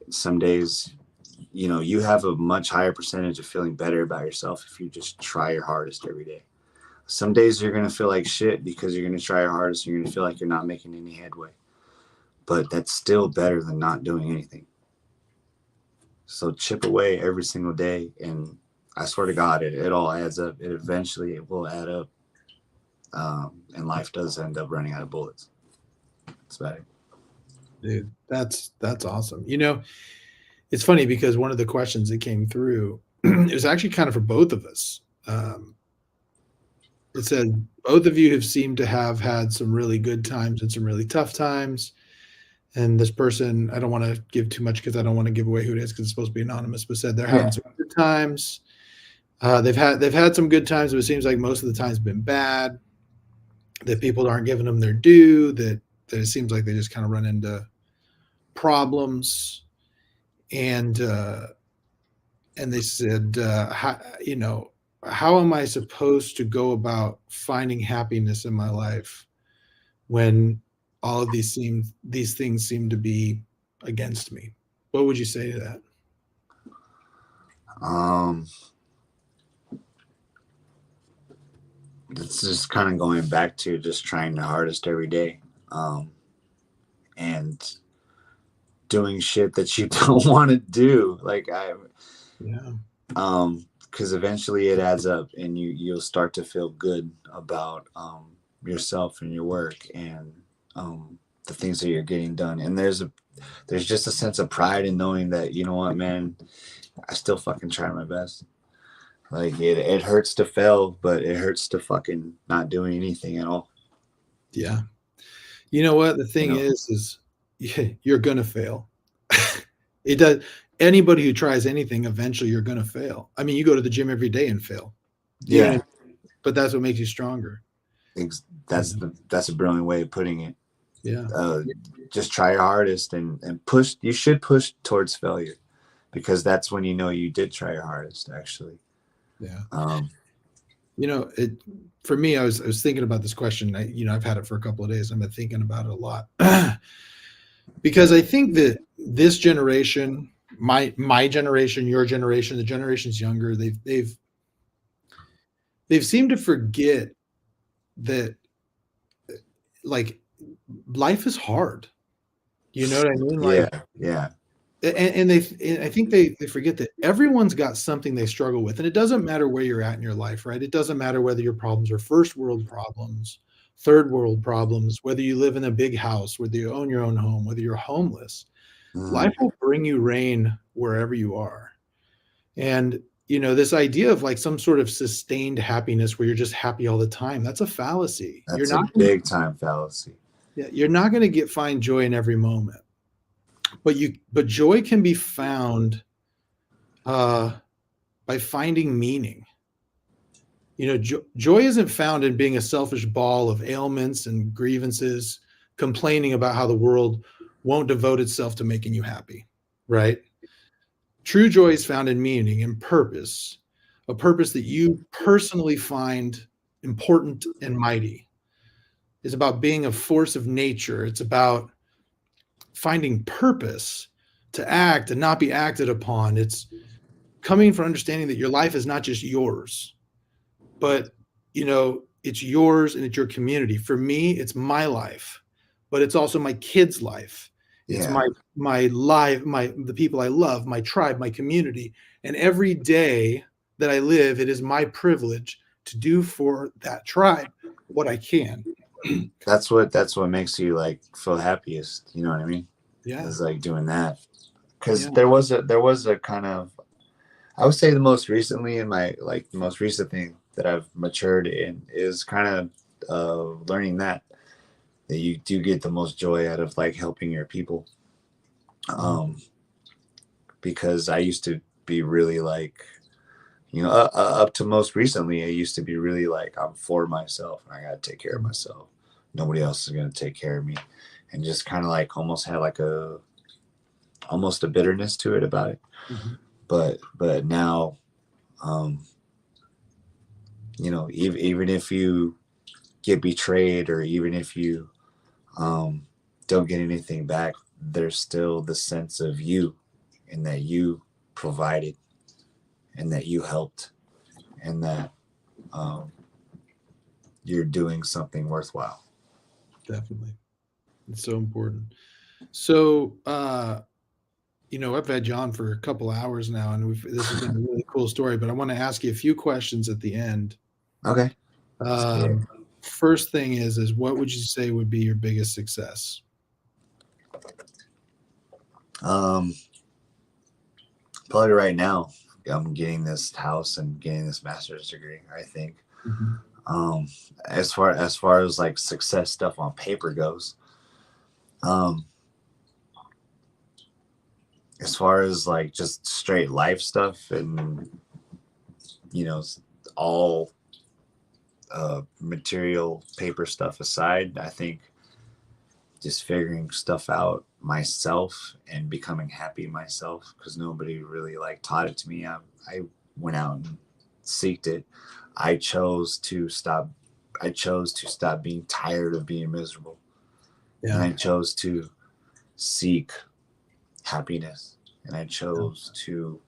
Some days you know, you have a much higher percentage of feeling better about yourself if you just try your hardest every day. Some days you're going to feel like shit because you're going to try your hardest and you're going to feel like you're not making any headway. But that's still better than not doing anything. So chip away every single day, and I swear to God, it all adds up. It will add up. And life does end up running out of bullets. That's about it. Dude, that's awesome. You know, it's funny because one of the questions that came through, it was actually kind of for both of us. It said both of you have seemed to have had some really good times and some really tough times. And this person, I don't want to give too much because I don't want to give away who it is because it's supposed to be anonymous, but said they're having some good times. They've had some good times, but it seems like most of the times been bad. That people aren't giving them their due. That it seems like they just kind of run into problems. And they said, how am I supposed to go about finding happiness in my life when all of these things seem to be against me? What would you say to that? It's just kind of going back to just trying the hardest every day, and doing shit that you don't want to do. Because eventually it adds up, and you'll start to feel good about yourself and your work and the things that you're getting done. And there's just a sense of pride in knowing that, you know what, man, I still fucking try my best. Like it hurts to fail, but it hurts to fucking not doing anything at all. Yeah. You know what? The thing is you're going to fail. It does. Anybody who tries anything, eventually you're going to fail. I mean, you go to the gym every day and fail. You know what I mean? But that's what makes you stronger. That's a brilliant way of putting it. Yeah. Just try your hardest and push. You should push towards failure, because that's when you know you did try your hardest, actually. Yeah. You know, for me, I was thinking about this question. I've had it for a couple of days. I've been thinking about it a lot because I think that this generation, my generation, your generation, the generations younger, they've seemed to forget that, like, life is hard. You know what I mean? Like, yeah. And I think they forget that everyone's got something they struggle with, and it doesn't matter where you're at in your life, right? It doesn't matter whether your problems are first world problems, third world problems, whether you live in a big house, whether you own your own home, whether you're homeless. Life will bring you rain wherever you are. And this idea of like some sort of sustained happiness where you're just happy all the time, that's a fallacy. That's a big time fallacy. Yeah, you're not going to find joy in every moment. But joy can be found by finding meaning. Joy isn't found in being a selfish ball of ailments and grievances, complaining about how the world won't devote itself to making you happy, right? True joy is found in meaning and purpose, a purpose that you personally find important and mighty. It's about being a force of nature. It's about finding purpose to act and not be acted upon. It's coming from understanding that your life is not just yours, but it's yours and it's your community. For me, it's my life, but it's also my kids' life. It's my life, the people I love, my tribe, my community. And every day that I live, it is my privilege to do for that tribe what I can. That's what makes you like feel happiest. You know what I mean? Yeah. It's like doing that. Because there was a kind of, I would say the most recent thing that I've matured in is kind of learning that you do get the most joy out of like helping your people. Because I used to be really like, up to most recently, I used to be really like, I'm for myself and I got to take care of myself. Nobody else is going to take care of me. And just kind of like almost had like almost a bitterness to it about it. Mm-hmm. But now, even if you get betrayed or even if you don't get anything back, there's still the sense of you and that you provided and that you helped and that you're doing something worthwhile. Definitely. It's so important. So, I've had you on for a couple hours now, and this has been a really cool story, but I want to ask you a few questions at the end. Okay. First thing is what would you say would be your biggest success? Probably right now, I'm getting this house and getting this master's degree, I think. Mm-hmm. As far as like success stuff on paper goes, as far as like just straight life stuff and, all material paper stuff aside, I think just figuring stuff out myself and becoming happy myself, because nobody really like taught it to me. I went out and seeked it. I chose to stop being tired of being miserable. Yeah. And I chose to seek happiness, and I chose to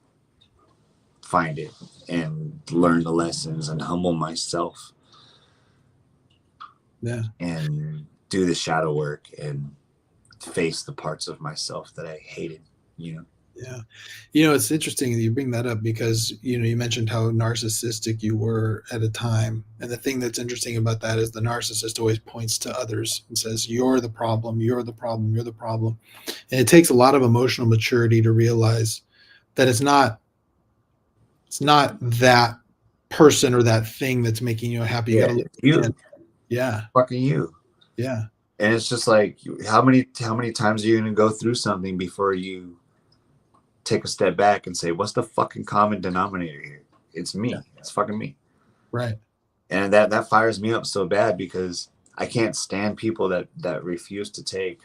find it and learn the lessons and humble myself. Yeah. And do the shadow work and face the parts of myself that I hated, Yeah. It's interesting that you bring that up because, you mentioned how narcissistic you were at a time. And the thing that's interesting about that is the narcissist always points to others and says, you're the problem, you're the problem, you're the problem. And it takes a lot of emotional maturity to realize that it's not that person or that thing that's making you happy. You got to look you. Yeah. Fucking you. Yeah. And it's just like, how many times are you going to go through something before you take a step back and say, what's the fucking common denominator here? It's me. Yeah. It's fucking me. Right. And that fires me up so bad because I can't stand people that refuse to take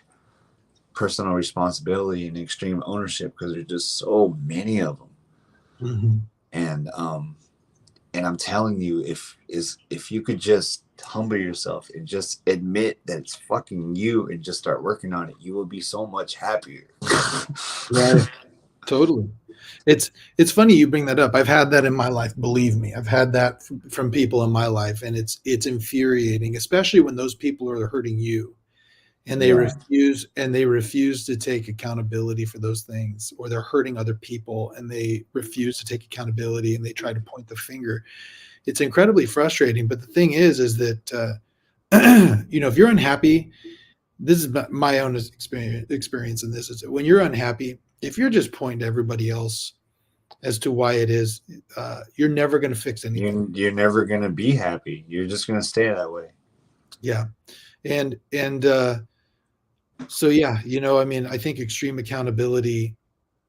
personal responsibility and extreme ownership, because there's just so many of them. Mm-hmm. And I'm telling you, if you could just humble yourself and just admit that it's fucking you and just start working on it, you will be so much happier. Right. Totally. It's funny you bring that up. I've had that in my life. Believe me, I've had that from people in my life, and it's infuriating, especially when those people are hurting you, and they refuse to take accountability for those things, or they're hurting other people and they refuse to take accountability and they try to point the finger. It's incredibly frustrating. But the thing is that, if you're unhappy, this is my own experience in this, is that when you're unhappy, if you're just pointing to everybody else as to why it is, you're never going to fix anything. You're never going to be happy. You're just going to stay that way. Yeah. So, yeah, I think extreme accountability,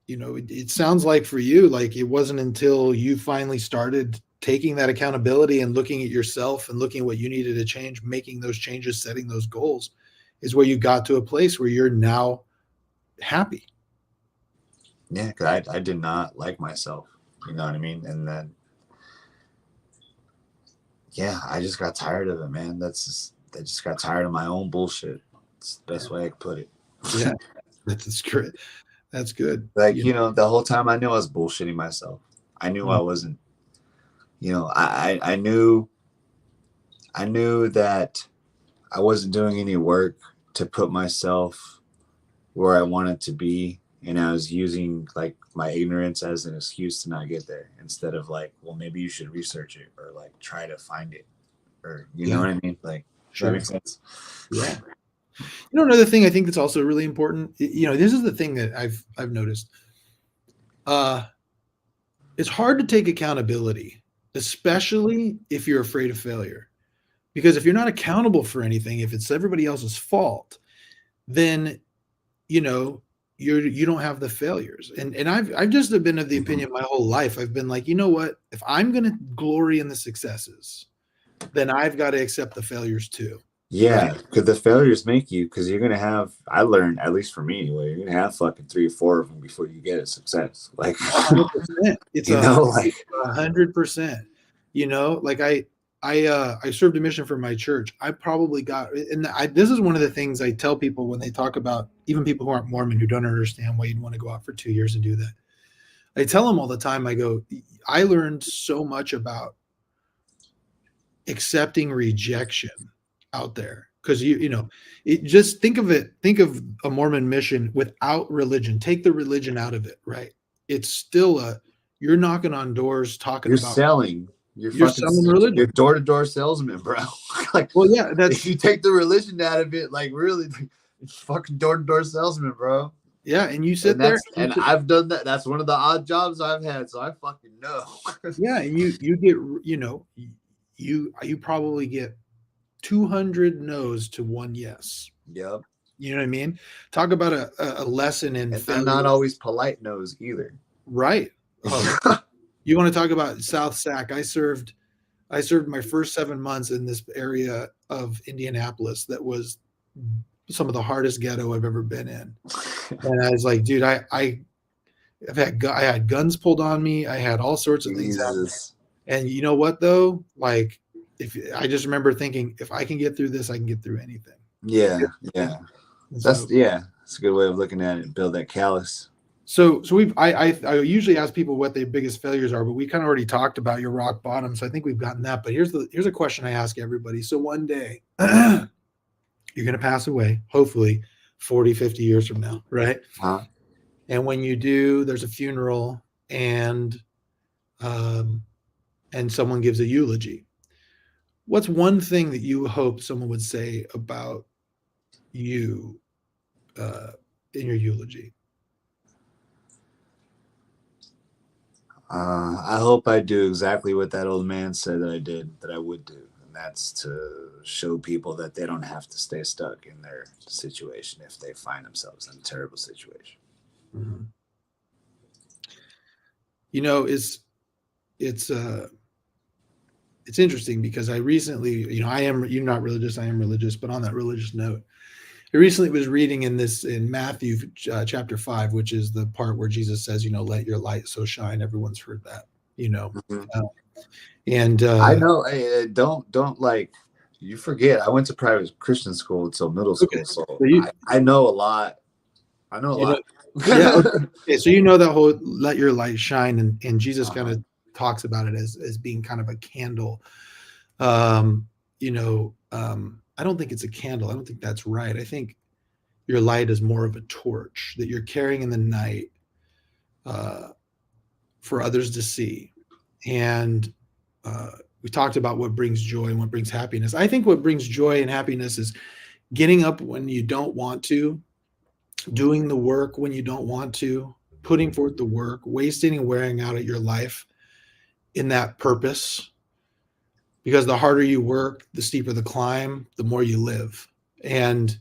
it sounds like for you, like it wasn't until you finally started taking that accountability and looking at yourself and looking at what you needed to change, making those changes, setting those goals, is where you got to a place where you're now happy. Yeah, because I did not like myself, you know what I mean? And then, I just got tired of it, man. I just got tired of my own bullshit. It's the best way I could put it. Yeah, that's great. That's good. Like, the whole time I knew I was bullshitting myself. I knew I wasn't. I knew that I wasn't doing any work to put myself where I wanted to be. And I was using like my ignorance as an excuse to not get there, instead of like, well, maybe you should research it or like try to find it, or you know what I mean? Like, sure. That makes sense. Yeah. Another thing I think that's also really important, this is the thing that I've noticed. It's hard to take accountability, especially if you're afraid of failure, because if you're not accountable for anything, if it's everybody else's fault, then, you don't have the failures. And I've just been of the opinion my whole life. I've been like, you know what, if I'm going to glory in the successes, then I've got to accept the failures too. Yeah, because the failures make you, because you're going to have, I learned, at least for me anyway, you're going to have fucking 3 or 4 of them before you get a success. Like, 100%. It's 100%, like I served a mission for my church. I probably got, and this is one of the things I tell people when they talk about, even people who aren't Mormon, who don't understand why you'd want to go out for 2 years and do that. I tell them all the time, I go, I learned so much about accepting rejection out there. Because you know, it just think of it, think of a Mormon mission without religion. Take the religion out of it, right? It's still you're knocking on doors talking You're about selling. You're you're fucking. selling You're religion. door-to-door salesman, bro. Like, Well, yeah, if that's you take the religion out of it, like really, it's fucking door-to-door salesman, bro. yeah, and you And sit there, I've done that. That's one of the odd jobs I've had, so I fucking know. yeah, and you get you know you probably get 200 no's to one yes. Yep. You know what I mean? Talk about a lesson in And they're failure. not always polite no's either. Right. Oh, you want to talk about South Sac? I served my first 7 months in this area of Indianapolis that was some of the hardest ghetto I've ever been in. And I was like, dude, I had guns pulled on me. I had all sorts of things happen. Jesus. And you know what though? Like, if I just remember thinking, if I can get through this, I can get through anything. Yeah, yeah. And That's so, That's a good way of looking at it. Build that callus. so I usually ask people what their biggest failures are, but we kind of already talked about your rock bottom. So I think we've gotten that. But here's a question I ask everybody. So one day you're going to pass away, hopefully 40, 50 years from now, right? Huh? And when you do, there's a funeral and someone gives a eulogy. What's one thing that you hope someone would say about you in your eulogy? I hope I do exactly what that old man said that I would do. And that's to show people that they don't have to stay stuck in their situation if they find themselves in a terrible situation. Mm-hmm. You know, it's interesting because I recently, you're not religious, I am religious, but on that religious note, I recently was reading in Matthew chapter 5, which is the part where Jesus says, let your light so shine. Everyone's heard that, Mm-hmm. And I know. Hey, don't like. You forget. I went to private Christian school until middle school, okay, so so I know a lot. I know a lot. Yeah. Okay. So that whole let your light shine, and Jesus kind of talks about it as being kind of a candle. I don't think it's a candle. I don't think that's right. I think your light is more of a torch that you're carrying in the night for others to see. And we talked about what brings joy and what brings happiness. I think what brings joy and happiness is getting up when you don't want to, doing the work when you don't want to, putting forth the work, wasting and wearing out at your life in that purpose. Because the harder you work, the steeper the climb, the more you live. And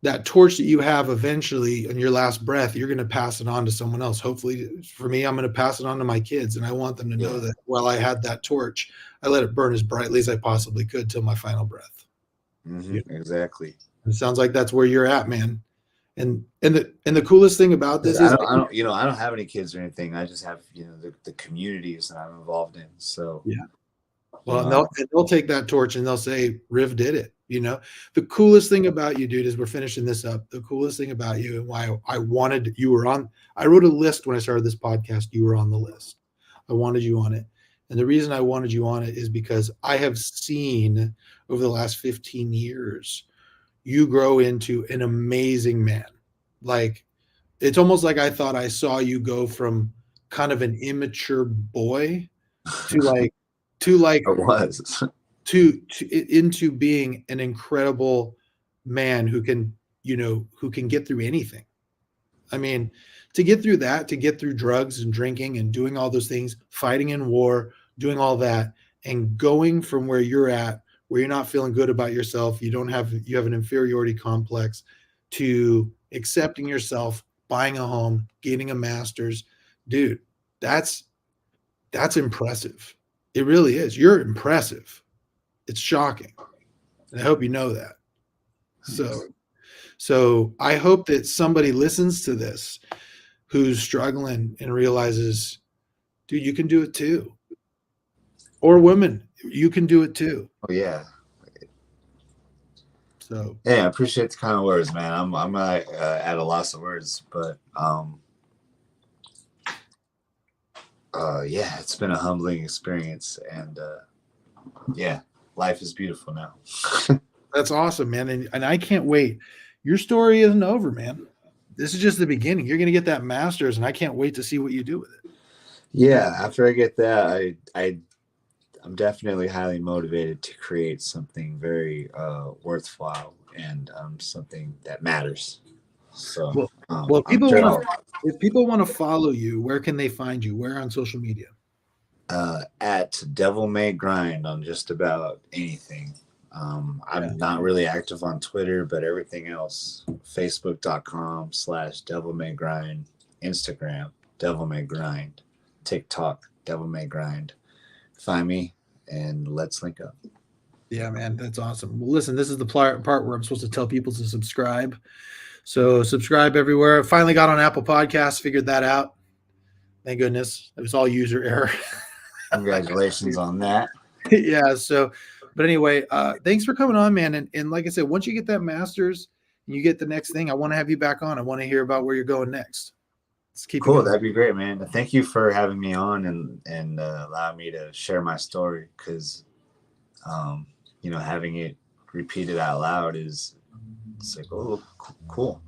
that torch that you have eventually in your last breath, you're going to pass it on to someone else. Hopefully for me, I'm going to pass it on to my kids. And I want them to know that while I had that torch, I let it burn as brightly as I possibly could till my final breath. Mm-hmm, exactly. It sounds like that's where you're at, man. And the coolest thing about this is I don't have any kids or anything. I just have the communities that I'm involved in. So yeah. Well, they'll take that torch and they'll say, Riv did it. The coolest thing about you, dude, is we're finishing this up. The coolest thing about you and why I wanted you were on. I wrote a list when I started this podcast. You were on the list. I wanted you on it. And the reason I wanted you on it is because I have seen over the last 15 years, you grow into an amazing man. Like, it's almost like I thought I saw you go from kind of an immature boy to it was into being an incredible man who can get through anything. I mean, to get through that, to get through drugs and drinking and doing all those things, fighting in war, doing all that, and going from where you're at, where you're not feeling good about yourself, you have an inferiority complex, to accepting yourself, buying a home, getting a master's, dude, that's impressive. It really is. You're impressive. It's shocking. And I hope you know that. So I hope that somebody listens to this who's struggling and realizes, dude, you can do it too. Or women, you can do it too. Oh yeah. So yeah, I appreciate the kind of words, man. I'm at a loss of words, but Yeah, it's been a humbling experience, and yeah, life is beautiful now. That's awesome, man. And I can't wait. Your story isn't over, man. This is just the beginning. You're going to get that master's, and I can't wait to see what you do with it. Yeah, after I get that, I'm definitely highly motivated to create something very worthwhile and something that matters. So, Well, I'm sure if people want to follow you, where can they find you? Where on social media? at Devil May Grind on just about anything. I'm not really active on Twitter, but everything else, Facebook.com/Devil May Grind, Instagram, Devil May Grind, TikTok, Devil May Grind. Find me and let's link up. Yeah, man, that's awesome. Well, listen, this is the part where I'm supposed to tell people to subscribe. So subscribe everywhere. I finally got on Apple Podcasts, figured that out. Thank goodness. It was all user error. Congratulations on that. Yeah. So, but anyway, thanks for coming on, man. And like I said, once you get that master's and you get the next thing, I want to have you back on. I want to hear about where you're going next. Let's keep it Cool. going. That'd be great, man. Thank you for having me on and allow me to share my story, because having it repeated out loud it's like, oh, cool.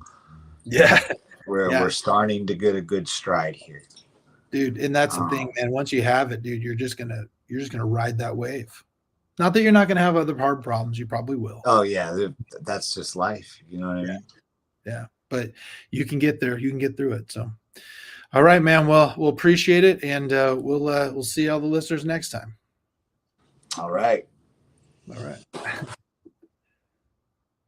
Yeah. We're starting to get a good stride here, Dude. And that's the thing, man. Once you have it, dude, you're just gonna ride that wave. Not that you're not gonna have other hard problems. You probably will. Oh yeah, that's just life. You know what I mean? Yeah. But you can get there. You can get through it. So, all right, man. Well, we'll appreciate it, and we'll see all the listeners next time. All right. All right.